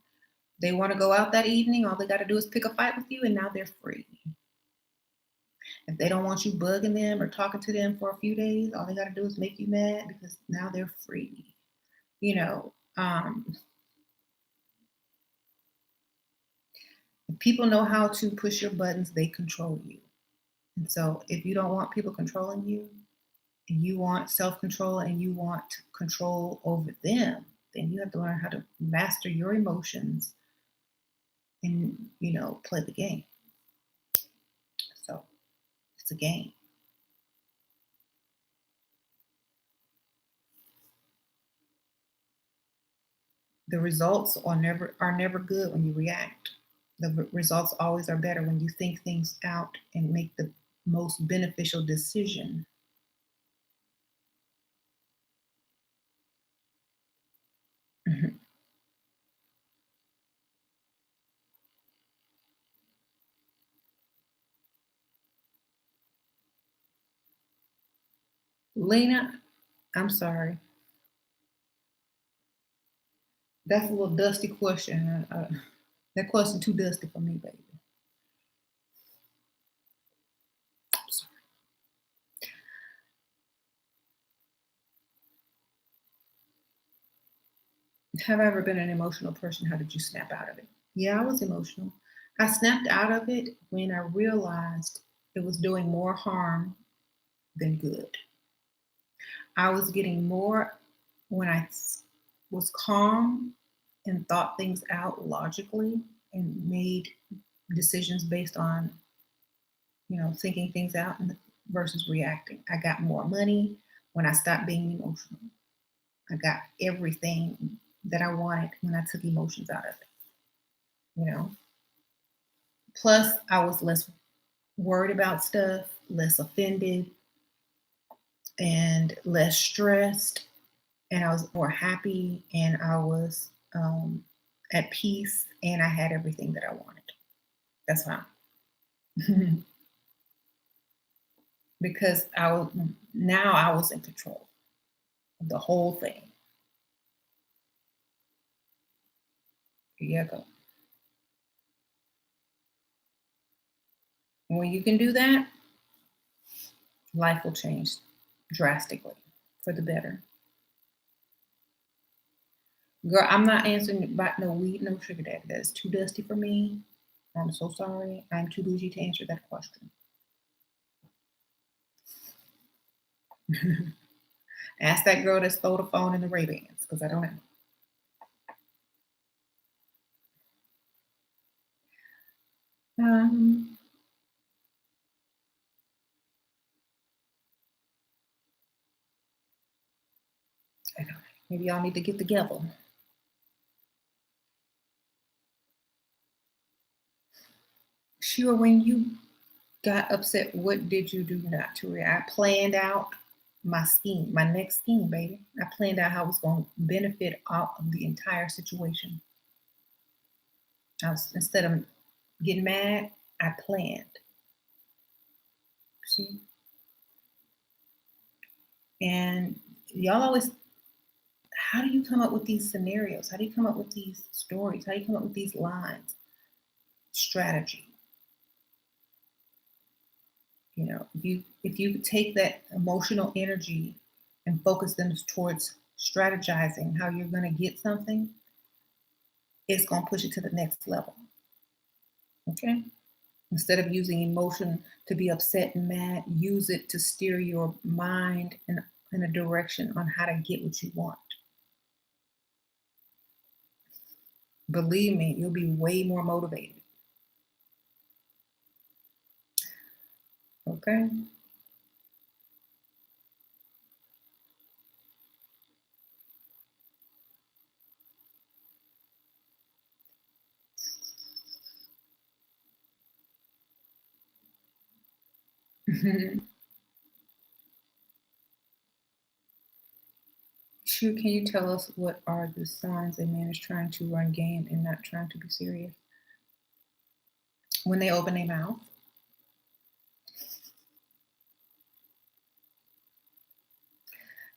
they want to go out that evening, all they got to do is pick a fight with you, and now they're free. If they don't want you bugging them or talking to them for a few days, all they got to do is make you mad because now they're free. You know, if people know how to push your buttons, they control you. And so if you don't want people controlling you, and you want self control and you want control over them, then you have to learn how to master your emotions and, play the game. So it's a game. The results are never good when you react. The results always are better when you think things out and make the most beneficial decision. Mhm. Lena, I'm sorry. That's a little dusty question. That question too dusty for me, baby. I'm sorry. Have I ever been an emotional person? How did you snap out of it? Yeah, I was emotional. I snapped out of it when I realized it was doing more harm than good. I was getting more when was calm and thought things out logically and made decisions based on, thinking things out and versus reacting. I got more money when I stopped being emotional. I got everything that I wanted when I took emotions out of it, you know. Plus, I was less worried about stuff, less offended, and less stressed, and I was more happy, and I was at peace, and I had everything that I wanted. That's fine. Because I was in control of the whole thing. Here you go. When you can do that, life will change drastically for the better. Girl, I'm not answering about no weed, no sugar daddy. That is too dusty for me. I'm so sorry. I'm too bougie to answer that question. Ask that girl that stole the phone and the Ray-Bans, because I don't know. Um, I don't know. Maybe y'all need to get together. Sure, when you got upset, what did you do not to react? I planned out my scheme, my next scheme, baby. I planned out how it was going to benefit all of the entire situation. Instead of getting mad, I planned. See? And y'all always, how do you come up with these scenarios? How do you come up with these stories? How do you come up with these lines? Strategy. If you take that emotional energy and focus them towards strategizing how you're going to get something, it's going to push it to the next level. Okay. Instead of using emotion to be upset and mad, use it to steer your mind in a direction on how to get what you want. Believe me, you'll be way more motivated. Okay. Sure, can you tell us what are the signs a man is trying to run game and not trying to be serious? When they open their mouth.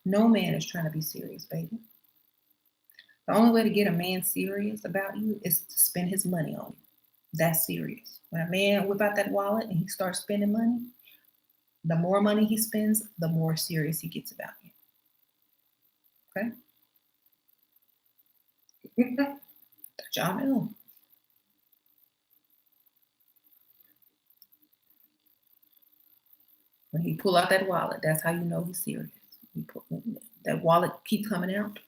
No man is trying to be serious, baby. The only way to get a man serious about you is to spend his money on you. That's serious. When a man whip out that wallet and he starts spending money, the more money he spends, the more serious he gets about you. Okay? That y'all know. When he pull out that wallet, that's how you know he's serious. That wallet keep coming out.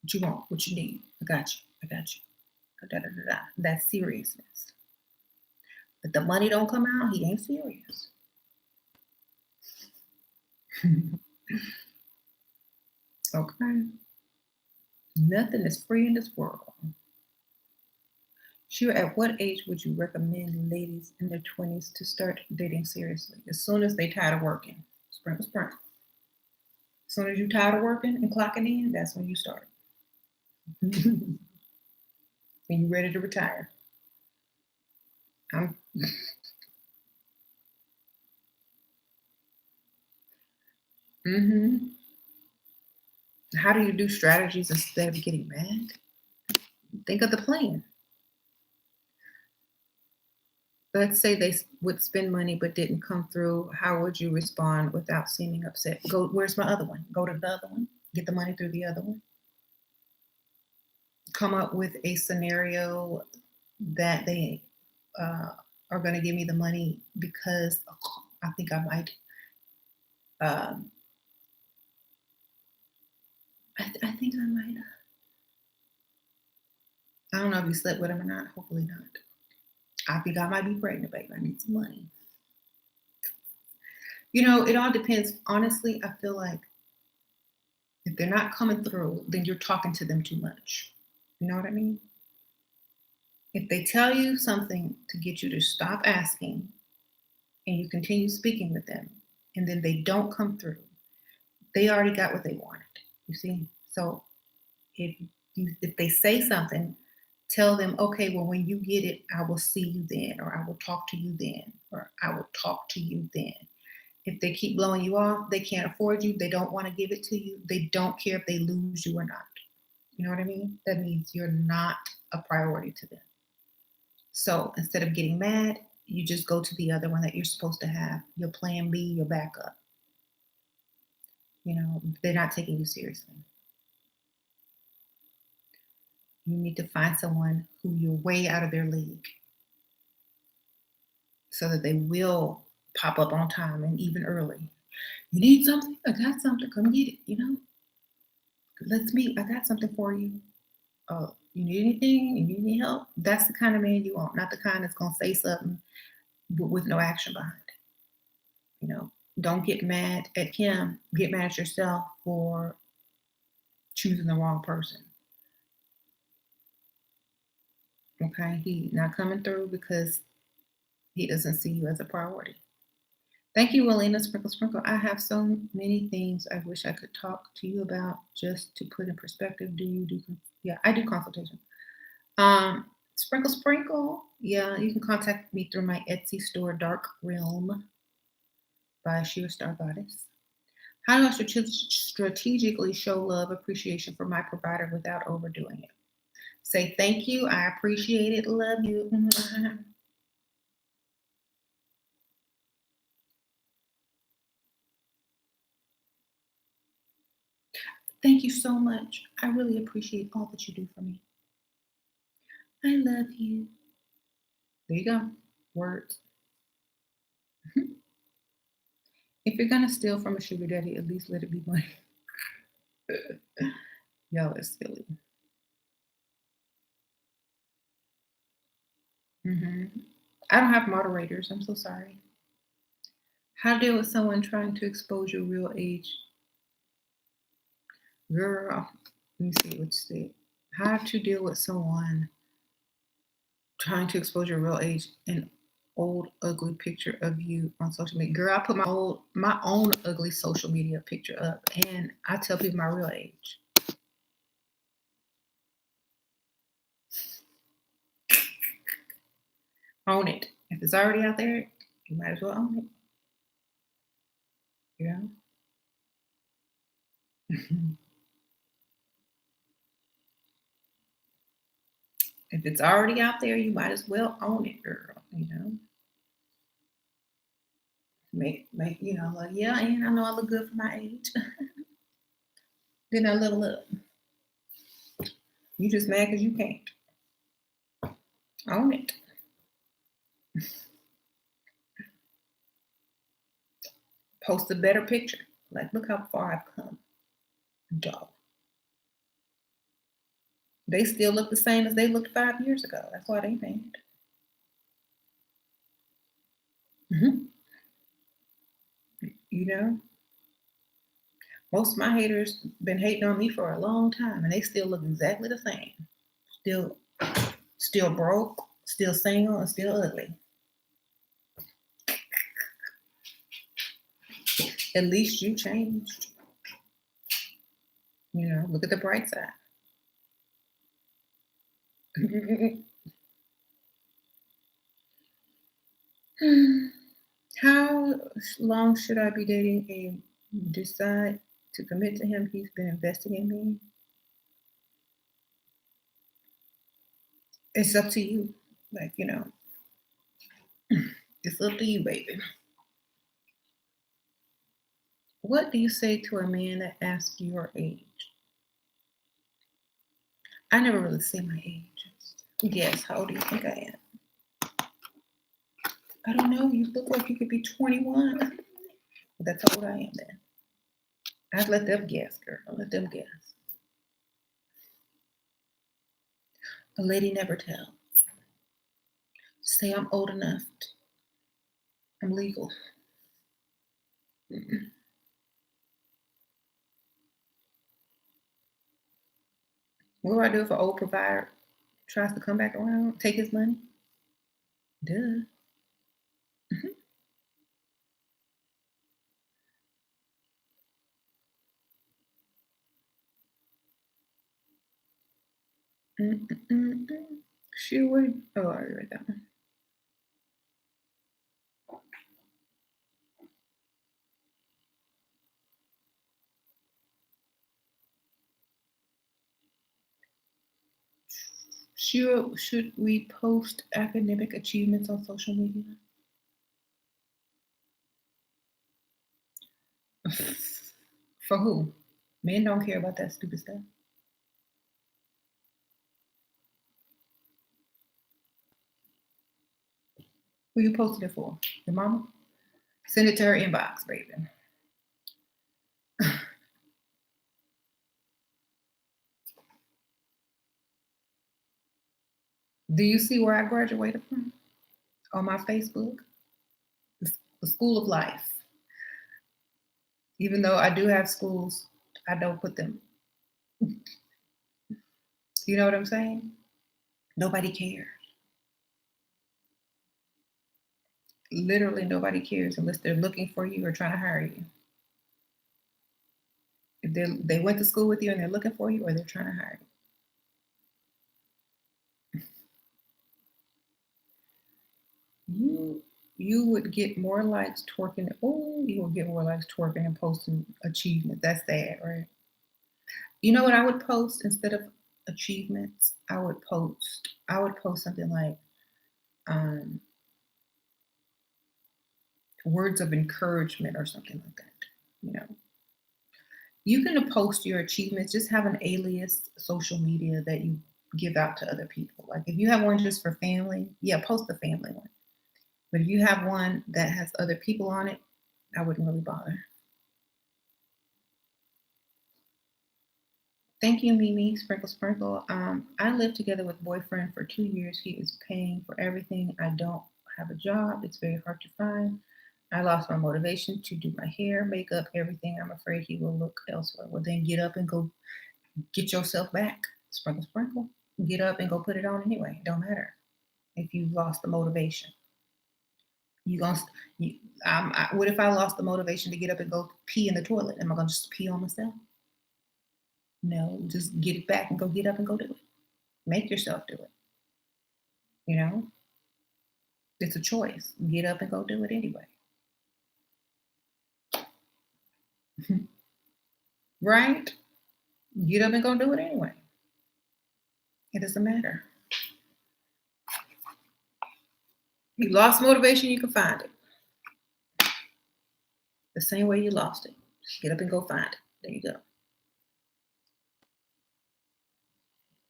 What you want? What you need? I got you. I got you. Da, da, da, da. That's seriousness. But the money don't come out, he ain't serious. Okay. Nothing is free in this world. Sure, at what age would you recommend ladies in their 20s to start dating seriously? As soon as they tired of working. Sprinkle, sprinkle. As soon as you tired of working and clocking in, that's when you start. When you ready to retire. I'm hmm How do you do strategies instead of getting mad? Think of the plan. Let's say they would spend money but didn't come through. How would you respond without seeming upset? Go, where's my other one? Go to the other one. Get the money through the other one. Come up with a scenario that they uh, are going to give me the money because I think I might. Um, I think I might. I don't know if you slept with him or not. Hopefully not. I think I might be pregnant, babe. I need some money. It all depends. Honestly, I feel like if they're not coming through, then you're talking to them too much. You know what I mean? If they tell you something to get you to stop asking and you continue speaking with them, and then they don't come through, they already got what they wanted. You see? So if if they say something, tell them, okay, well, when you get it, I will see you then, or I will talk to you then, or I will talk to you then. If they keep blowing you off, they can't afford you, they don't want to give it to you, they don't care if they lose you or not. You know what I mean? That means you're not a priority to them. So instead of getting mad, you just go to the other one that you're supposed to have, your plan B, your backup. They're not taking you seriously. You need to find someone who you're way out of their league so that they will pop up on time and even early. You need something? I got something. Come get it. Let's meet. I got something for you. You need anything? You need any help? That's the kind of man you want, not the kind that's going to say something with no action behind it. Don't get mad at him. Get mad at yourself for choosing the wrong person. Okay, he not coming through because he doesn't see you as a priority. Thank you, Alina Sprinkle Sprinkle. I have so many things I wish I could talk to you about just to put in perspective. Do you do? Yeah, I do consultation. Sprinkle Sprinkle. Yeah, you can contact me through my Etsy store, Dark Realm by Sheer Star Goddess. How do I strategically show love, appreciation for my provider without overdoing it? Say thank you. I appreciate it. Love you. Thank you so much. I really appreciate all that you do for me. I love you. There you go. Words. Mhm. If you're gonna steal from a sugar daddy, at least let it be money. Y'all are silly. Hmm. I don't have moderators. I'm so sorry. How to deal with someone trying to expose your real age? Girl, let me see what you said. How to deal with someone trying to expose your real age and old ugly picture of you on social media. Girl, I put my own ugly social media picture up and I tell people my real age. Own it. If it's already out there, you might as well own it. You know? If it's already out there, you might as well own it, girl. You know? Make like, yeah, and I know I look good for my age. Then I level up. You just mad because you can't. Own it. Post a better picture. Like, look how far I've come. Dog. They still look the same as they looked 5 years ago. That's why they mad. Hmm. You know, most of my haters been hating on me for a long time, and they still look exactly the same. Still, still broke, still single, and still ugly. At least you changed. Look at the bright side. How long should I be dating a decide to commit to him? He's been investing in me. It's up to you. Like, it's up to you, baby. What do you say to a man that asks your age? I never really say my age. Yes, how old do you think I am? I don't know. You look like you could be 21. That's how old I am then. I'd let them guess, girl. I'll let them guess. A lady never tells. Say I'm old enough. I'm legal. Mm-mm. What do I do if an old provider tries to come back around? Take his money? Duh. Mhm. Mm-mm-mm-mm. She would. Oh, I read that one. Should we post academic achievements on social media? For who? Men don't care about that stupid stuff. Who you posted it for? Your mama? Send it to her inbox, baby. Do you see where I graduated from? On my Facebook? The School of Life. Even though I do have schools, I don't put them. You know what I'm saying? Nobody cares. Literally nobody cares unless they're looking for you or trying to hire you. If they went to school with you and they're looking for you or they're trying to hire you. You would get more likes twerking. Oh, you will get more likes twerking and posting achievement. That's sad, right? You know what I would post instead of achievements? I would post something like um, words of encouragement or something like that. You know, You can post your achievements, just have an alias social media that you give out to other people. Like if you have one just for family, yeah, post the family one. But if you have one that has other people on it, I wouldn't really bother. Thank you, Mimi. Sprinkle, sprinkle. I lived together with boyfriend for 2 years. He is paying for everything. I don't have a job. It's very hard to find. I lost my motivation to do my hair, makeup, everything. I'm afraid he will look elsewhere. Well, then get up and go get yourself back. Sprinkle, sprinkle. Get up and go put it on anyway. It don't matter if you lost the motivation. You gonna you, what if I lost the motivation to get up and go pee in the toilet? Am I gonna just pee on myself? No, just get it back and go get up and go do it. Make yourself do it. You know, it's a choice. Get up and go do it anyway. Right? Get up and go do it anyway. It doesn't matter. You lost motivation, you can find it. The same way you lost it. Just get up and go find it. There you go.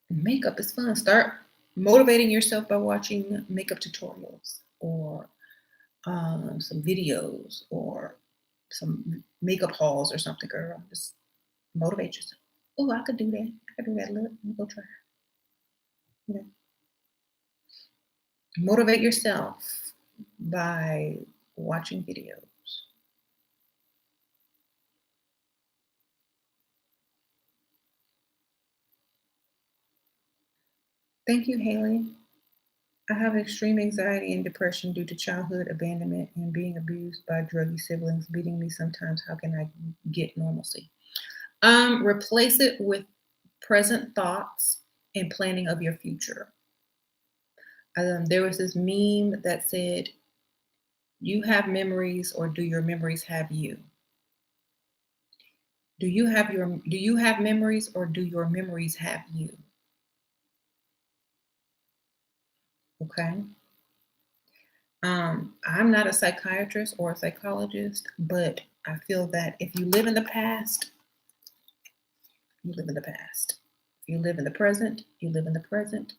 Makeup is fun. Start motivating yourself by watching makeup tutorials or some videos or some makeup hauls or something, girl. Just motivate yourself. Oh, I could do that. I could do that. Look, let me go try. You know, motivate yourself by watching videos. Thank you, Haley. I have extreme anxiety and depression due to childhood abandonment and being abused by druggy siblings, beating me sometimes. How can I get normalcy? Replace it with present thoughts and planning of your future. There was this meme that said, "You have memories, or do your memories have you?" Do you have memories, or do your memories have you? Okay. I'm not a psychiatrist or a psychologist, but I feel that if you live in the past, you live in the past. If you live in the present, you live in the present.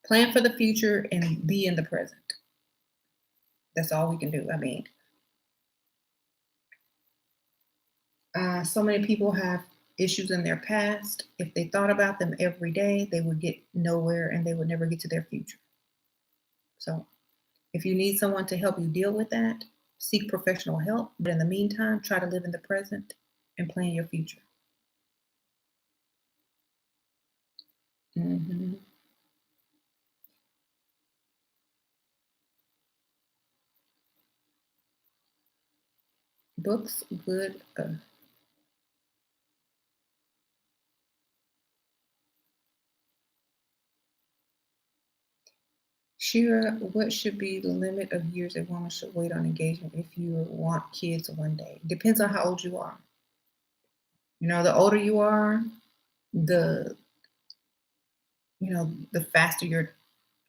Plan for the future and be in the present. That's all we can do. I mean, so many people have issues in their past. If they thought about them every day, they would get nowhere and they would never get to their future. So, if you need someone to help you deal with that, seek professional help. But in the meantime, try to live in the present and plan your future. Hmm. Books, good. Shira, what should be the limit of years a woman should wait on engagement if you want kids one day? Depends on how old you are. You know, the older you are, the the faster your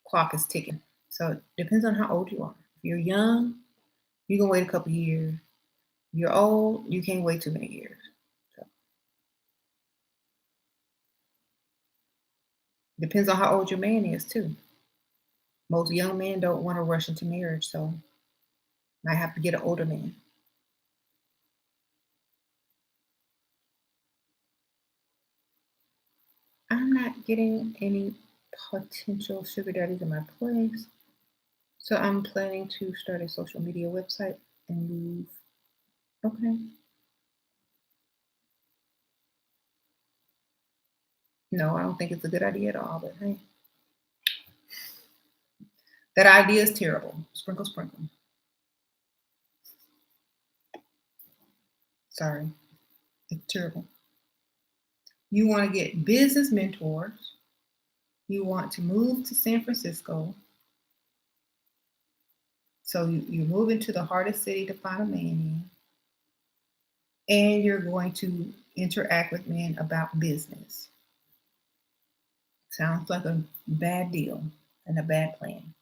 clock is ticking. So it depends on how old you are. If you're young, you can wait a couple years. If you're old, you can't wait too many years. So depends on how old your man is too. Most young men don't want to rush into marriage, so might have to get an older man. I'm not getting any potential sugar daddies in my place. So I'm planning to start a social media website and move. Okay. No, I don't think it's a good idea at all, but hey, that idea is terrible. Sprinkle, sprinkle. Sorry, it's terrible. You want to get business mentors. You want to move to San Francisco. So you're moving to the hardest city to find a man in, and you're going to interact with men about business. Sounds like a bad deal and a bad plan.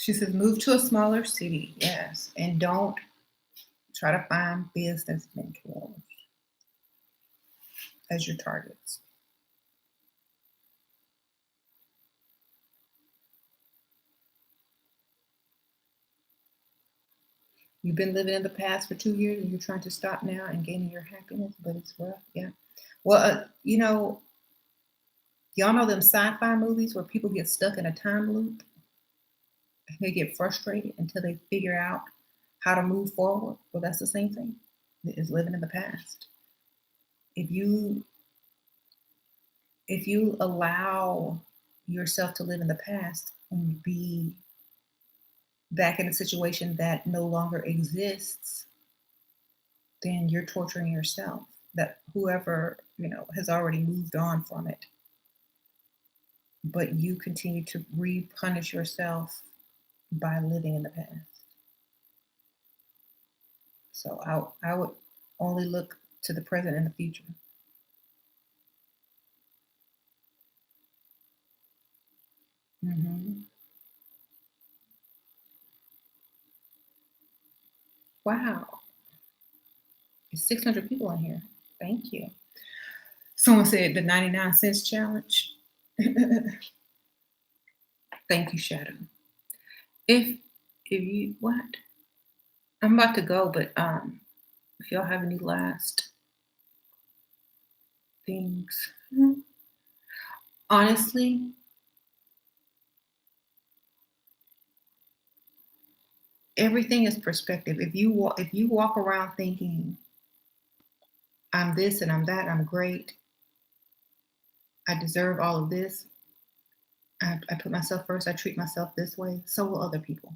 She says, move to a smaller city. Yes. And don't try to find business mentors as your targets. You've been living in the past for 2 years and you're trying to stop now and gaining your happiness, but it's rough. Yeah. Well, y'all know them sci-fi movies where people get stuck in a time loop and they get frustrated until they figure out how to move forward. Well, that's the same thing. Is living in the past. If you if you allow yourself to live in the past and be back in a situation that no longer exists, then you're torturing yourself. That whoever, has already moved on from it, but you continue to repunish yourself by living in the past. So I would only look to the present and the future. Hmm. Wow, it's 600 people in here. Thank you. Someone said the 99 cents challenge. Thank you, Shadow. If if you what? I'm about to go, but if y'all have any last things. Honestly, everything is perspective. If you walk around thinking I'm this and I'm that, I'm great, I deserve all of this, I put myself first, I treat myself this way, so will other people.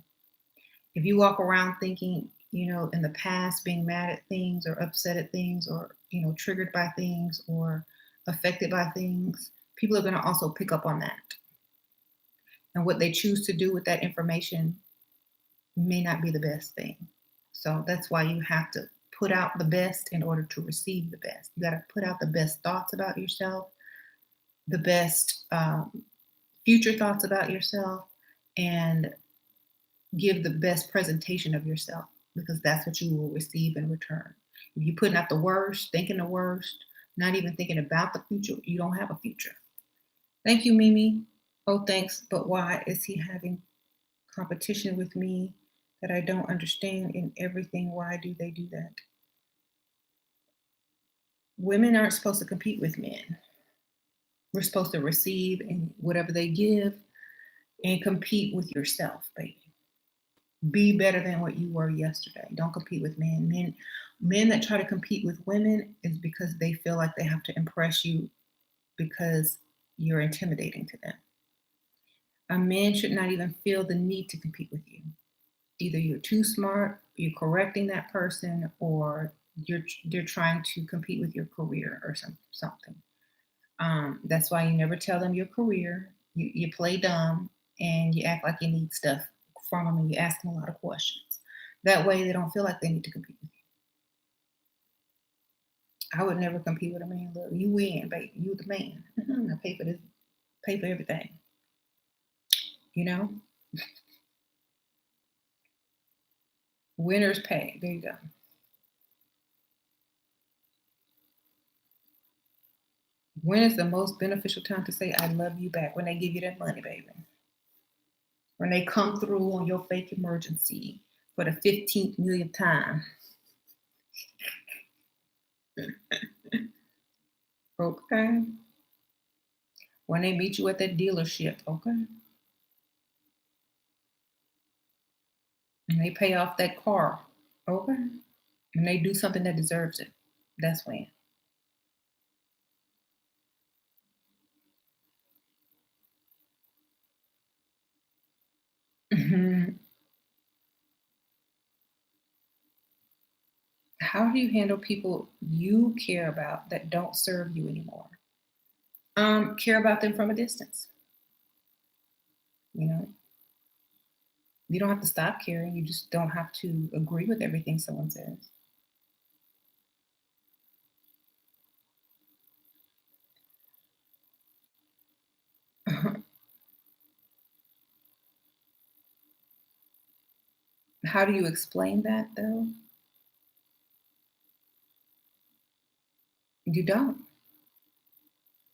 If you walk around thinking, in the past being mad at things or upset at things or, triggered by things or affected by things, people are going to also pick up on that. And what they choose to do with that information may not be the best thing. So that's why you have to put out the best in order to receive the best. You got to put out the best thoughts about yourself, the best future thoughts about yourself, and give the best presentation of yourself because that's what you will receive in return. If you're putting out the worst, thinking the worst, not even thinking about the future, you don't have a future. Thank you, Mimi. Oh, thanks. But why is he having competition with me that I don't understand in everything? Why do they do that? Women aren't supposed to compete with men. We're supposed to receive and whatever they give and compete with yourself, baby. Be better than what you were yesterday. Don't compete with men. Men that try to compete with women is because they feel like they have to impress you because you're intimidating to them. A man should not even feel the need to compete with you. Either you're too smart, you're correcting that person, or you're trying to compete with your career or something. That's why you never tell them your career. You play dumb and you act like you need stuff from them and you ask them a lot of questions. That way they don't feel like they need to compete with you. I would never compete with a man. Look, you win, baby. You the man. I pay for this, pay for everything. You know? Winners pay. There you go. When is the most beneficial time to say I love you back? When they give you that money, baby. When they come through on your fake emergency for the 15th millionth time. Okay. When they meet you at that dealership, okay? And they pay off that car, okay? And they do something that deserves it. That's when. Mhm. How do you handle people you care about that don't serve you anymore? Care about them from a distance. You know, you don't have to stop caring. You just don't have to agree with everything someone says. How do you explain that though? You don't.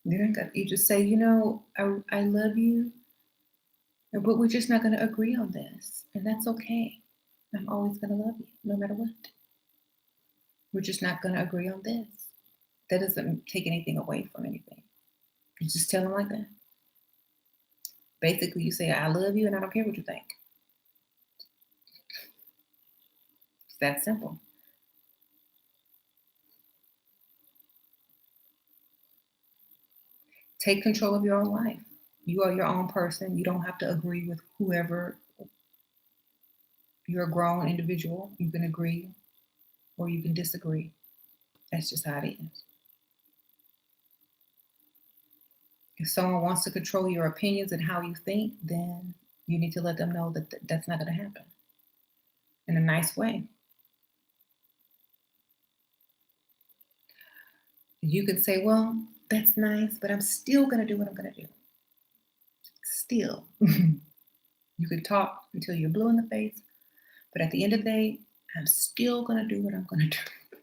You don't got, you just say, I love you, but we're just not going to agree on this. And that's okay. I'm always going to love you no matter what. We're just not going to agree on this. That doesn't take anything away from anything. You just tell them like that. Basically, you say, I love you and I don't care what you think. It's that simple. Take control of your own life. You are your own person. You don't have to agree with whoever. You're a grown individual. You can agree or you can disagree. That's just how it is. If someone wants to control your opinions and how you think, then you need to let them know that that's not going to happen in a nice way. You can say, well, that's nice, but I'm still going to do what I'm going to do. Still. You can talk until you're blue in the face, but at the end of the day, I'm still going to do what I'm going to do.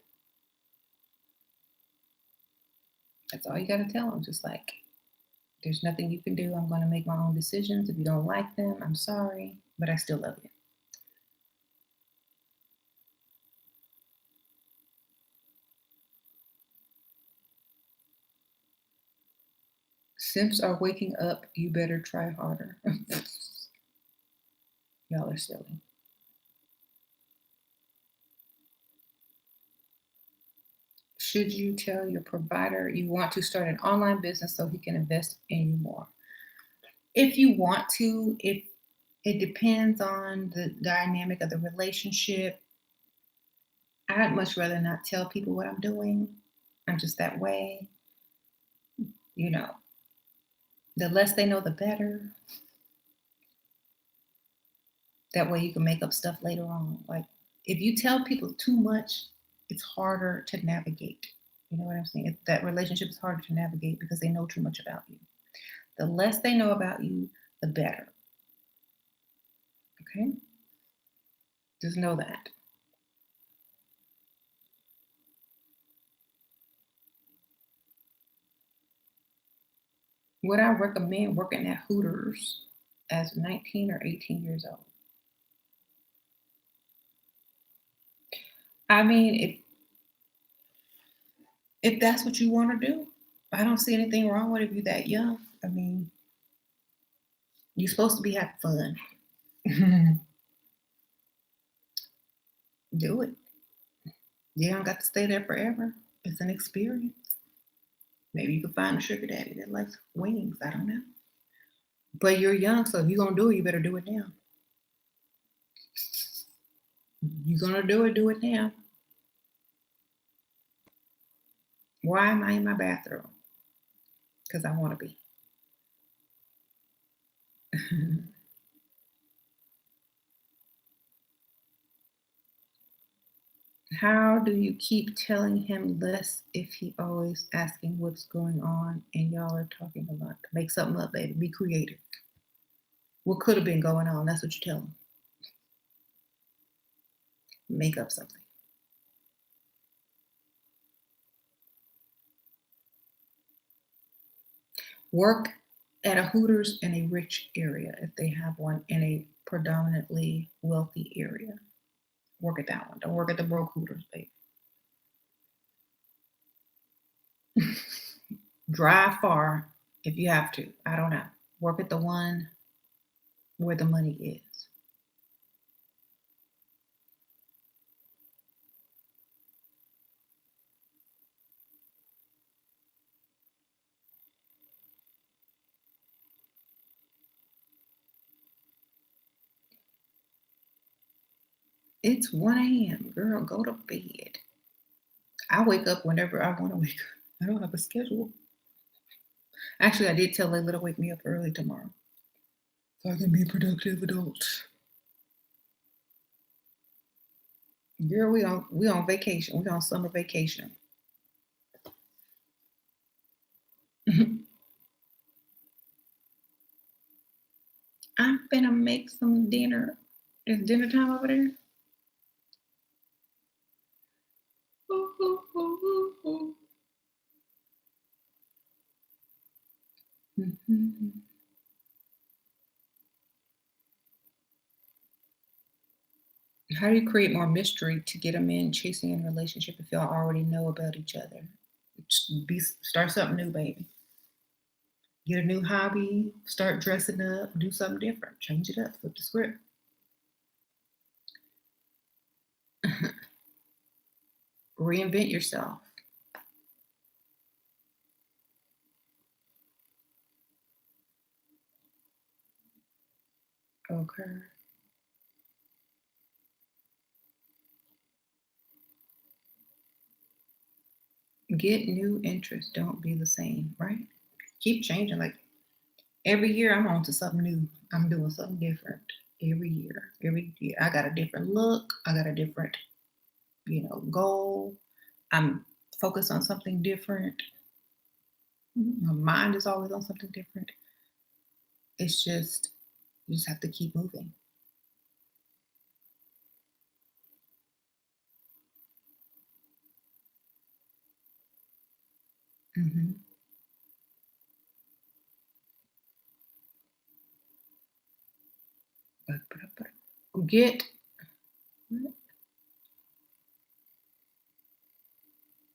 That's all you got to tell them. Just like, there's nothing you can do. I'm going to make my own decisions. If you don't like them, I'm sorry, but I still love you. Simps are waking up. You better try harder. Y'all are silly. Should you tell your provider you want to start an online business so he can invest in you more? If you want to, if it depends on the dynamic of the relationship. I'd much rather not tell people what I'm doing. I'm just that way. You know, the less they know, the better. That way you can make up stuff later on. Like, if you tell people too much, it's harder to navigate. You know what I'm saying? That relationship is harder to navigate because they know too much about you. The less they know about you, the better. Okay? Just know that. Would I recommend working at Hooters as 19 or 18 years old? I mean, if that's what you want to do, I don't see anything wrong with it if you're that young. I mean, you're supposed to be having fun. Do it. You don't got to stay there forever. It's an experience. Maybe you can find a sugar daddy that likes wings. I don't know. But you're young, so if you're gonna do it, you better do it now. You're gonna do it now. Why am I in my bathroom? Because I want to be. How do you keep telling him less if he always asking what's going on and y'all are talking a lot? Make something up, baby. Be creative. What could have been going on? That's what you tell him. Make up something. Work at a Hooters in a rich area if they have one in a predominantly wealthy area. Work at that one. Don't work at the broke Hooters, baby. Drive far if you have to. I don't know. Work at the one where the money is. It's 1 a.m. Girl, go to bed. I wake up whenever I want to wake up. I don't have a schedule. Actually, I did tell Layla to wake me up early tomorrow so I can be a productive adult. Girl, we on vacation. We on summer vacation. I'm gonna make some dinner. It's dinner time over there. Mhm. How do you create more mystery to get them in chasing in a relationship if y'all already know about each other? Start something new, baby. Get a new hobby, start dressing up, do something different, change it up, flip the script. Reinvent yourself. Okay. Get new interests. Don't be the same, right? Keep changing. Like every year, I'm on to something new. I'm doing something different every year. Every year, I got a different look. I got a different, goal. I'm focused on something different. My mind is always on something different. It's just you just have to keep moving. Hmm. Get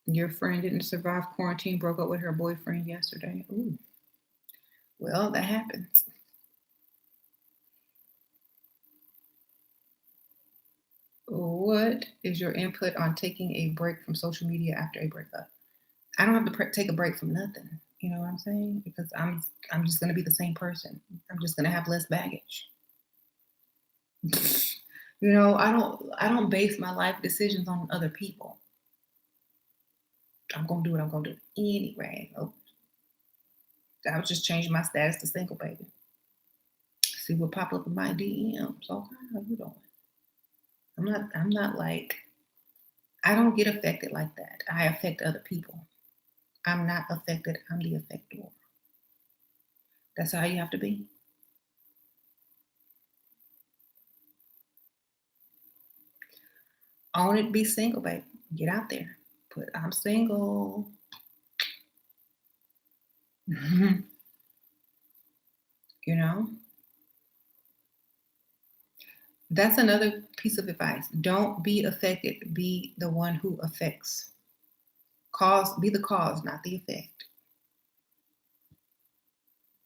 your friend didn't survive quarantine, broke up with her boyfriend yesterday. Ooh, well, that happens. What is your input on taking a break from social media after a breakup? I don't have to take a break from nothing. You know what I'm saying? Because I'm just gonna be the same person. I'm just gonna have less baggage. I don't base my life decisions on other people. I'm gonna do what I'm gonna do anyway. Oh, I was just changing my status to single, baby. See what pop up in my DMs. Okay, how you doing? I'm not like I don't get affected like that. I affect other people. I'm not affected, I'm the affector. That's how you have to be. Own it, be single, baby. Get out there. Put I'm single. you know? That's another piece of advice. Don't be affected. Be the one who affects. Be the cause, not the effect.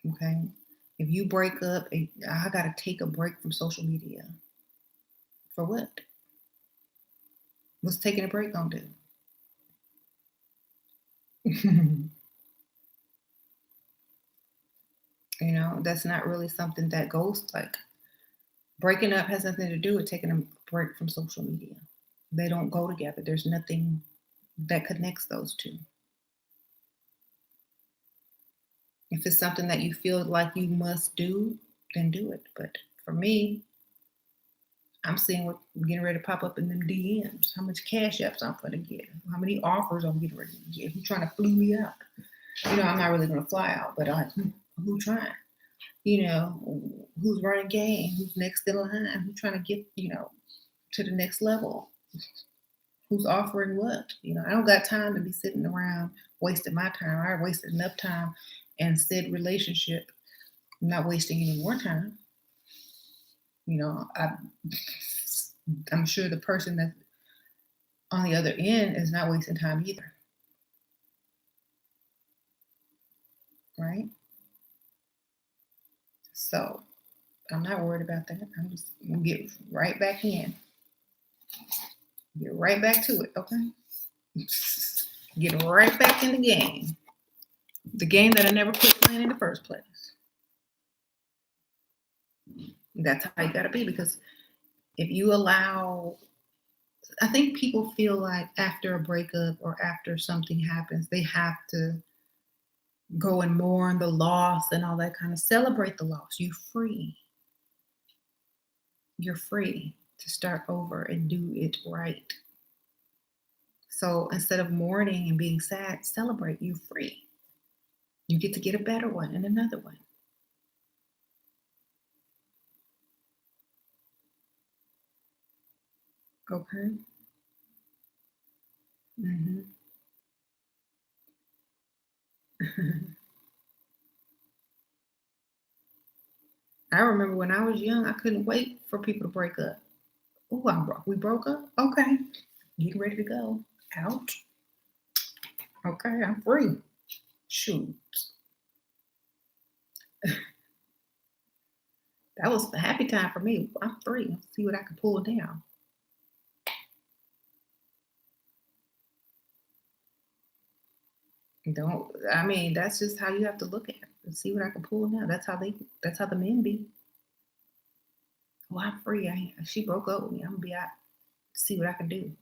Okay. If you break up, I gotta take a break from social media. For what? What's taking a break gonna do? That's not really something that goes like breaking up has nothing to do with taking a break from social media. They don't go together. There's nothing that connects those two. If it's something that you feel like you must do, then do it. But for me, I'm seeing what getting ready to pop up in them DMs. How much cash apps I'm gonna get. How many offers I'm getting ready to get. Who's trying to flew me out? I'm not really gonna fly out, but who trying? Who's running game? Who's next in line? Who's trying to get, to the next level? Who's offering what? I don't got time to be sitting around wasting my time. I wasted enough time and said relationship. I'm not wasting any more time. I'm sure the person that's on the other end is not wasting time either, right? So I'm not worried about that. I'm just gonna get right back in, get right back to it, okay? Get right back in the game that I never quit playing in the first place. That's how you got to be because if you allow, I think people feel like after a breakup or after something happens, they have to go and mourn the loss and all that kind of celebrate the loss. You're free. You're free to start over and do it right. So instead of mourning and being sad, celebrate. You're free. You get to get a better one and another one. Okay. Hmm. I remember when I was young, I couldn't wait for people to break up. Oh, we broke up? Okay. Getting ready to go. Out. Okay, I'm free. Shoot. That was the happy time for me. I'm free. Let's see what I can pull down. Don't I mean that's just how you have to look at it. Let's see what I can pull down. That's how the men be. Oh, I'm free. She broke up with me. I'm gonna be out. See what I can do.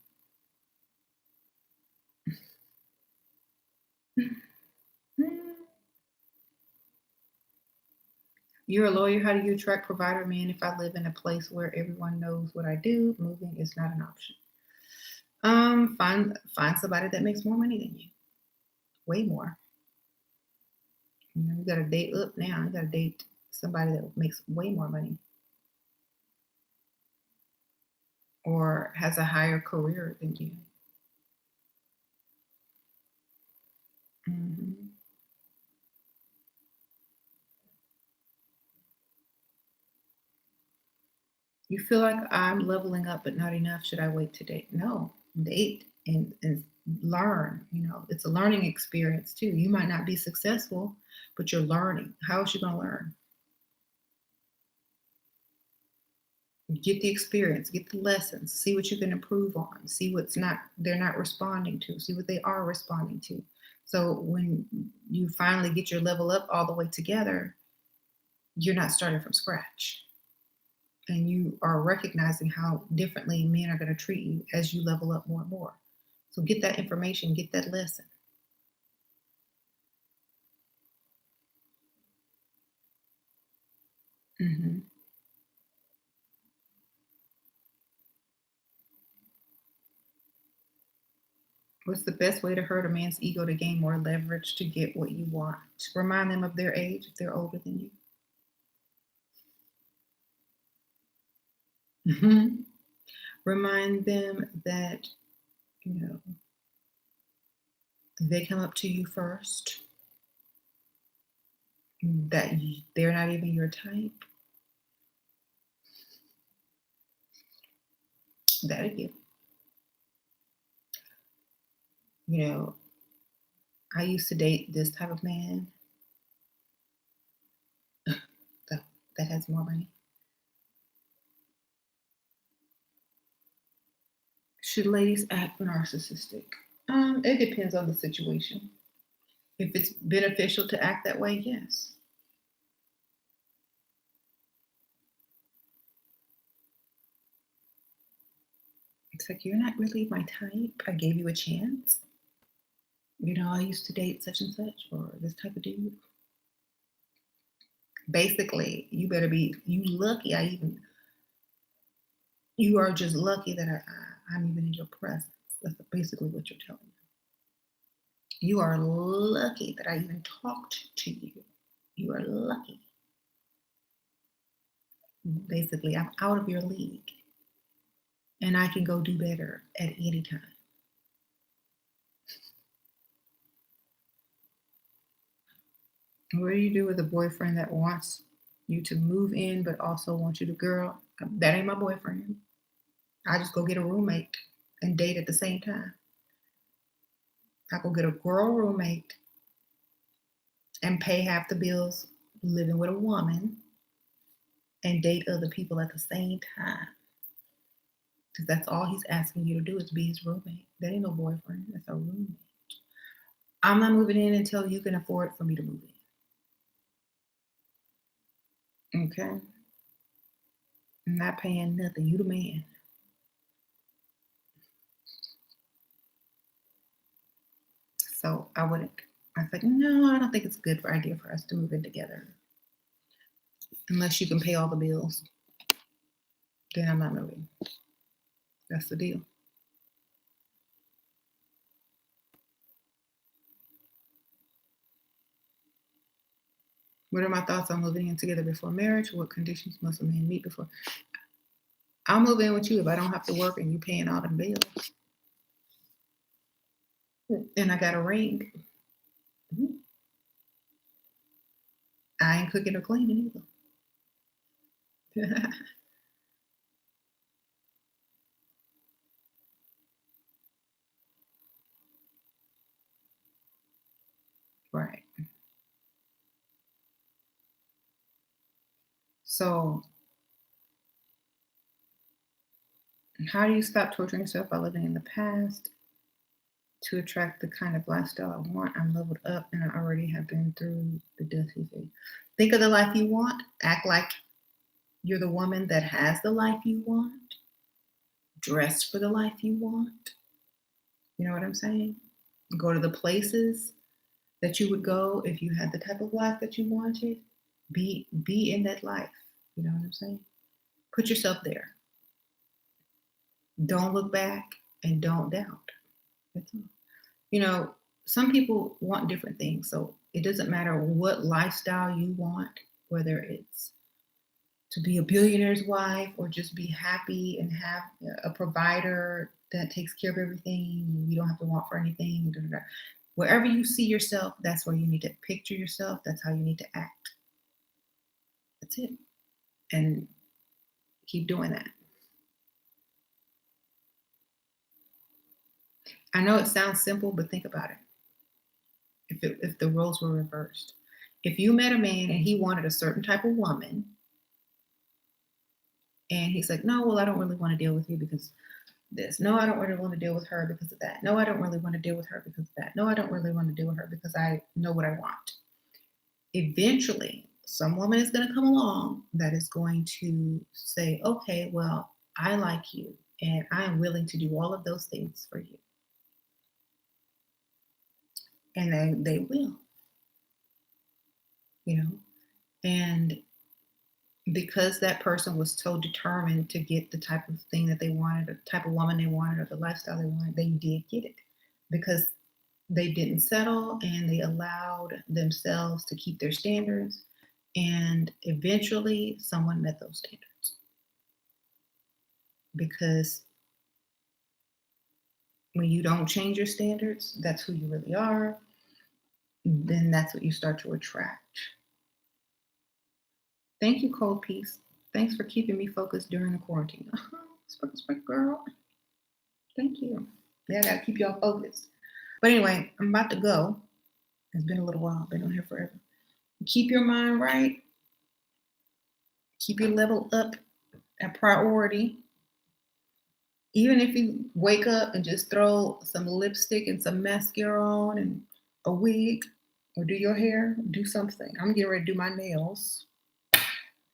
You're a lawyer. How do you attract provider men if I live in a place where everyone knows what I do? Moving is not an option. Find somebody that makes more money than you. Way more. You gotta date up now. You gotta date somebody that makes way more money or has a higher career than you. Mhm. You feel like I'm leveling up, but not enough. Should I wait to date? No, date and learn. It's a learning experience too. You might not be successful, but you're learning. How is she going to learn? Get the experience, get the lessons, see what you can improve on, see what's not they're not responding to, see what they are responding to. So when you finally get your level up all the way together, you're not starting from scratch. And you are recognizing how differently men are going to treat you as you level up more and more. So get that information, get that lesson. Hmm. What's the best way to hurt a man's ego to gain more leverage to get what you want? Remind them of their age if they're older than you. Mhm. Remind them that, you know, they come up to you first, that they're not even your type. That'll give. You know, I used to date this type of man that, that has more money. Should ladies act narcissistic? It depends on the situation. If it's beneficial to act that way, yes. It's like you're not really my type. I gave you a chance. I used to date such and such or this type of dude. Basically, you better be you lucky. You are just lucky that I'm even in your presence. That's basically what you're telling me. You are lucky that I even talked to you. You are lucky. Basically, I'm out of your league and I can go do better at any time. What do you do with a boyfriend that wants you to move in but also wants you to girl? That ain't my boyfriend. I just go get a roommate and date at the same time. I go get a girl roommate and pay half the bills living with a woman and date other people at the same time. Because that's all he's asking you to do is be his roommate. That ain't no boyfriend. That's a roommate. I'm not moving in until you can afford for me to move in. Okay? I'm not paying nothing. You the man. So I was like, no, I don't think it's a good idea for us to move in together. Unless you can pay all the bills, then I'm not moving. That's the deal. What are my thoughts on moving in together before marriage? What conditions must a man meet before? I'll move in with you if I don't have to work and you paying all the bills. And I got a ring. Mhm. I ain't cooking or cleaning either. Right. So, how do you stop torturing yourself by living in the past to attract the kind of lifestyle I want? I'm leveled up and I already have been through the dusty phase. Think of the life you want. Act like you're the woman that has the life you want. Dress for the life you want. You know what I'm saying? Go to the places that you would go if you had the type of life that you wanted. Be in that life. You know what I'm saying? Put yourself there. Don't look back and don't doubt. That's all. You know, some people want different things. So it doesn't matter what lifestyle you want, whether it's to be a billionaire's wife or just be happy and have a provider that takes care of everything. You don't have to want for anything. Da, da, da. Wherever you see yourself, that's where you need to picture yourself. That's how you need to act. That's it. And keep doing that. I know it sounds simple, but think about it. If the roles were reversed, if you met a man and he wanted a certain type of woman, and he's like, no, well, I don't really want to deal with you because this. No, I don't really want to deal with her because of that. No, I don't really want to deal with her because of that. No, I don't really want to deal with her because I know what I want. Eventually, some woman is going to come along that is going to say, okay, well, I like you and I am willing to do all of those things for you. And they will, you know, and because that person was so determined to get the type of thing that they wanted, the type of woman they wanted, or the lifestyle they wanted, they did get it because they didn't settle and they allowed themselves to keep their standards. And eventually, someone met those standards because when you don't change your standards, that's who you really are. Then that's what you start to attract. Thank you, Cold Peace. Thanks for keeping me focused during the quarantine. Girl. Thank you. Yeah, I gotta keep y'all focused. But anyway, I'm about to go. It's been a little while. I've been on here forever. Keep your mind right. Keep your level up a priority. Even if you wake up and just throw some lipstick and some mascara on and a wig or do your hair, do something. I'm getting ready to do my nails.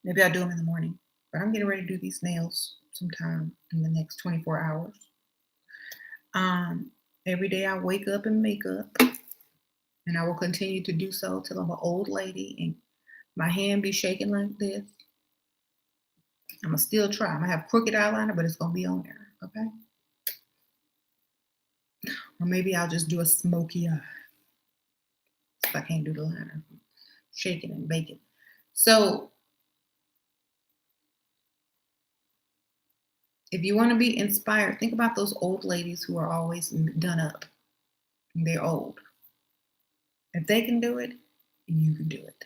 Maybe I'll do them in the morning, but I'm getting ready to do these nails sometime in the next 24 hours. Every day I wake up and make up, and I will continue to do so till I'm an old lady and my hand be shaking like this. I'm gonna still try. I'm gonna have crooked eyeliner, but it's gonna be on there, okay? Or maybe I'll just do a smoky eye if I can't do the liner. Shaking and baking. So if you want to be inspired, think about those old ladies who are always done up. They're old. If they can do it, you can do it.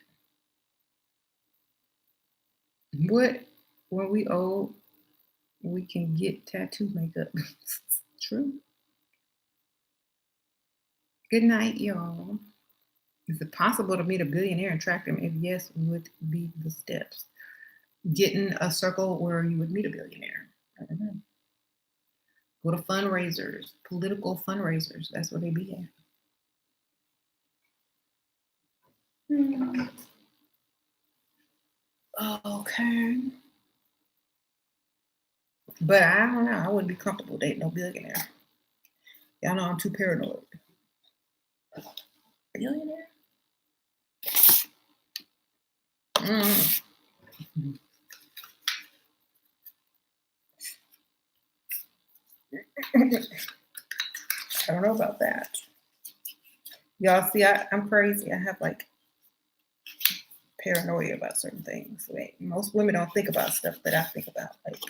What? When we old, we can get tattoo makeup. True. Good night, y'all. Is it possible to meet a billionaire and track them? If yes, would be the steps? Get in a circle where you would meet a billionaire. I don't know. Go to fundraisers, political fundraisers. That's where they be at. Okay. But I don't know. I wouldn't be comfortable dating no billionaire. Y'all know I'm too paranoid. Billionaire? Mm. I don't know about that. Y'all see, I'm crazy. I have like paranoia about certain things. Like, most women don't think about stuff that I think about. Like,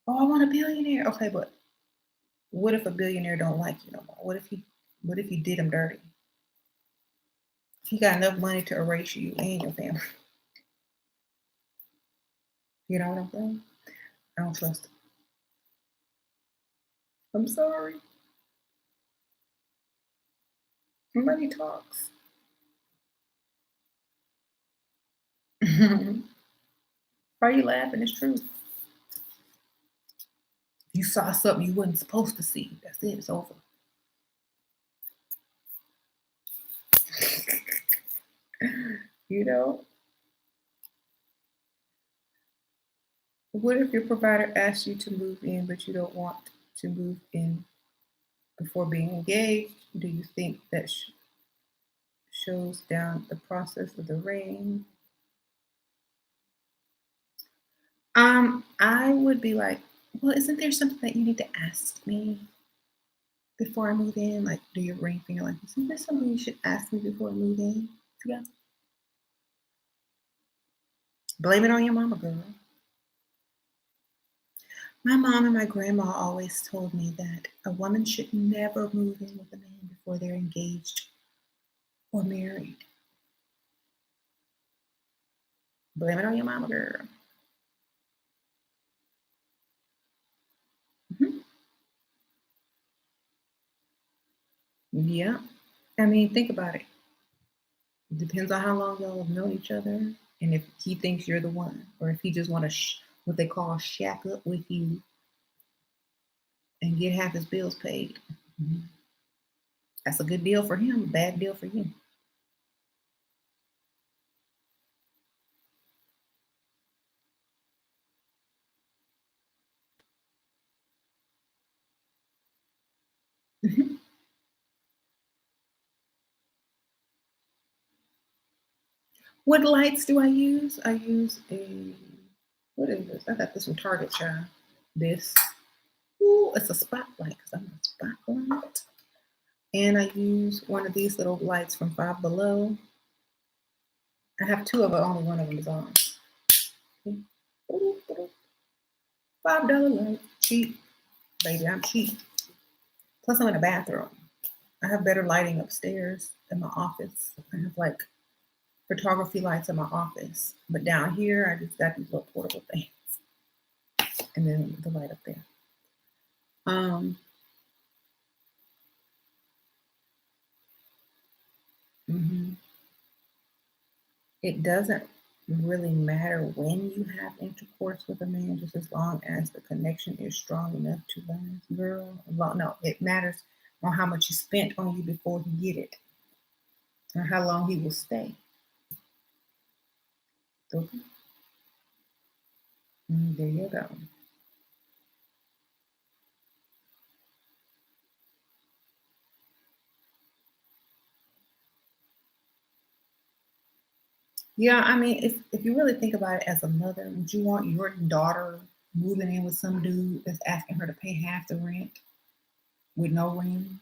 oh, I want a billionaire. Okay, but what if a billionaire don't like you no more? What if you did him dirty? He got enough money to erase you and your family. You know what I'm saying? I don't trust him. I'm sorry. Money talks. Why are you laughing? It's true. You saw something you wasn't supposed to see. That's it. It's over. You know? What if your provider asks you to move in, but you don't want to move in before being engaged? Do you think that shows down the process of the ring? I would be like, well, isn't there something that you need to ask me before I move in? Like, do your ring finger like, isn't there something you should ask me before I move in together? Blame it on your mama, girl. My mom and my grandma always told me that a woman should never move in with a man before they're engaged or married. Blame it on your mama, girl. Mhm. Yeah. I mean, think about it. It depends on how long y'all have known each other, and if he thinks you're the one, or if he just want to what they call shack up with you and get half his bills paid. Mhm. That's a good deal for him, bad deal for you. Mhm. What lights do I use? I use a what is this? I got this from Target, child. This. Ooh, it's a spotlight because I'm a spotlight. And I use one of these little lights from Five Below. I have two of it, only one of them is on. $5 light, cheap, baby. I'm cheap. Plus, I'm in the bathroom. I have better lighting upstairs in my office. I have like photography lights in my office, but down here, I just got these little portable things, and then the light up there. Um, mhm. It doesn't really matter when you have intercourse with a man, just as long as the connection is strong enough to last, girl. Well, no, it matters on how much he spent on you before he get it, and how long he will stay. Okay. There you go. Yeah, I mean, if you really think about it as a mother, would you want your daughter moving in with some dude that's asking her to pay half the rent with no ring?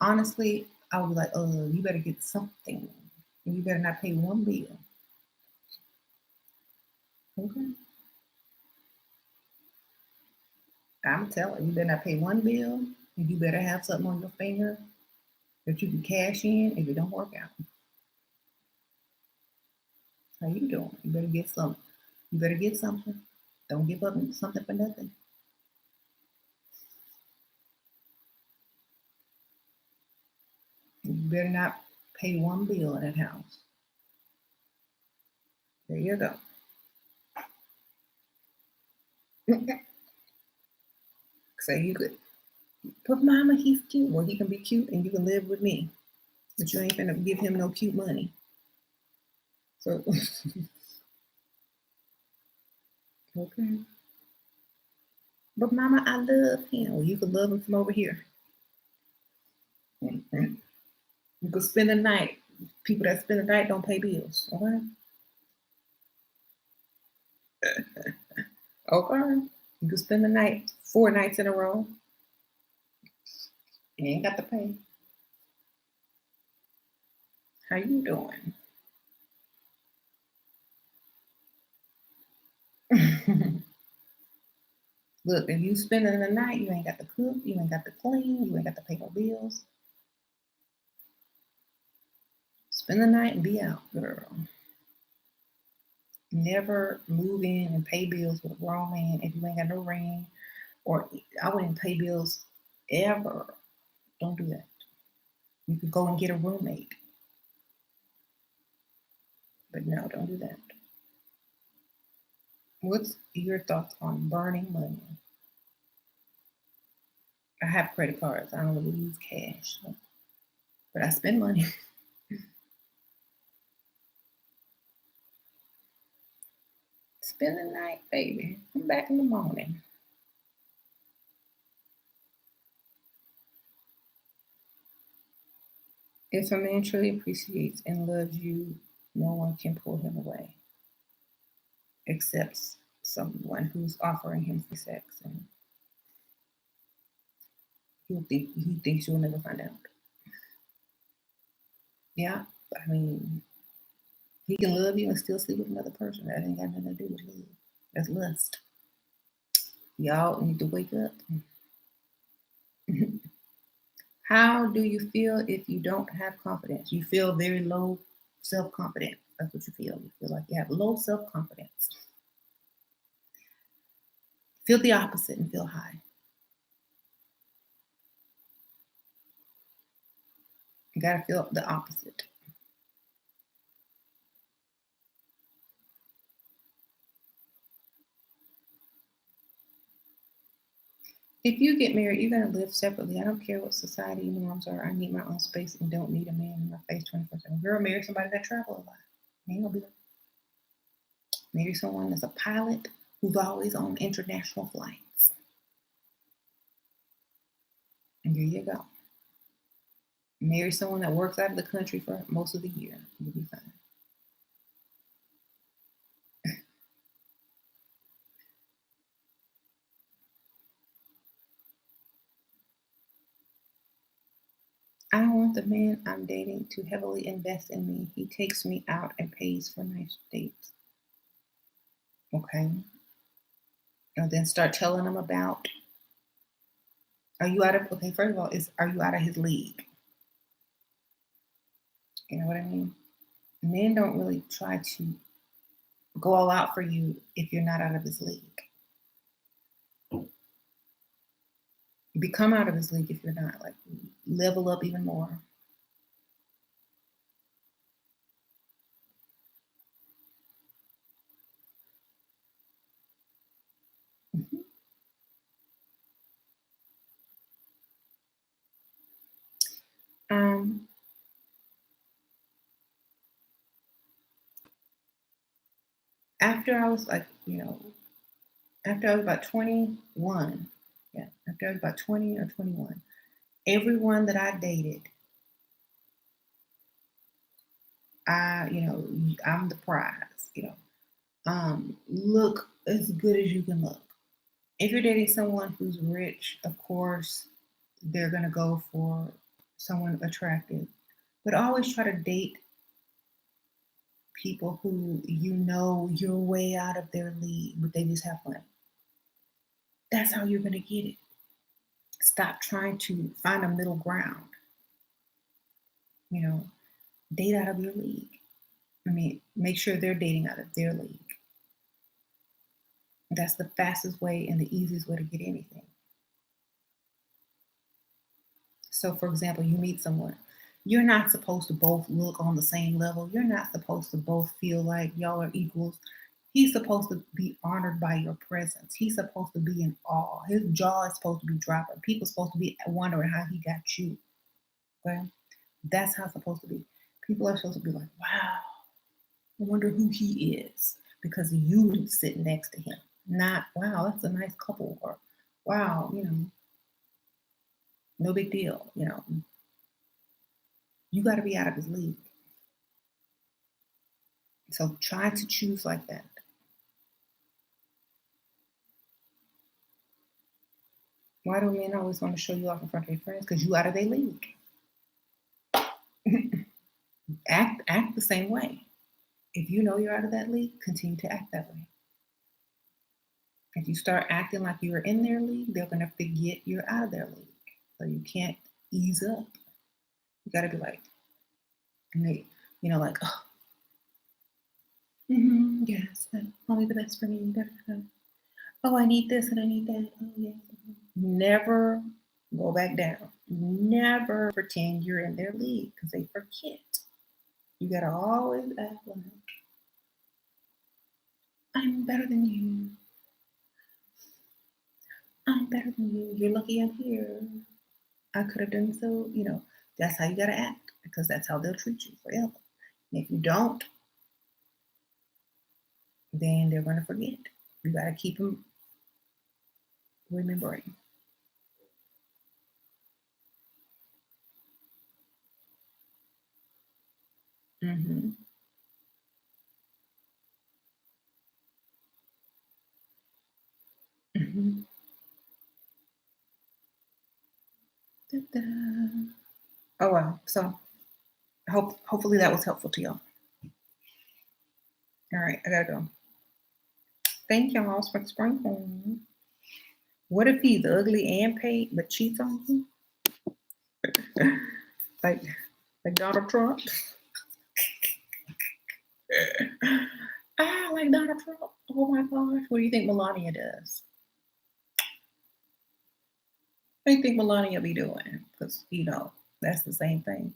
Honestly, I would be like, oh, you better get something. And you better not pay one bill. Okay. I'm telling you, you better not pay one bill, and you better have something on your finger that you can cash in if it don't work out. How you doing? You better get something. You better get something. Don't give up something for nothing. You better not pay one bill in that house. There you go. So you could put mama, he's cute. Well, he can be cute and you can live with me. But you ain't gonna give him no cute money. So okay. But mama, I love him. Well, you can love him from over here. Mhm. You could spend the night. People that spend the night don't pay bills. Okay. Okay. You could spend the night 4 nights in a row. You ain't got to pay. How you doing? Look, if you spending the night, you ain't got to cook, you ain't got to clean, you ain't got to pay no bills. Spend the night and be out, girl. Never move in and pay bills with a grown man if you ain't got no ring. Or I wouldn't pay bills ever. Don't do that. You could go and get a roommate. But no, don't do that. What's your thoughts on burning money? I have credit cards. I don't really use cash, but I spend money. Spend the night, baby. Come back in the morning. If a man truly appreciates and loves you, no one can pull him away, except someone who's offering him free sex, and he thinks you'll never find out. Yeah, I mean, he can love you and still sleep with another person. That ain't got nothing to do with love. That's lust. Y'all need to wake up. How do you feel if you don't have confidence? You feel very low self confidence. That's what you feel. You feel like you have low self confidence. Feel the opposite and feel high. You got to feel the opposite. If you get married, you're going to live separately. I don't care what society norms are. I need my own space and don't need a man in my face 24/7. Girl, marry somebody that travel a lot. Ain't gonna be like, marry someone that's a pilot who's always on international flights. And there you go. Marry someone that works out of the country for most of the year. You'll be fine. I don't want the man I'm dating to heavily invest in me. He takes me out and pays for nice dates. Okay. And then start telling him about, are you out of, okay, first of all, are you out of his league? You know what I mean? Men don't really try to go all out for you if you're not out of his league. Become out of his league if you're not. Like, level up even more. Mhm. Um, After I was like, after I was about 21, yeah, after I was about 20 or 21, everyone that I dated, I'm the prize, look as good as you can look. If you're dating someone who's rich, of course, they're going to go for someone attractive. But always try to date people who you know you're way out of their league, but they just have money. That's how you're going to get it. Stop trying to find a middle ground, you know, date out of your league. I mean, make sure they're dating out of their league. That's the fastest way and the easiest way to get anything. So, for example, you meet someone, you're not supposed to both look on the same level. You're not supposed to both feel like y'all are equals. He's supposed to be honored by your presence. He's supposed to be in awe. His jaw is supposed to be dropping. People supposed to be wondering how he got you. Okay? That's how it's supposed to be. People are supposed to be like, wow, I wonder who he is because you sit next to him. Not, wow, that's a nice couple, or wow, no big deal. You got to be out of his league. So try to choose like that. Why do men always want to show you off in front of their friends? Because you out of their league. Act the same way. If you know you're out of that league, continue to act that way. If you start acting like you're in their league, they're gonna forget you're out of their league. So you can't ease up. You gotta be like, and they, like, oh, Yes, and only the best for me. Da, da, da. Oh, I need this and I need that. Oh, yes. Never go back down. Never pretend you're in their league because they forget. You gotta always act like I'm better than you. I'm better than you. You're lucky I'm here. I could have done so. That's how you gotta act because that's how they'll treat you forever. And if you don't, then they're gonna forget. You gotta keep them remembering. Hmm. Hmm. Da-da. Oh wow. So hopefully that was helpful to y'all. All right, I gotta go. Thank y'all for spring home. What if he's ugly and paid but cheats on you? like like Donald Trump? Like Donald Trump. Oh my gosh. What do you think Melania does? What do you think Melania be doing? Because that's the same thing.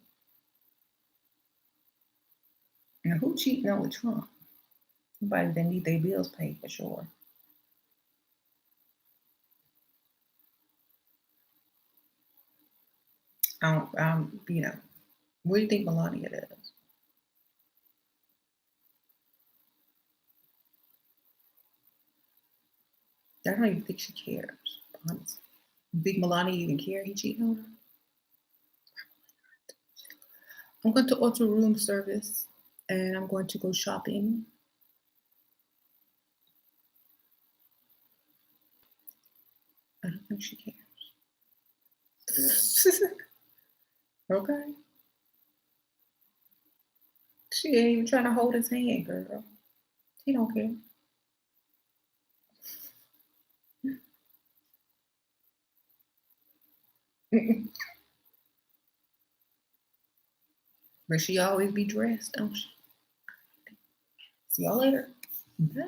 And who cheating on with Trump? Somebody that need their bills paid for sure. I don't what do you think Melania does? I don't even think she cares, honestly. Big Melania even care he cheating on her? I'm going to order room service and I'm going to go shopping. I don't think she cares. Okay. She ain't even trying to hold his hand, girl. He don't care. But she always be dressed, don't she? See y'all later. Bye.